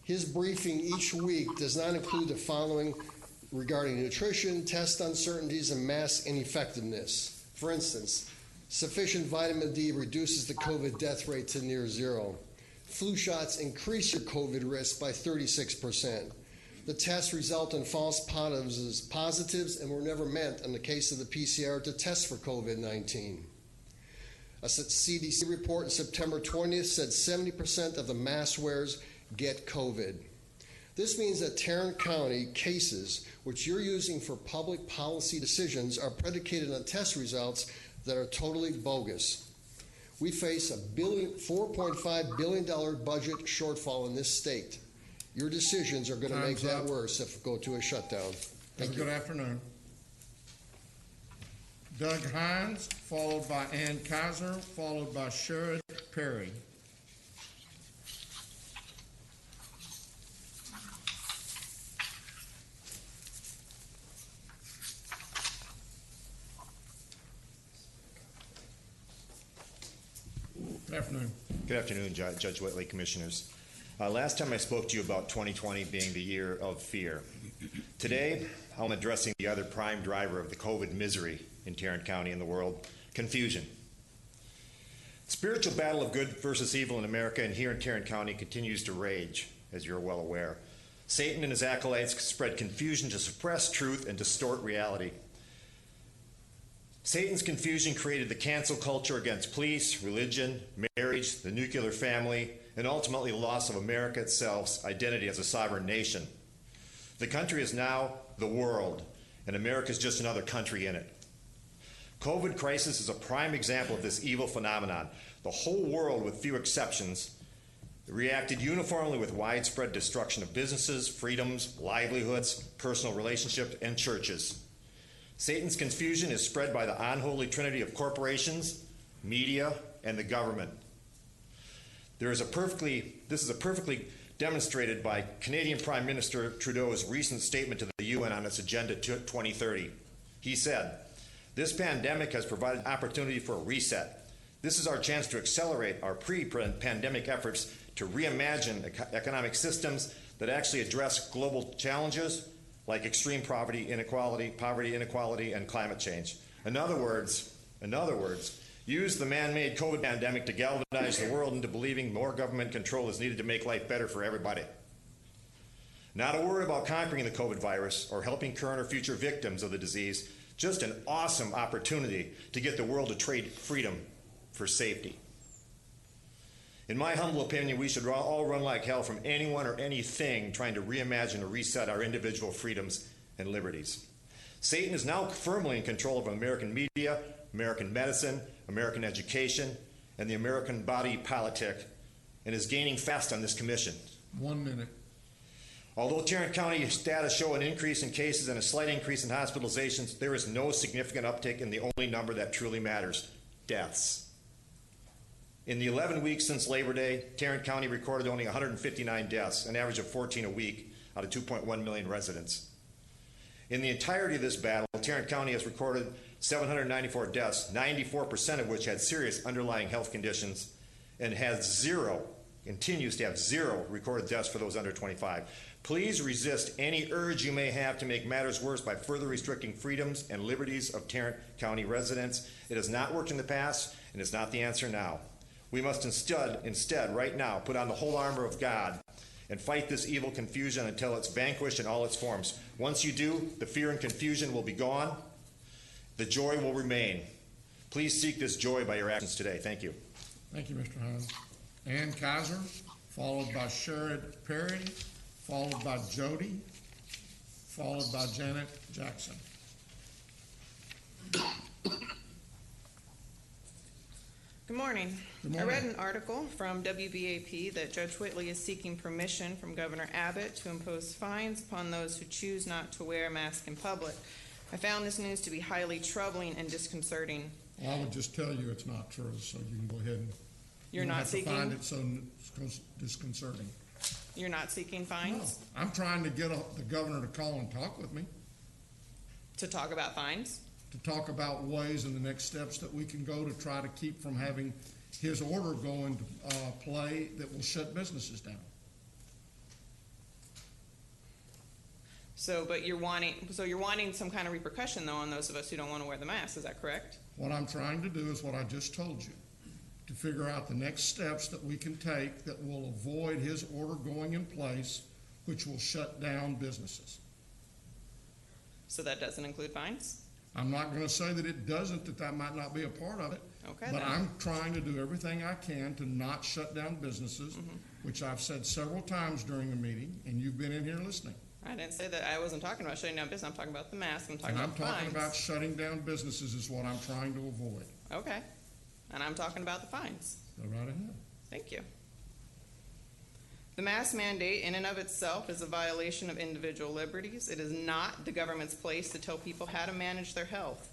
His briefing each week does not include the following regarding nutrition, test uncertainties, and mask ineffectiveness. For instance, sufficient vitamin D reduces the COVID death rate to near zero. Flu shots increase your COVID risk by 36%. The tests result in false positives and were never meant, in the case of the PCR, to test for COVID-19. A CDC report in September 20th said 70% of the mask wearers get COVID. This means that Tarrant County cases, which you're using for public policy decisions, are predicated on test results that are totally bogus. We face a $4.5 billion budget shortfall in this state. Your decisions are going to make that worse if we go to a shutdown. Thank you. Good afternoon. Doug Hines, followed by Ann Kaiser, followed by Sherrod Perry. Good afternoon. Good afternoon, Judge Whitley, Commissioners. Last time I spoke to you about 2020 being the year of fear. Today, I'm addressing the other prime driver of the COVID misery in Tarrant County and the world, confusion. The spiritual battle of good versus evil in America and here in Tarrant County continues to rage, as you're well aware. Satan and his acolytes spread confusion to suppress truth and distort reality. Satan's confusion created the cancel culture against police, religion, marriage, the nuclear family, and ultimately the loss of America itself's identity as a sovereign nation. The country is now the world, and America is just another country in it. COVID crisis is a prime example of this evil phenomenon. The whole world, with few exceptions, reacted uniformly with widespread destruction of businesses, freedoms, livelihoods, personal relationships, and churches. Satan's confusion is spread by the unholy trinity of corporations, media, and the government. This is perfectly demonstrated by Canadian Prime Minister Trudeau's recent statement to the UN on its Agenda 2030. He said, "This pandemic has provided an opportunity for a reset. This is our chance to accelerate our pre-pandemic efforts to reimagine economic systems that actually address global challenges like extreme poverty, inequality, and climate change. In other words, use the man-made COVID pandemic to galvanize the world into believing more government control is needed to make life better for everybody. Not a word about conquering the COVID virus or helping current or future victims of the disease, just an awesome opportunity to get the world to trade freedom for safety. In my humble opinion, we should all run like hell from anyone or anything trying to reimagine or reset our individual freedoms and liberties. Satan is now firmly in control of American media, American medicine, American education, and the American body politic, and is gaining fast on this commission. 1 minute. Although Tarrant County data show an increase in cases and a slight increase in hospitalizations, there is no significant uptick in the only number that truly matters, deaths. In the 11 weeks since Labor Day, Tarrant County recorded only 159 deaths, an average of 14 a week out of 2.1 million residents. In the entirety of this battle, Tarrant County has recorded 794 deaths, 94% of which had serious underlying health conditions, and continues to have zero recorded deaths for those under 25. Please resist any urge you may have to make matters worse by further restricting freedoms and liberties of Tarrant County residents. It has not worked in the past, and it's not the answer now. We must instead, right now, put on the whole armor of God and fight this evil confusion until it's vanquished in all its forms. Once you do, the fear and confusion will be gone. The joy will remain. Please seek this joy by your actions today. Thank you. Thank you, Mr. Hines. Ann Kaiser, followed by Sherrod Perry, followed by Jody, followed by Janet Jackson. Good morning. Good morning. I read an article from WBAP that Judge Whitley is seeking permission from Governor Abbott to impose fines upon those who choose not to wear a mask in public. I found this news to be highly troubling and disconcerting. Well, I would just tell you it's not true, so you can go ahead and You're not seeking. find it so disconcerting. You're not seeking fines? No, I'm trying to get the governor to call and talk with me. To talk about fines? To talk about ways and the next steps that we can go to try to keep from having his order go into play that will shut businesses down. So you're wanting some kind of repercussion though on those of us who don't want to wear the mask, is that correct? What I'm trying to do is what I just told you, to figure out the next steps that we can take that will avoid his order going in place, which will shut down businesses. So that doesn't include fines? I'm not going to say that it doesn't, that might not be a part of it. Okay, but then. I'm trying to do everything I can to not shut down businesses, which I've said several times during the meeting, and you've been in here listening. I didn't say that. I wasn't talking about shutting down business. I'm talking about the mask. I'm talking And I'm about talking fines. about shutting down businesses is what I'm trying to avoid. Okay. And I'm talking about the fines. Go right ahead. Thank you. The mask mandate in and of itself is a violation of individual liberties. It is not the government's place to tell people how to manage their health.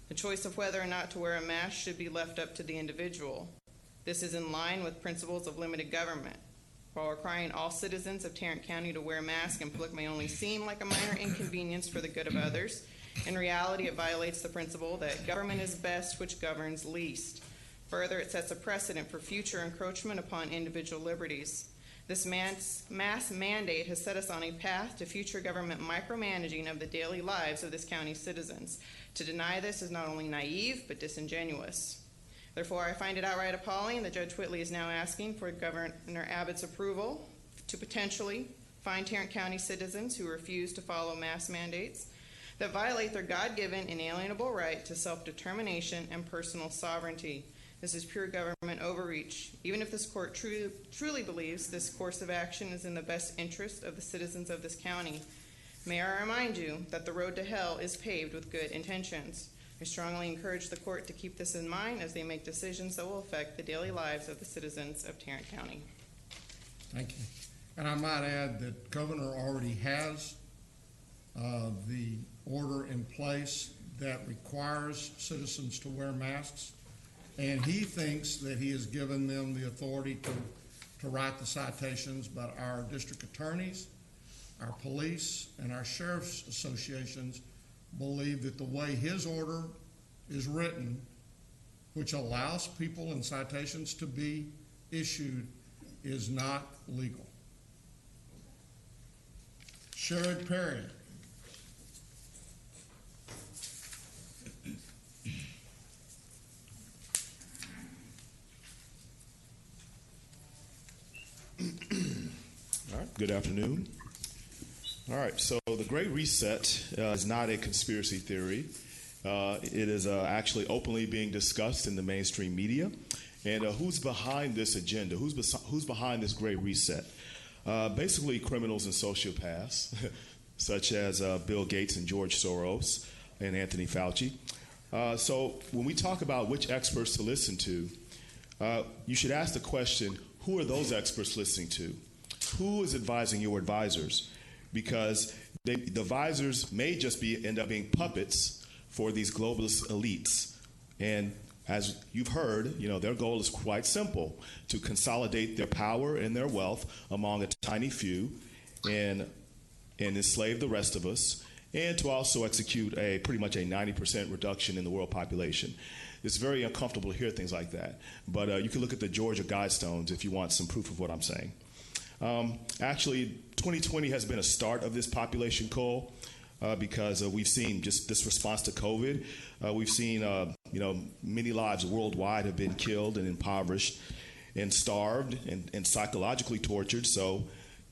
The choice of whether or not to wear a mask should be left up to the individual. This is in line with principles of limited government. While requiring all citizens of Tarrant County to wear a mask in public may only seem like a minor inconvenience for the good of others, in reality it violates the principle that government is best which governs least. Further, it sets a precedent for future encroachment upon individual liberties. This mass mandate has set us on a path to future government micromanaging of the daily lives of this county's citizens. To deny this is not only naive, but disingenuous. Therefore, I find it outright appalling that Judge Whitley is now asking for Governor Abbott's approval to potentially fine Tarrant County citizens who refuse to follow mass mandates that violate their God-given inalienable right to self-determination and personal sovereignty. This is pure government overreach. Even if this court truly believes this course of action is in the best interest of the citizens of this county, may I remind you that the road to hell is paved with good intentions. I strongly encourage the court to keep this in mind as they make decisions that will affect the daily lives of the citizens of Tarrant County. Thank you. And I might add that Governor already has the order in place that requires citizens to wear masks, and he thinks that he has given them the authority to write the citations, but our district attorneys, our police, and our sheriff's associations believe that the way his order is written, which allows people and citations to be issued, is not legal. Sherrod Perry. All right, good afternoon. All right, so the Great Reset is not a conspiracy theory. It is actually openly being discussed in the mainstream media. And who's behind this agenda? Who's behind this Great Reset? Basically criminals and sociopaths, such as Bill Gates and George Soros and Anthony Fauci. So when we talk about which experts to listen to, you should ask the question, who are those experts listening to? Who is advising your advisors? Because the advisors may just end up being puppets for these globalist elites. And as you've heard, their goal is quite simple: to consolidate their power and their wealth among a tiny few and enslave the rest of us, and to also execute pretty much a 90% reduction in the world population. It's very uncomfortable to hear things like that. But you can look at the Georgia Guidestones if you want some proof of what I'm saying. Actually, 2020 has been a start of this population cull because we've seen just this response to COVID. We've seen, many lives worldwide have been killed and impoverished and starved and psychologically tortured. So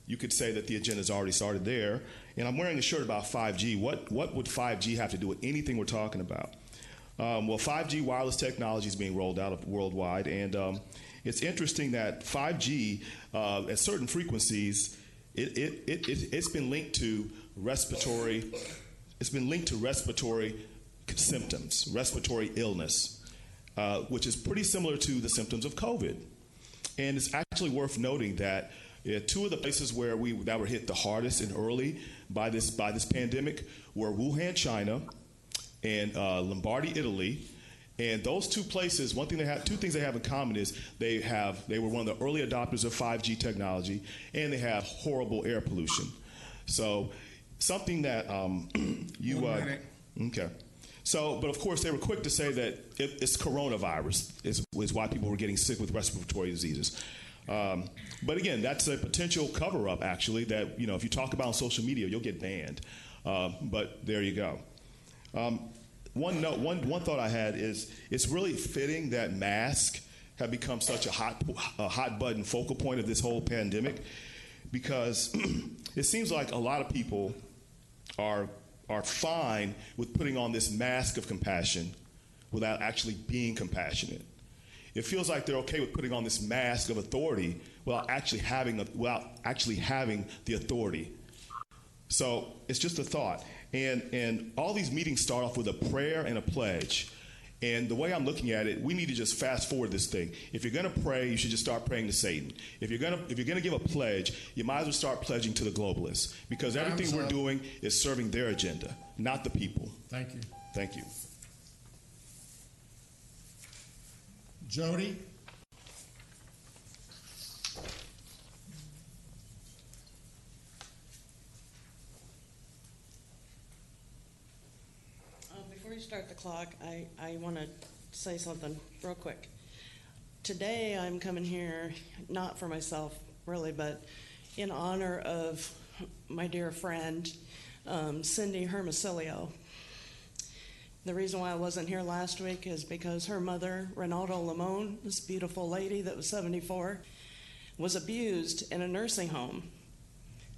you could say that the agenda's already started there. And I'm wearing a shirt about 5G. What would 5G have to do with anything we're talking about? Well, 5G wireless technology is being rolled out worldwide, and it's interesting that 5G at certain frequencies, it's been linked to respiratory. It's been linked to respiratory symptoms, respiratory illness, which is pretty similar to the symptoms of COVID. And it's actually worth noting that two of the places that were hit the hardest and early by this pandemic were Wuhan, China, and Lombardy, Italy. And those two places, two things they have in common is they were one of the early adopters of 5G technology, and they have horrible air pollution. So something that okay. So, but of course, they were quick to say that it's coronavirus is why people were getting sick with respiratory diseases. But again, that's a potential cover-up, actually, that if you talk about on social media, you'll get banned. But there you go. One thought I had is it's really fitting that masks have become such a hot button focal point of this whole pandemic, because it seems like a lot of people are fine with putting on this mask of compassion without actually being compassionate. It feels like they're okay with putting on this mask of authority without actually having the authority. So it's just a thought. And all these meetings start off with a prayer and a pledge. And the way I'm looking at it, we need to just fast forward this thing. If you're going to pray, you should just start praying to Satan. If you're going to give a pledge, you might as well start pledging to the globalists, because everything we're doing is serving their agenda, not the people. Thank you. Thank you. Jody? Before you start the clock, I want to say something real quick. Today I'm coming here not for myself really, but in honor of my dear friend Cindy Hermosilio. The reason why I wasn't here last week is because her mother, Ronaldo Limon, this beautiful lady that was 74, was abused in a nursing home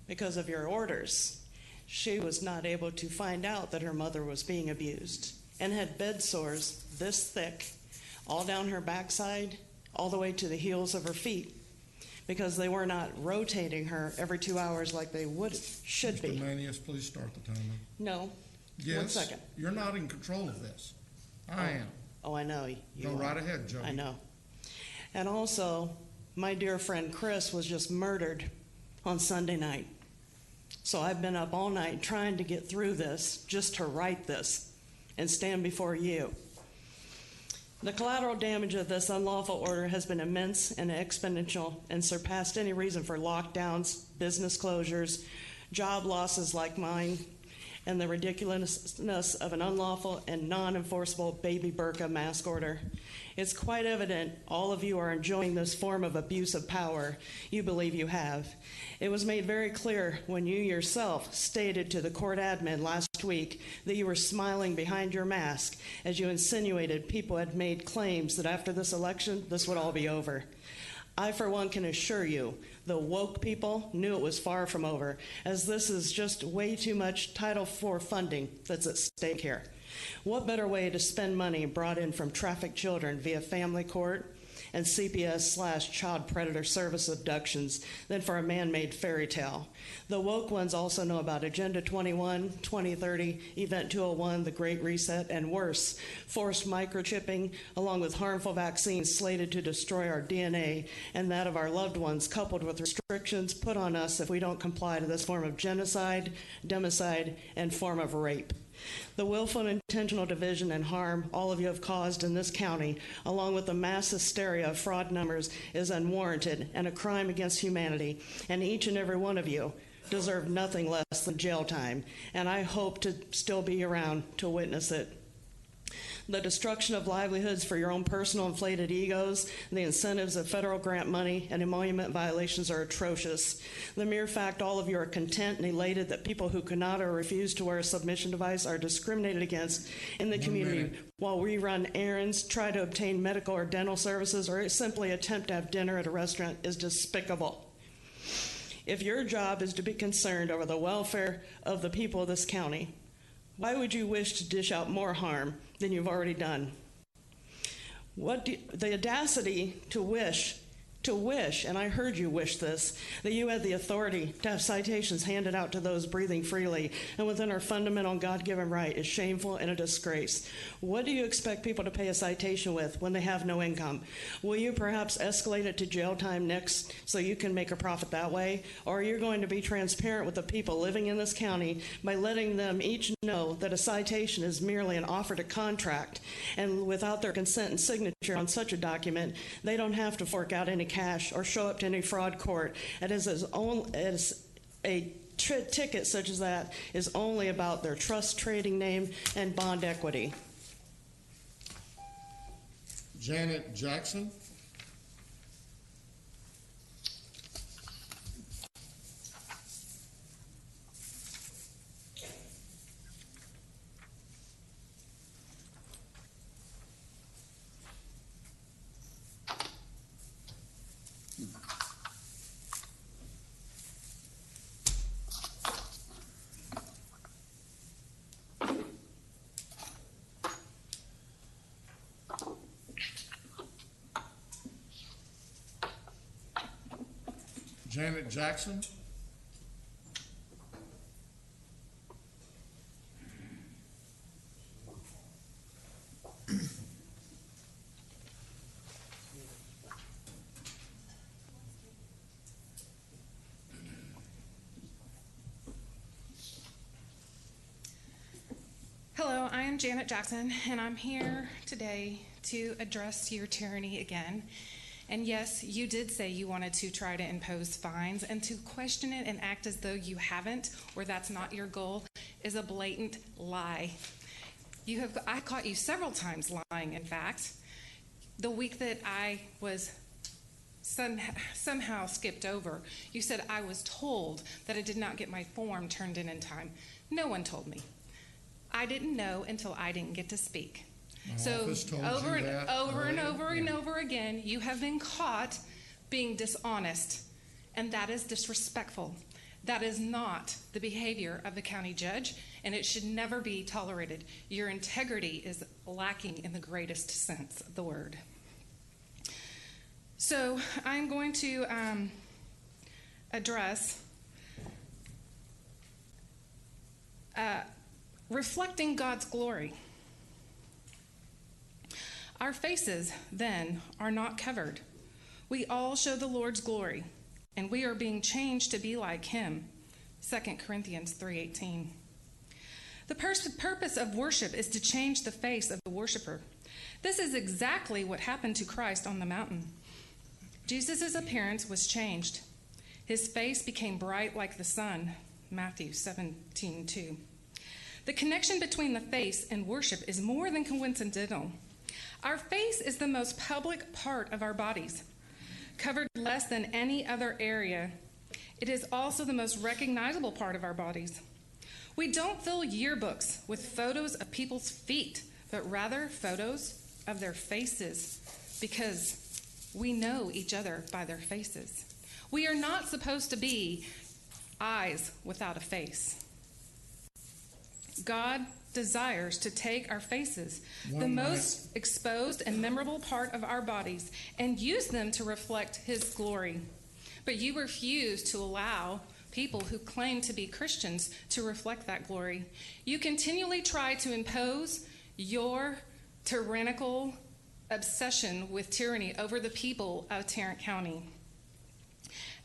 because of your orders. She was not able to find out that her mother was being abused and had bed sores this thick all down her backside, all the way to the heels of her feet, because they were not rotating her every 2 hours like they should be. Mr. Manius, please start the timer. No. Yes. 1 second. You're not in control of this. I am. Oh, I know. Go right ahead, Jody. I know. And also, my dear friend Chris was just murdered on Sunday night. So I've been up all night trying to get through this, just to write this and stand before you. The collateral damage of this unlawful order has been immense and exponential and surpassed any reason for lockdowns, business closures, job losses like mine, and the ridiculousness of an unlawful and non-enforceable baby burqa mask order. It's quite evident all of you are enjoying this form of abuse of power you believe you have. It was made very clear when you yourself stated to the court admin last week that you were smiling behind your mask as you insinuated people had made claims that after this election, this would all be over. I, for one, can assure you the woke people knew it was far from over, as this is just way too much Title IV funding that's at stake here. What better way to spend money brought in from trafficked children via family court and CPS/child predator service abductions than for a man-made fairy tale? The woke ones also know about Agenda 21, 2030, Event 201, the Great Reset, and worse, forced microchipping, along with harmful vaccines slated to destroy our DNA and that of our loved ones, coupled with restrictions put on us if we don't comply to this form of genocide, democide, and form of rape. The willful and intentional division and harm all of you have caused in this county, along with the mass hysteria of fraud numbers, is unwarranted and a crime against humanity, and each and every one of you deserve nothing less than jail time, and I hope to still be around to witness it. The destruction of livelihoods for your own personal inflated egos, the incentives of federal grant money, and emolument violations are atrocious. The mere fact all of you are content and elated that people who cannot or refuse to wear a submission device are discriminated against in the community while we run errands, try to obtain medical or dental services, or simply attempt to have dinner at a restaurant is despicable. If your job is to be concerned over the welfare of the people of this county, why would you wish to dish out more harm than you've already done? The audacity to wish, and I heard you wish this, that you had the authority to have citations handed out to those breathing freely and within our fundamental God-given right is shameful and a disgrace. What do you expect people to pay a citation with when they have no income? Will you perhaps escalate it to jail time next so you can make a profit that way? Or are you going to be transparent with the people living in this county by letting them each know that a citation is merely an offer to contract, and without their consent and signature on such a document, they don't have to fork out any cash or show up to any fraud court? A ticket such as that is only about their trust trading name and bond equity. Janet Jackson. Janet Jackson. Hello, I am Janet Jackson, and I'm here today to address your tyranny again. And yes, you did say you wanted to try to impose fines, and to question it and act as though you haven't, or that's not your goal, is a blatant lie. I caught you several times lying, in fact. the week that I was somehow skipped over, you said I was told that I did not get my form turned in time. No one told me. I didn't know until I didn't get to speak. So over and over again, you have been caught being dishonest, and that is disrespectful. That is not the behavior of the county judge, and it should never be tolerated. Your integrity is lacking in the greatest sense of the word. So I'm going to address reflecting God's glory. Our faces, then, are not covered. We all show the Lord's glory, and we are being changed to be like him. 2 Corinthians 3:18. The purpose of worship is to change the face of the worshiper. This is exactly what happened to Christ on the mountain. Jesus' appearance was changed. His face became bright like the sun. Matthew 17:2. The connection between the face and worship is more than coincidental. Our face is the most public part of our bodies, covered less than any other area. It is also the most recognizable part of our bodies. We don't fill yearbooks with photos of people's feet, but rather photos of their faces, because we know each other by their faces. We are not supposed to be eyes without a face. God desires to take our faces, the most exposed and memorable part of our bodies, and use them to reflect his glory. But you refuse to allow people who claim to be Christians to reflect that glory. You continually try to impose your tyrannical obsession with tyranny over the people of Tarrant County.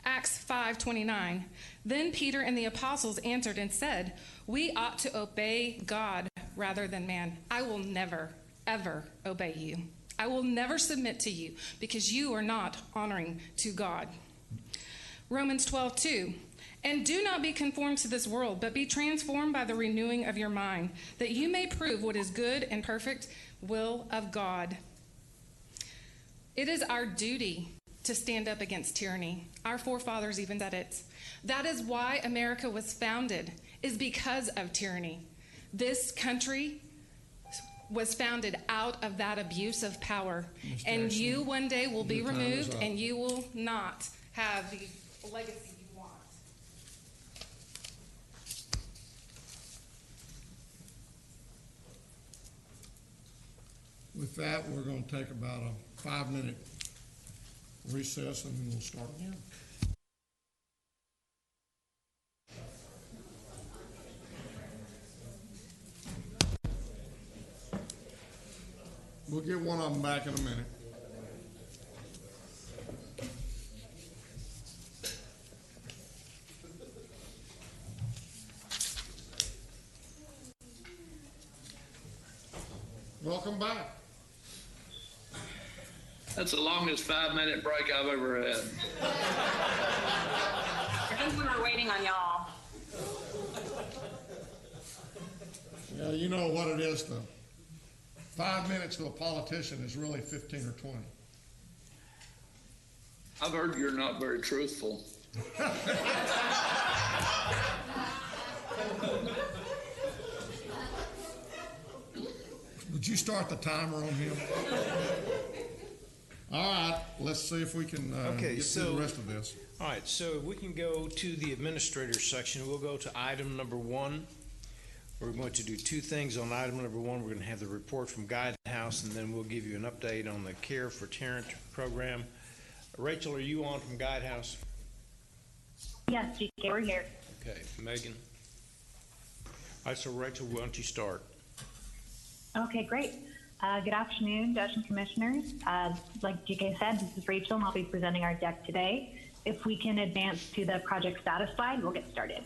Acts 5:29. Then Peter and the apostles answered and said, "We ought to obey God rather than man. I will never, ever obey you. I will never submit to you because you are not honoring to God." Romans 12:2. And do not be conformed to this world, but be transformed by the renewing of your mind, that you may prove what is good and perfect will of God. It is our duty to stand up against tyranny. Our forefathers even said it. That is why America was founded, is because of tyranny. This country was founded out of that abuse of power. And you one day will be removed, and you will not have the legacy you want. With that, we're going to take about a 5-minute recess, and then we'll start again. We'll get one of them back in a minute. Welcome back. That's the longest 5-minute break I've ever had. I think we were waiting on y'all. Yeah, you know what it is to 5 minutes to a politician is really 15 or 20. I've heard you're not very truthful. Would you start the timer on him? All right, let's see if we can get through the rest of this. All right, so we can go to the administrator section. We'll go to item number 1. We're going to do 2 things on item number 1. We're going to have the report from Guidehouse, and then we'll give you an update on the Care for Tarrant program. Rachel, are you on from Guidehouse? Yes, GK, we're here. Okay, Megan. All right, so Rachel, why don't you start? Okay, great. Good afternoon, Judge and Commissioners. Like GK said, this is Rachel, and I'll be presenting our deck today. If we can advance to the project status slide, we'll get started.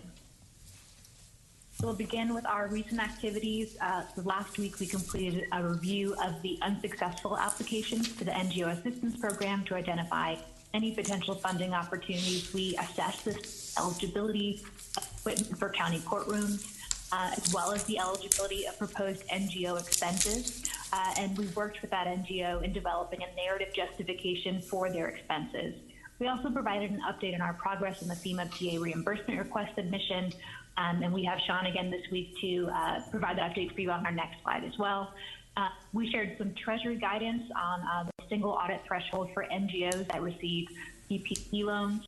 So we'll begin with our recent activities. So last week, we completed a review of the unsuccessful applications to the NGO Assistance Program to identify any potential funding opportunities. We assessed the eligibility of equipment for county courtrooms, as well as the eligibility of proposed NGO expenses. and we worked with that NGO in developing a narrative justification for their expenses. We also provided an update on our progress in the FEMA PA reimbursement request submission, and we have Sean again this week to provide the update for you on our next slide as well. We shared some Treasury guidance on the single audit threshold for NGOs that receive PPP loans.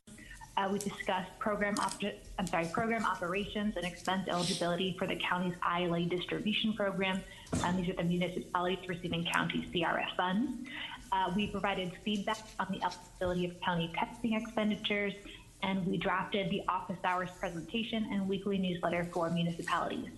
We discussed program operations and expense eligibility for the county's ILA distribution program. These are the municipalities receiving county CRF funds. We provided feedback on the eligibility of county testing expenditures, and we drafted the office hours presentation and weekly newsletter for municipalities.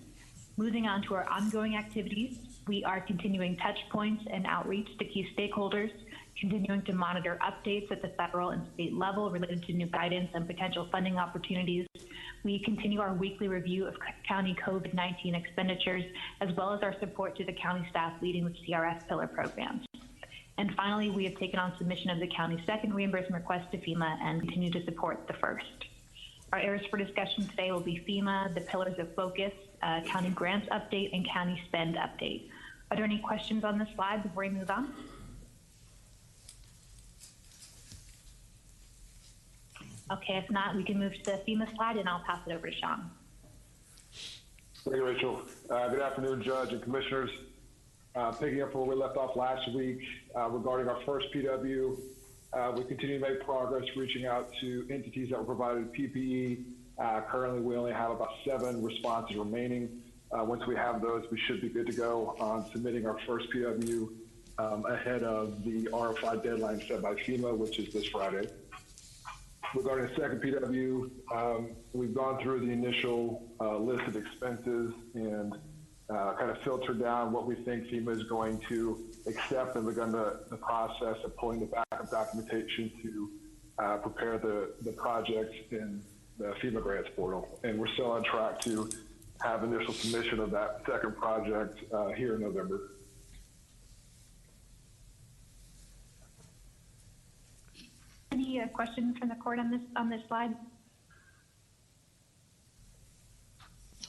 Moving on to our ongoing activities, we are continuing touch points and outreach to key stakeholders, continuing to monitor updates at the federal and state level related to new guidance and potential funding opportunities. We continue our weekly review of county COVID-19 expenditures, as well as our support to the county staff leading with CRF pillar programs. And finally, we have taken on submission of the county's second reimbursement request to FEMA and continue to support the first. Our areas for discussion today will be FEMA, the pillars of focus, county grants update, and county spend update. Are there any questions on this slide before we move on? Okay, if not, we can move to the FEMA slide and I'll pass it over to Sean. Thank you, Rachel. Good afternoon, Judge and Commissioners. Picking up where we left off last week regarding our first PW, we continue to make progress reaching out to entities that were provided PPE. Currently, we only have about 7 responses remaining. Once we have those, we should be good to go on submitting our first PW ahead of the RFI deadline set by FEMA, which is this Friday. Regarding the second PW, we've gone through the initial list of expenses and kind of filtered down what we think FEMA is going to accept and begun the process of pulling the backup documentation to prepare the project in the FEMA grants portal. And we're still on track to have initial submission of that second project here in November. Any questions from the court on this slide?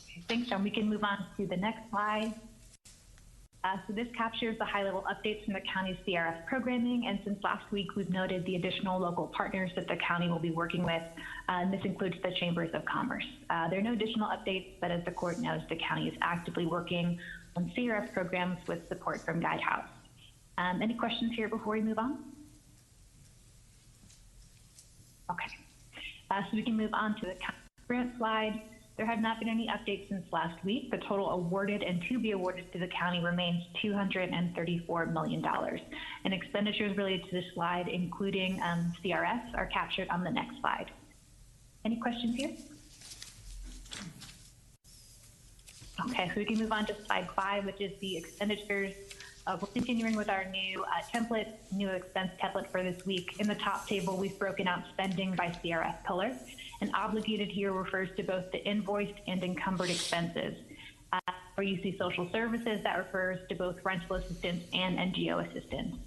Okay, thanks, Sean. We can move on to the next slide. So this captures the high-level updates from the county's CRF programming, and since last week, we've noted the additional local partners that the county will be working with, and this includes the Chambers of Commerce. There are no additional updates, but as the court knows, the county is actively working on CRF programs with support from Guidehouse. Any questions here before we move on? Okay, so we can move on to the grant slide. There have not been any updates since last week. The total awarded and to be awarded to the county remains $234 million. And expenditures related to this slide, including CRF, are captured on the next slide. Any questions here? Okay, so we can move on to slide 5, which is the expenditures. We're continuing with our new new expense template for this week. In the top table, we've broken out spending by CRF pillar. And obligated here refers to both the invoiced and encumbered expenses. Where you see social services, that refers to both rental assistance and NGO assistance.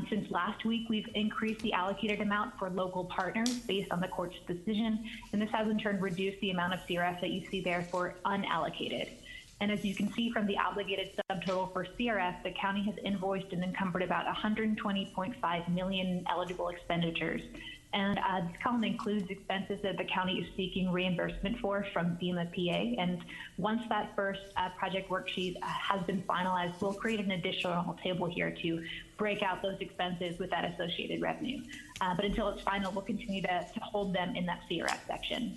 Since last week, we've increased the allocated amount for local partners based on the court's decision, and this has in turn reduced the amount of CRF that you see there for unallocated. And as you can see from the obligated subtotal for CRF, the county has invoiced and encumbered about 120.5 million eligible expenditures. And this column includes expenses that the county is seeking reimbursement for from FEMA PA. And once that first project worksheet has been finalized, we'll create an additional table here to break out those expenses with that associated revenue. But until it's final, we'll continue to hold them in that CRF section.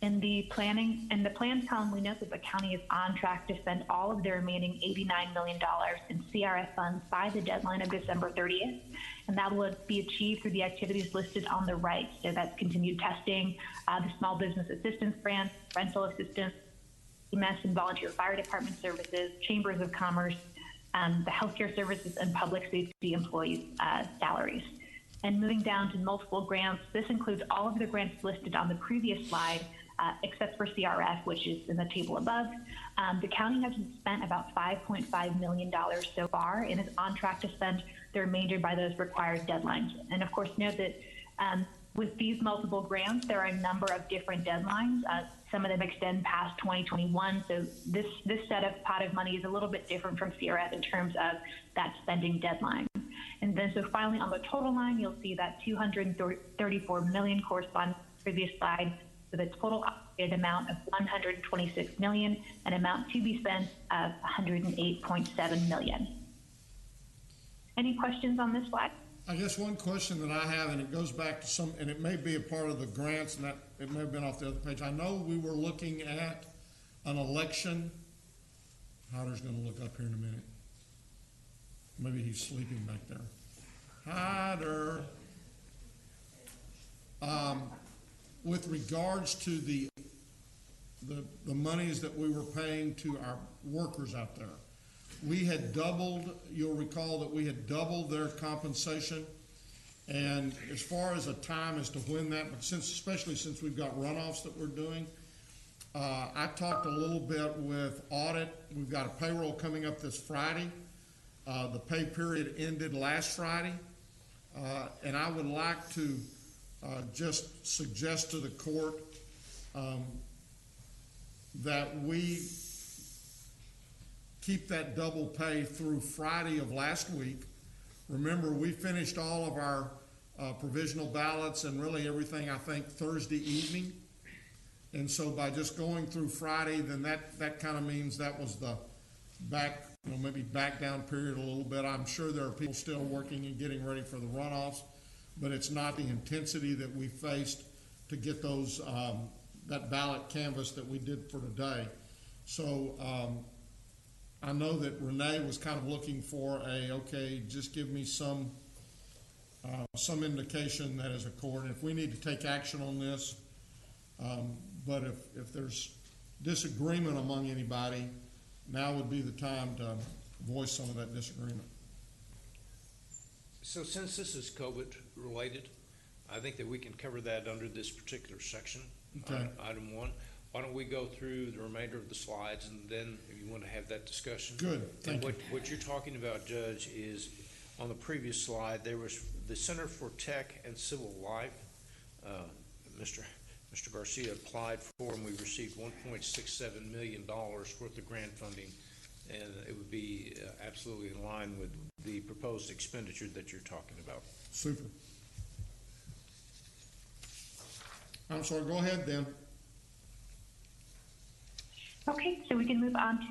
In the plans column, we note that the county is on track to spend all of the remaining $89 million in CRF funds by the deadline of December 30th, and that will be achieved through the activities listed on the right. So that's continued testing, the small business assistance grants, rental assistance, EMS and volunteer fire department services, chambers of commerce, the healthcare services, and public safety employees' salaries. And moving down to multiple grants, this includes all of the grants listed on the previous slide, except for CRF, which is in the table above. The county has spent about $5.5 million so far and is on track to spend the remainder by those required deadlines. And of course, note that With these multiple grants, there are a number of different deadlines. Some of them extend past 2021, so this set of pot of money is a little bit different from CRF in terms of that spending deadline. And then so finally on the total line, you'll see that $234 million corresponds to the previous slide with a total allocated amount of $126 million, an amount to be spent of $108.7 million. Any questions on this slide? I guess one question that I have, and it goes back to some, and it may be a part of the grants, and that it may have been off the other page. I know we were looking at an election. Hyder's going to look up here in a minute. Maybe he's sleeping back there. Hyder. With regards to the monies that we were paying to our workers out there, we had doubled, you'll recall that we had doubled their compensation. And as far as a time as to when that, but especially since we've got runoffs that we're doing, I talked a little bit with audit. We've got a payroll coming up this Friday. The pay period ended last Friday. And I would like to just suggest to the court that we keep that double pay through Friday of last week. Remember, we finished all of our provisional ballots and really everything, I think, Thursday evening. And so by just going through Friday, then that kind of means that was the back, maybe back down period a little bit. I'm sure there are people still working and getting ready for the runoffs, but it's not the intensity that we faced to get those, that ballot canvas that we did for today. So I know that Renee was kind of looking for okay, just give me some indication that as a court, if we need to take action on this, but if there's disagreement among anybody, now would be the time to voice some of that disagreement. So since this is COVID related, I think that we can cover that under this particular section, okay. Item 1. Why don't we go through the remainder of the slides, and then if you want to have that discussion. Good, thank you. What you're talking about, Judge, is on the previous slide, there was the Center for Tech and Civil Life. Mr. Garcia applied for, and we received $1.67 million worth of grant funding, and it would be absolutely in line with the proposed expenditure that you're talking about. Super. I'm sorry, go ahead then. Okay, so we can move on to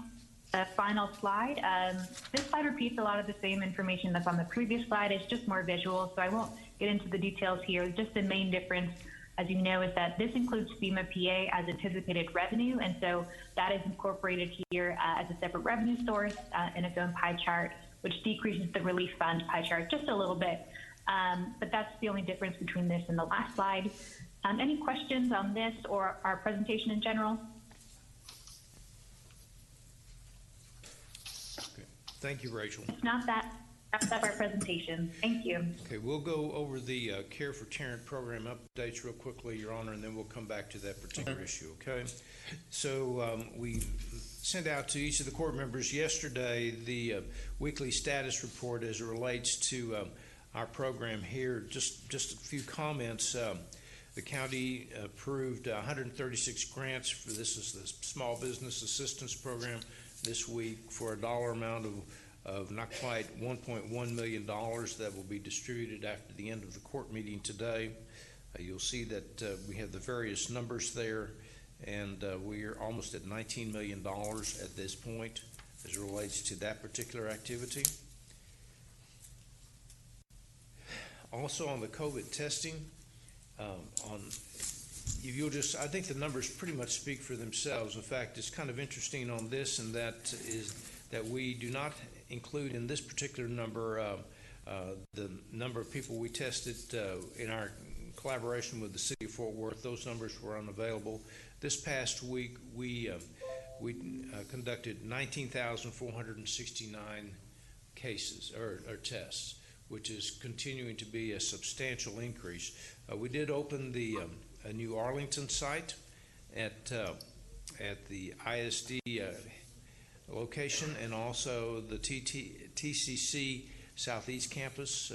the final slide. This slide repeats a lot of the same information that's on the previous slide. It's just more visual, so I won't get into the details here. Just the main difference, as you know, is that this includes FEMA PA as anticipated revenue, and so that is incorporated here as a separate revenue source in its own pie chart, which decreases the relief fund pie chart just a little bit. But that's the only difference between this and the last slide. Any questions on this or our presentation in general? Thank you, Rachel. If not, that wraps up our presentation. Thank you. Okay, we'll go over the Care for Tarrant program updates real quickly, Your Honor, and then we'll come back to that particular issue, okay? So we sent out to each of the court members yesterday the weekly status report as it relates to our program here. Just a few comments. The county approved 136 grants for this is the Small Business Assistance Program this week for a dollar amount of not quite $1.1 million that will be distributed after the end of the court meeting today. You'll see that we have the various numbers there, and we are almost at $19 million at this point as it relates to that particular activity. Also on the COVID testing, if you'll just, I think the numbers pretty much speak for themselves. In fact, it's kind of interesting on this, and that is that we do not include in this particular number the number of people we tested in our collaboration with the City of Fort Worth. Those numbers were unavailable. This past week, we conducted 19,469 cases or tests, which is continuing to be a substantial increase. We did open a new Arlington site at the ISD location, and also the TCC Southeast Campus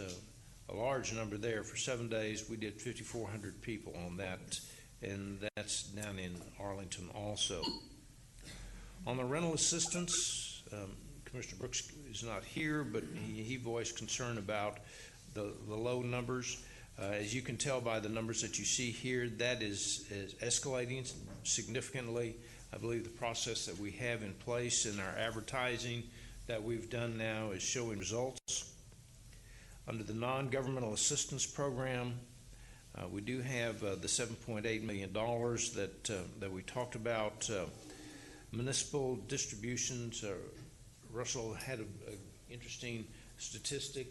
a large number there. For 7 days, we did 5,400 people on that, and that's down in Arlington also. On the rental assistance, Commissioner Brooks is not here, but he voiced concern about the low numbers. As you can tell by the numbers that you see here, that is escalating significantly. I believe the process that we have in place in our advertising that we've done now is showing results. Under the non-governmental assistance program, we do have the $7.8 million that we talked about. Municipal distributions, Russell had an interesting statistic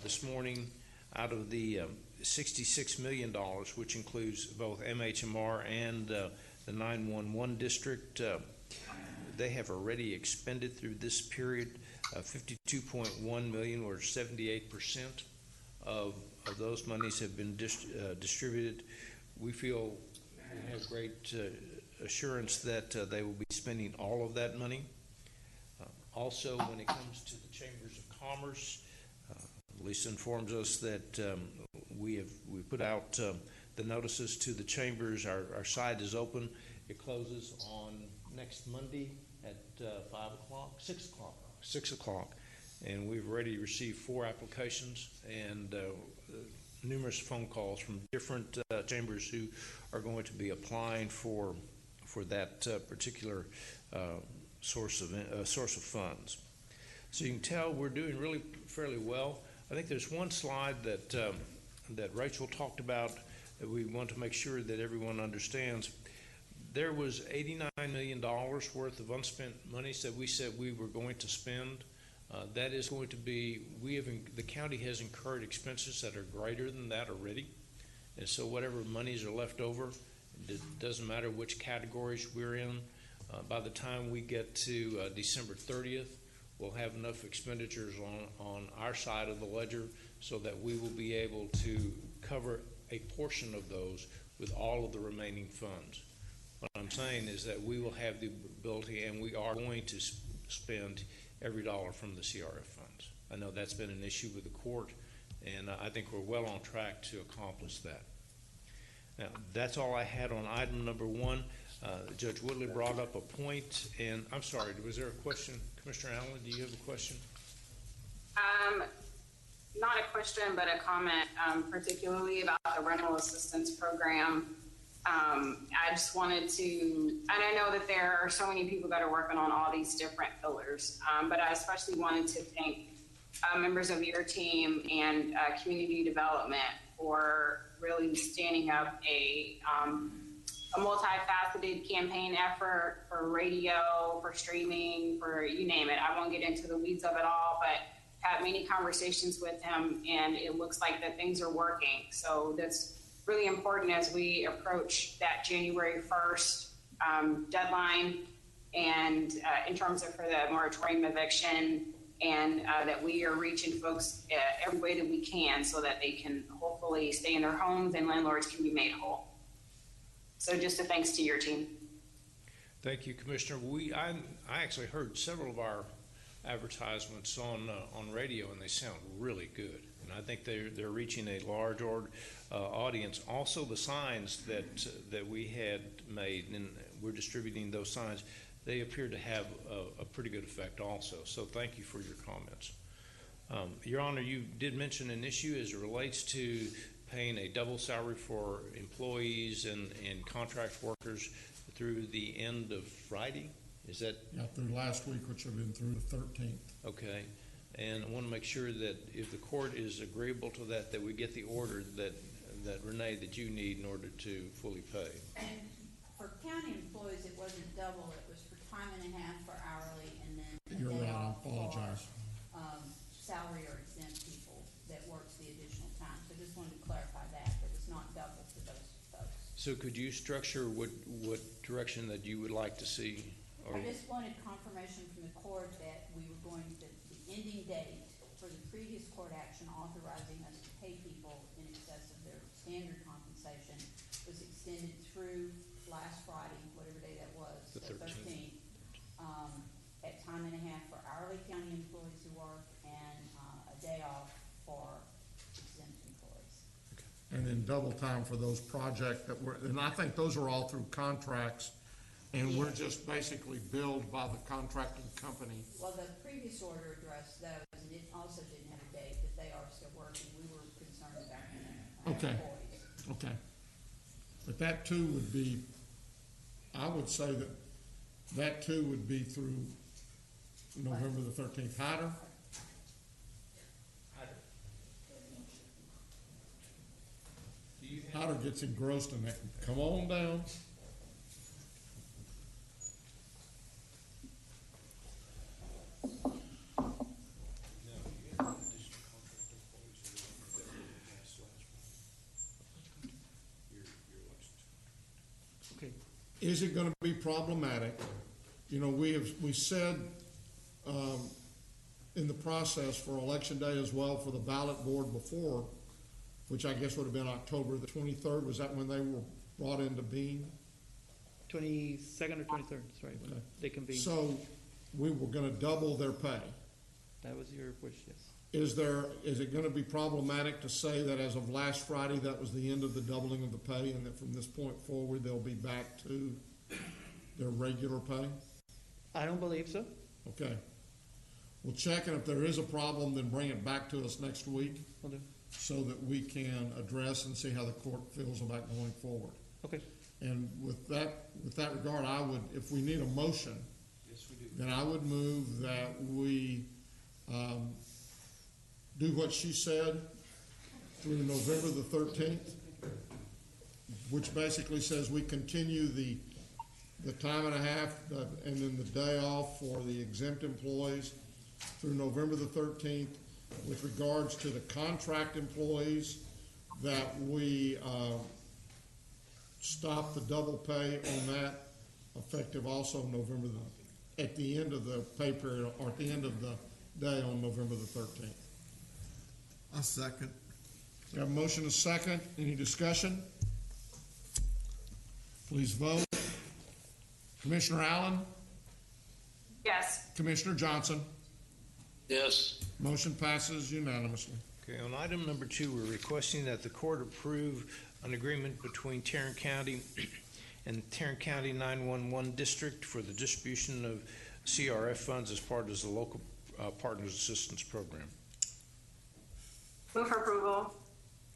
this morning. Out of the $66 million, which includes both MHMR and the 911 district, they have already expended through this period $52.1 million, or 78% of those monies have been distributed. We feel we have great assurance that they will be spending all of that money. Also, when it comes to the Chambers of Commerce, Lisa informs us that we put out the notices to the chambers. Our site is open. It closes on next Monday at 6 o'clock, and we've already received 4 applications and numerous phone calls from different chambers who are going to be applying for that particular source of funds. So you can tell we're doing really fairly well. I think there's one slide that Rachel talked about that we want to make sure that everyone understands. There was $89 million worth of unspent monies that we said we were going to spend. That is going to be, the county has incurred expenses that are greater than that already. And so whatever monies are left over, it doesn't matter which categories we're in. By the time we get to December 30th, we'll have enough expenditures on our side of the ledger so that we will be able to cover a portion of those with all of the remaining funds. What I'm saying is that we will have the ability, and we are going to spend every dollar from the CRF funds. I know that's been an issue with the court, and I think we're well on track to accomplish that. Now, that's all I had on item number 1. Judge Woodley brought up a point, and I'm sorry, was there a question? Commissioner Allen, do you have a question? Not a question, but a comment, particularly about the rental assistance program. I just wanted to, and I know that there are so many people that are working on all these different pillars, but I especially wanted to thank members of your team and community development for really standing up a multifaceted campaign effort for radio, for streaming, for you name it. I won't get into the weeds of it all, but had many conversations with him, and it looks like that things are working. So that's really important as we approach that January 1st deadline, and in terms of for the moratorium eviction, and that we are reaching folks every way that we can so that they can hopefully stay in their homes and landlords can be made whole. So just a thanks to your team. Thank you, Commissioner. I actually heard several of our advertisements on radio, and they sound really good. And I think they're reaching a large audience. Also, the signs that we had made, and we're distributing those signs, they appear to have a pretty good effect also. So thank you for your comments. Your Honor, you did mention an issue as it relates to paying a double salary for employees and contract workers through the end of Friday. Is that? Yeah, through last week, which have been through the 13th. Okay. And I want to make sure that if the court is agreeable to that, that we get the order that Renee, that you need in order to fully pay. And for county employees, it wasn't double. It was for time and a half for hourly, and then You're a day right, I off apologize. for salary or exempt people that works the additional time. So just wanted to clarify that it was not double for those folks. So could you structure what direction that you would like to see? I just wanted confirmation from the court that we were going to, the ending date for the previous court action authorizing us to pay people in excess of their standard compensation was extended through last Friday, whatever day that was, the 13th, at time and a half for hourly county employees who work, and a day off for then double time for those projects that were, and I think those are all through contracts, and we're just basically billed by the contracting company. Well, the previous order addressed those, and it also didn't have a date, but they are still working. We were concerned about our Okay. employees. Okay. But that too would be, I would say that that too would be through November the 13th. Hyder? Hyder gets engrossed in that. Come on down. Okay. Is it going to be problematic? You know, we said in the process for Election Day as well for the ballot board before, which I guess would have been October the 23rd. Was that when they were brought into being? 22nd or 23rd, that's right. When they can be. So we were going to double their pay. That was your wish, yes. Is it going to be problematic to say that as of last Friday, that was the end of the doubling of the pay, and that from this point forward, they'll be back to their regular pay? I don't believe so. Okay. We'll check, and if there is a problem, then bring it back to us next week. Will do. So that we can address and see how the court feels about going forward. Okay. And with that regard, I would, if we need a motion, Yes, we do. then I would move that we do what she said through November the 13th, which basically says we continue the time and a half and then the day off for the exempt employees through November the 13th. With regards to the contract employees, that we stop the double pay on that, effective also November at the end of the pay period, or at the end of the day on November the 13th. A second. We have a motion, a second. Any discussion? Please vote. Commissioner Allen? Yes. Commissioner Johnson? Yes. Motion passes unanimously. Okay, on item number 2, we're requesting that the court approve an agreement between Tarrant County and Tarrant County 911 District for the distribution of CRF funds as part of the local Partners Assistance Program. Move for approval.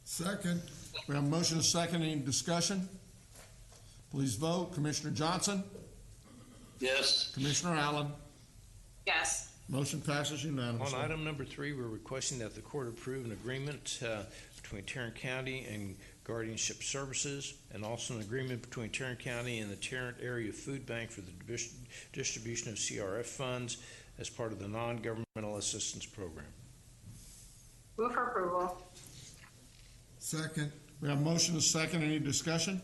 Second. We have a motion, a second. Any discussion? Please vote. Commissioner Johnson? Yes. Commissioner Allen? Yes. Motion passes unanimously. On item number 3, we're requesting that the court approve an agreement between Tarrant County and Guardianship Services, and also an agreement between Tarrant County and the Tarrant Area Food Bank for the distribution of CRF funds as part of the non-governmental assistance program. Move for approval. Second. We have a motion, a second. Any discussion?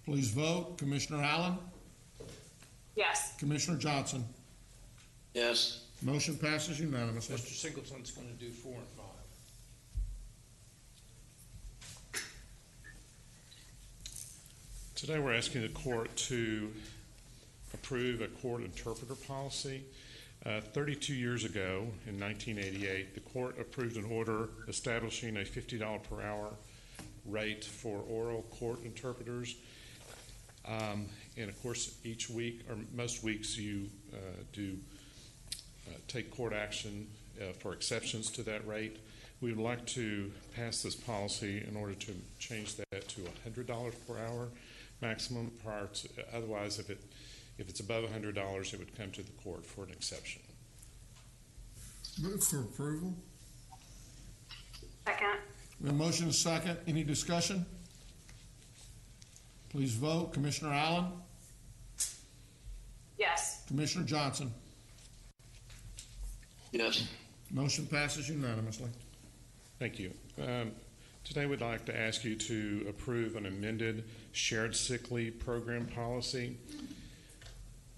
Please vote. Commissioner Allen? Yes. Commissioner Johnson? Yes. Motion passes unanimously. Mr. Singleton's going to do 4 and 5. Today we're asking the court to approve a court interpreter policy. 32 years ago, in 1988, the court approved an order establishing a $50 per hour rate for oral court interpreters. And of course, each week, or most weeks, you do take court action for exceptions to that rate. We would like to pass this policy in order to change that to $100 per hour maximum. Otherwise, if it's above $100, it would come to the court for an exception. Move for approval. Second. We have a motion, a second. Any discussion? Please vote. Commissioner Allen? Yes. Commissioner Johnson? Yes. Motion passes unanimously. Thank you. Today we'd like to ask you to approve an amended shared sick leave program policy.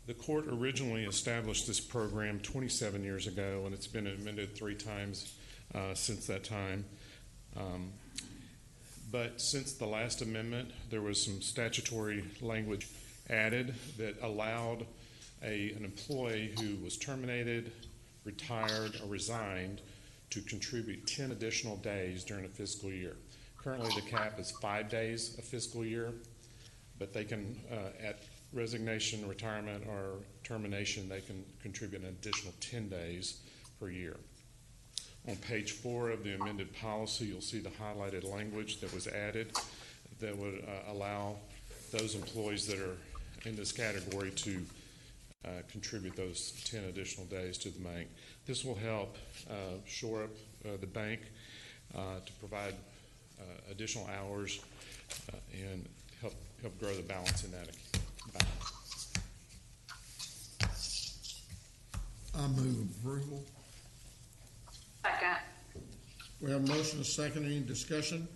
The court originally established this program 27 years ago, and it's been amended 3 times since that time. But since the last amendment, there was some statutory language added that allowed an employee who was terminated, retired, or resigned to contribute 10 additional days during a fiscal year. Currently, the cap is 5 days a fiscal year, but they can, at resignation, retirement, or termination, they can contribute an additional 10 days per year. On page 4 of the amended policy, you'll see the highlighted language that was added that would allow those employees that are in this category to contribute those 10 additional days to the bank. This will help shore up the bank to provide additional hours and help grow the balance in that bank. I move approval. Second. We have a motion, a second. Any discussion?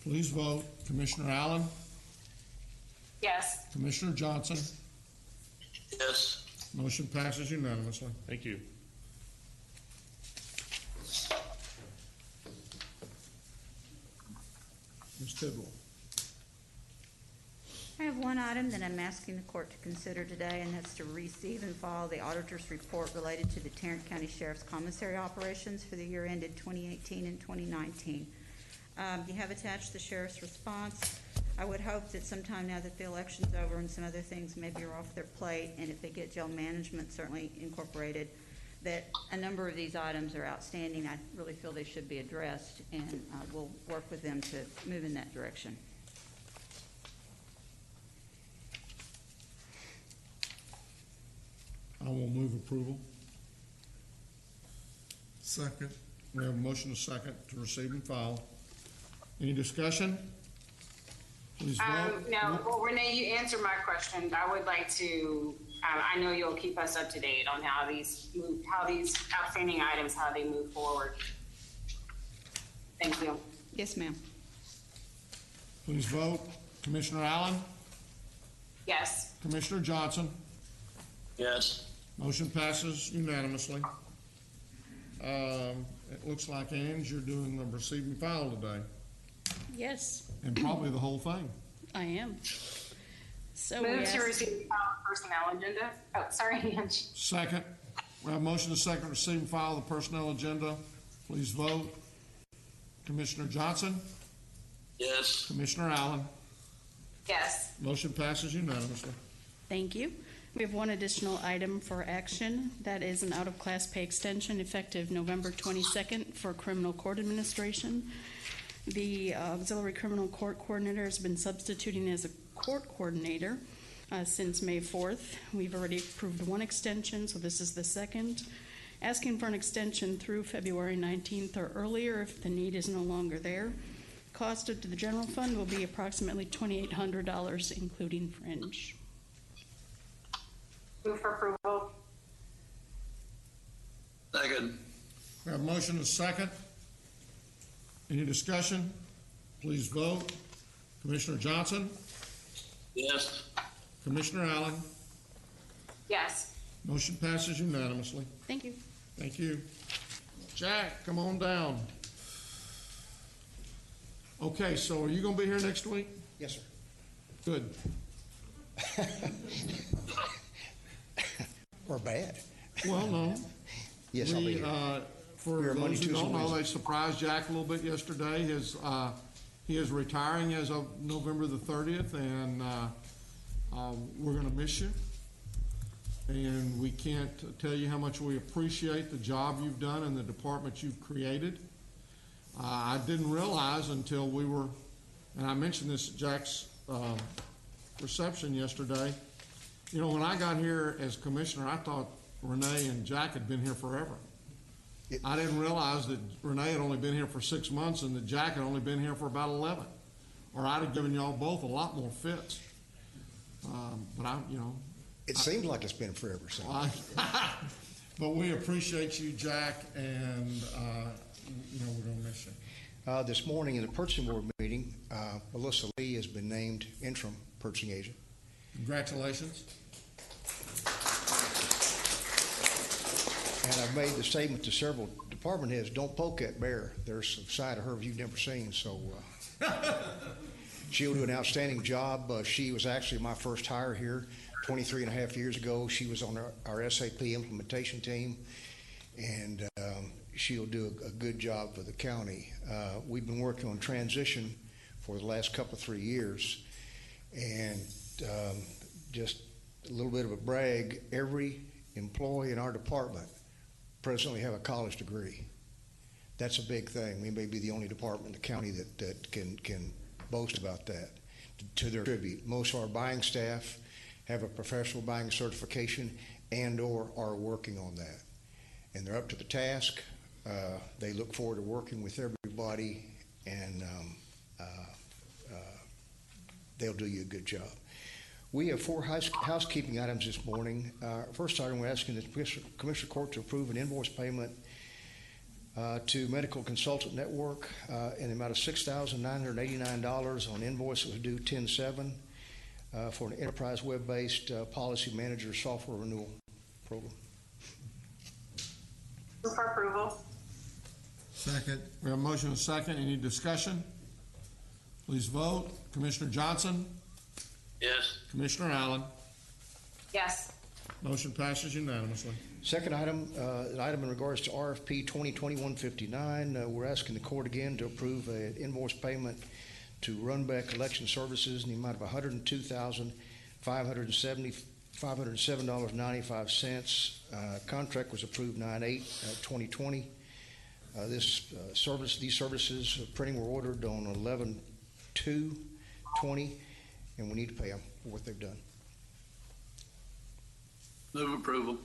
Please vote. Commissioner Allen? Yes. Commissioner Johnson? Yes. Motion passes unanimously. Thank you. Ms. Tidwell. I have one item that I'm asking the court to consider today, and that's to receive and file the auditor's report related to the Tarrant County Sheriff's Commissary operations for the year ended 2018 and 2019. You have attached the sheriff's response. I would hope that sometime now that the election's over and some other things maybe are off their plate, and if they get jail management certainly incorporated, that a number of these items are outstanding. I really feel they should be addressed, and we'll work with them to move in that direction. I will move approval. Second. We have a motion, a second, to receive and file. Any discussion? Please vote. No, well, Renee, you answered my question. I would like to, I know you'll keep us up to date on how these outstanding items, how they move forward. Thank you. Yes, ma'am. Please vote. Commissioner Allen? Yes. Commissioner Johnson? Yes. Motion passes unanimously. It looks like, Ange, you're doing the receive and file today, Yes, and probably the whole thing. I am. So Move to receive and file the personnel agenda. Oh, sorry, Ange. Second. We have a motion to second, receive and file the personnel agenda. Please vote. Commissioner Johnson? Yes. Commissioner Allen? Yes. Motion passes unanimously. Thank you. We have one additional item for action. That is an out-of-class pay extension effective November 22nd for criminal court administration. The auxiliary criminal court coordinator has been substituting as a court coordinator since May 4th. We've already approved one extension, so this is the second. Asking for an extension through February 19th or earlier if the need is no longer there. Cost to the general fund will be approximately $2,800, including fringe. Move for approval. Second. We have a motion and a second. Any discussion? Please vote. Commissioner Johnson? Yes. Commissioner Allen? Yes. Motion passes unanimously. Thank you. Thank you. Jack, come on down. Okay, so are you going to be here next week? Yes, sir. Good. Or bad. Well, no. Yes, I'll be here. For We're Monday, those who Tuesday, don't know, Wednesday. they surprised Jack a little bit yesterday. He is retiring as of November the 30th, and we're going to miss you. And we can't tell you how much we appreciate the job you've done and the department you've created. I didn't realize until we were, and I mentioned this at Jack's reception yesterday, you know, when I got here as commissioner, I thought Renee and Jack had been here forever. I didn't realize that Renee had only been here for 6 months and that Jack had only been here for about 11. Or I'd have given y'all both a lot more fits. But It seems like it's been forever. So. But we appreciate you, Jack, and we're going to miss you. This morning in the purchasing board meeting, Melissa Lee has been named interim purchasing agent. Congratulations. And I've made the statement to several department heads, don't poke that bear. There's a side of her you've never seen. So she'll do an outstanding job. She was actually my first hire here 23 and a half years ago. She was on our SAP implementation team. and she'll do a good job for the county. We've been working on transition for the last couple of 3 years, and just a little bit of a brag, every employee in our department presently have a college degree. That's a big thing. We may be the only department in the county that can boast about that. To their tribute, most of our buying staff have a professional buying certification and or are working on that. And they're up to the task. They look forward to working with everybody, and they'll do you a good job. We have 4 housekeeping items this morning. First item, we're asking the Commissioner Court to approve an invoice payment to Medical Consultant Network in the amount of $6,989 on invoice that was due 10/7 for an enterprise web-based policy manager software renewal program. Move for approval. Second. We have a motion and a second. Any discussion? Please vote. Commissioner Johnson? Yes. Commissioner Allen? Yes. Motion passes unanimously. Second item, an item in regards to RFP 2020-159. We're asking the court again to approve an invoice payment to Runoff Election Services in the amount of $102,507.95. Contract was approved 9/8/2020. These services printing were ordered on 11/2/20, and we need to pay them for what they've done. Move approval.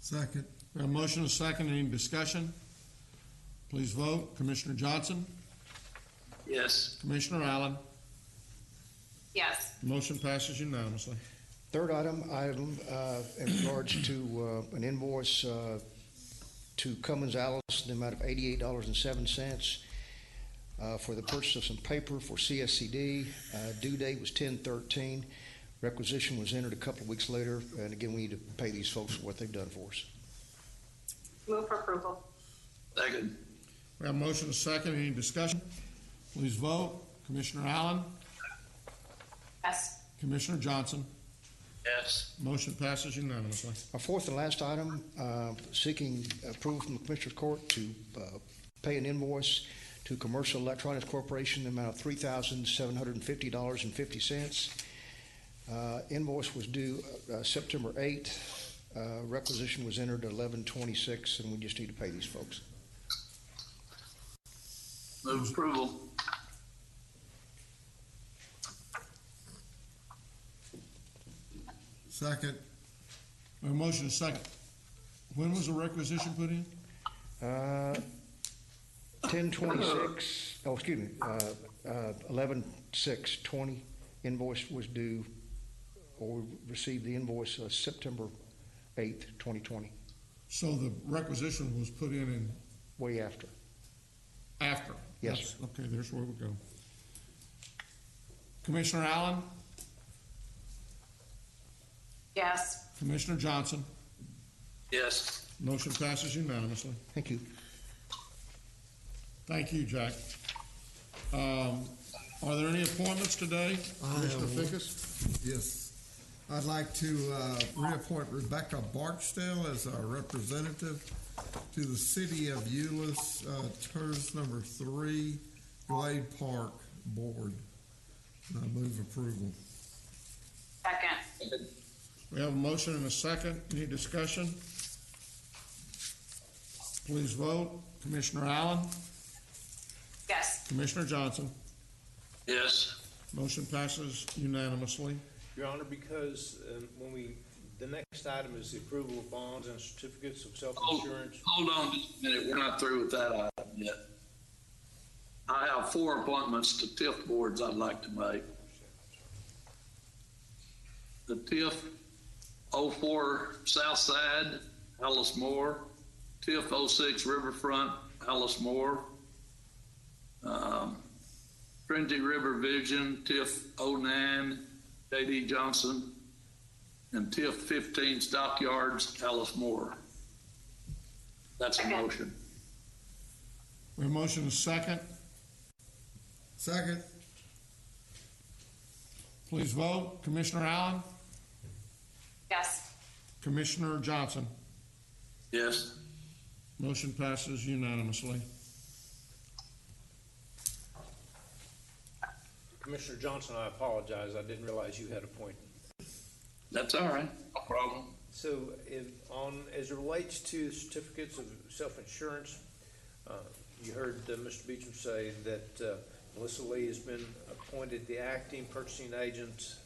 Second. We have a motion and a second. Any discussion? Please vote. Commissioner Johnson? Yes. Commissioner Allen? Yes. Motion passes unanimously. Third item in regards to an invoice to Cummins Alice in the amount of $88.07 for the purchase of some paper for CSCD. Due date was 10/13. Requisition was entered a couple of weeks later, and again, we need to pay these folks for what they've done for us. Move for approval. Second. We have a motion and a second. Any discussion? Please vote. Commissioner Allen? Yes. Commissioner Johnson? Yes. Motion passes unanimously. Our fourth and last item, seeking approval from the Commissioner's Court to pay an invoice to Commercial Electronics Corporation in the amount of $3,750.50. Invoice was due September 8th. Requisition was entered 11/26, and we just need to pay these folks. Move approval. Second. We have a motion and a second. When was the requisition put in? 10/26, 11/6/20. Invoice was due, or we received the invoice September 8th, 2020. So the requisition was put in way after. After? Yes, That's, sir. okay, there's where we go. Commissioner Allen? Yes. Commissioner Johnson? Yes. Motion passes unanimously. Thank you. Thank you, Jack. Are there any appointments today? Commissioner Fickus? Yes. I'd like to reappoint Rebecca Barksdale as our representative to the City of Euless, TERS number 3, Glade Park Board. I move approval. Second. We have a motion and a second. Any discussion? Please vote. Commissioner Allen? Yes. Commissioner Johnson? Yes. Motion passes unanimously. Your Honor, because the next item is the approval of bonds and certificates of self-insurance. Hold on just a minute. We're not through with that item yet. I have 4 appointments to TIF boards I'd like to make. The TIF 04 Southside, Alice Moore. TIF 06 Riverfront, Alice Moore. Trinity River Vision, TIF 09, J.D. Johnson. And TIF 15 Stockyards, Alice Moore. That's a motion. We have a motion and a second. Second. Please vote. Commissioner Allen? Yes. Commissioner Johnson? Yes. Motion passes unanimously. Commissioner Johnson, I apologize. I didn't realize you had a point. That's all right. No problem. So as it relates to certificates of self-insurance, you heard Mr. Beecham say that Melissa Lee has been appointed the acting purchasing agent.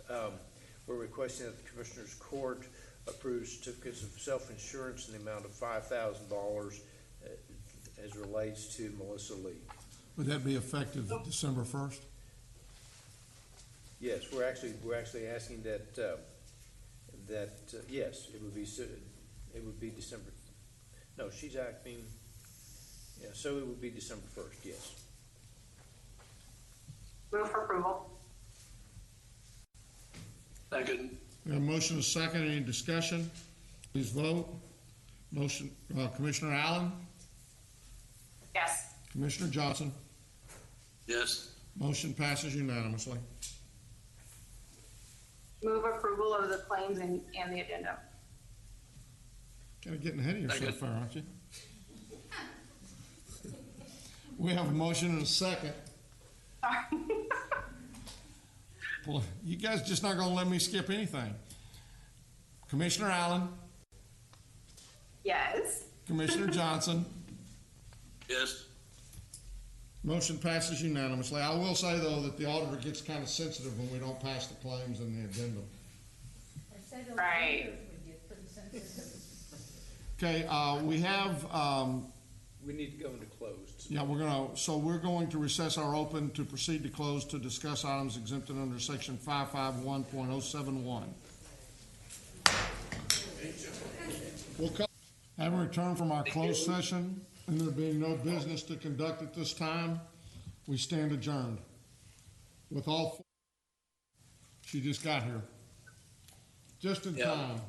We're requesting that the Commissioners Court approve certificates of self-insurance in the amount of $5,000 as relates to Melissa Lee. Would that be effective December 1st? Yes, we're actually asking that yes, it would be December. No, she's acting. Yeah, so it would be December 1st. Yes. Move for approval. Second. We have a motion and a second. Any discussion? Please vote. Motion, Commissioner Allen? Yes. Commissioner Johnson? Yes. Motion passes unanimously. Move approval of the claims and the addendum. Kind of getting ahead of yourself there, aren't you? We have a motion and a second. Sorry. Well, you guys just not going to let me skip anything. Commissioner Allen? Yes. Commissioner Johnson? Yes. Motion passes unanimously. I will say, though, that the auditor gets kind of sensitive when we don't pass the claims and the addendum. Right. Okay, we have... we need to go into closed. Yeah, we're going to recess our open to proceed to close to discuss items exempted under section 551.071. Having returned from our closed session and there being no business to conduct at this time, we stand adjourned. With all four, she just got here. Just in time.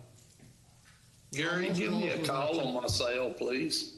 Gary, give me a call on my cell, please.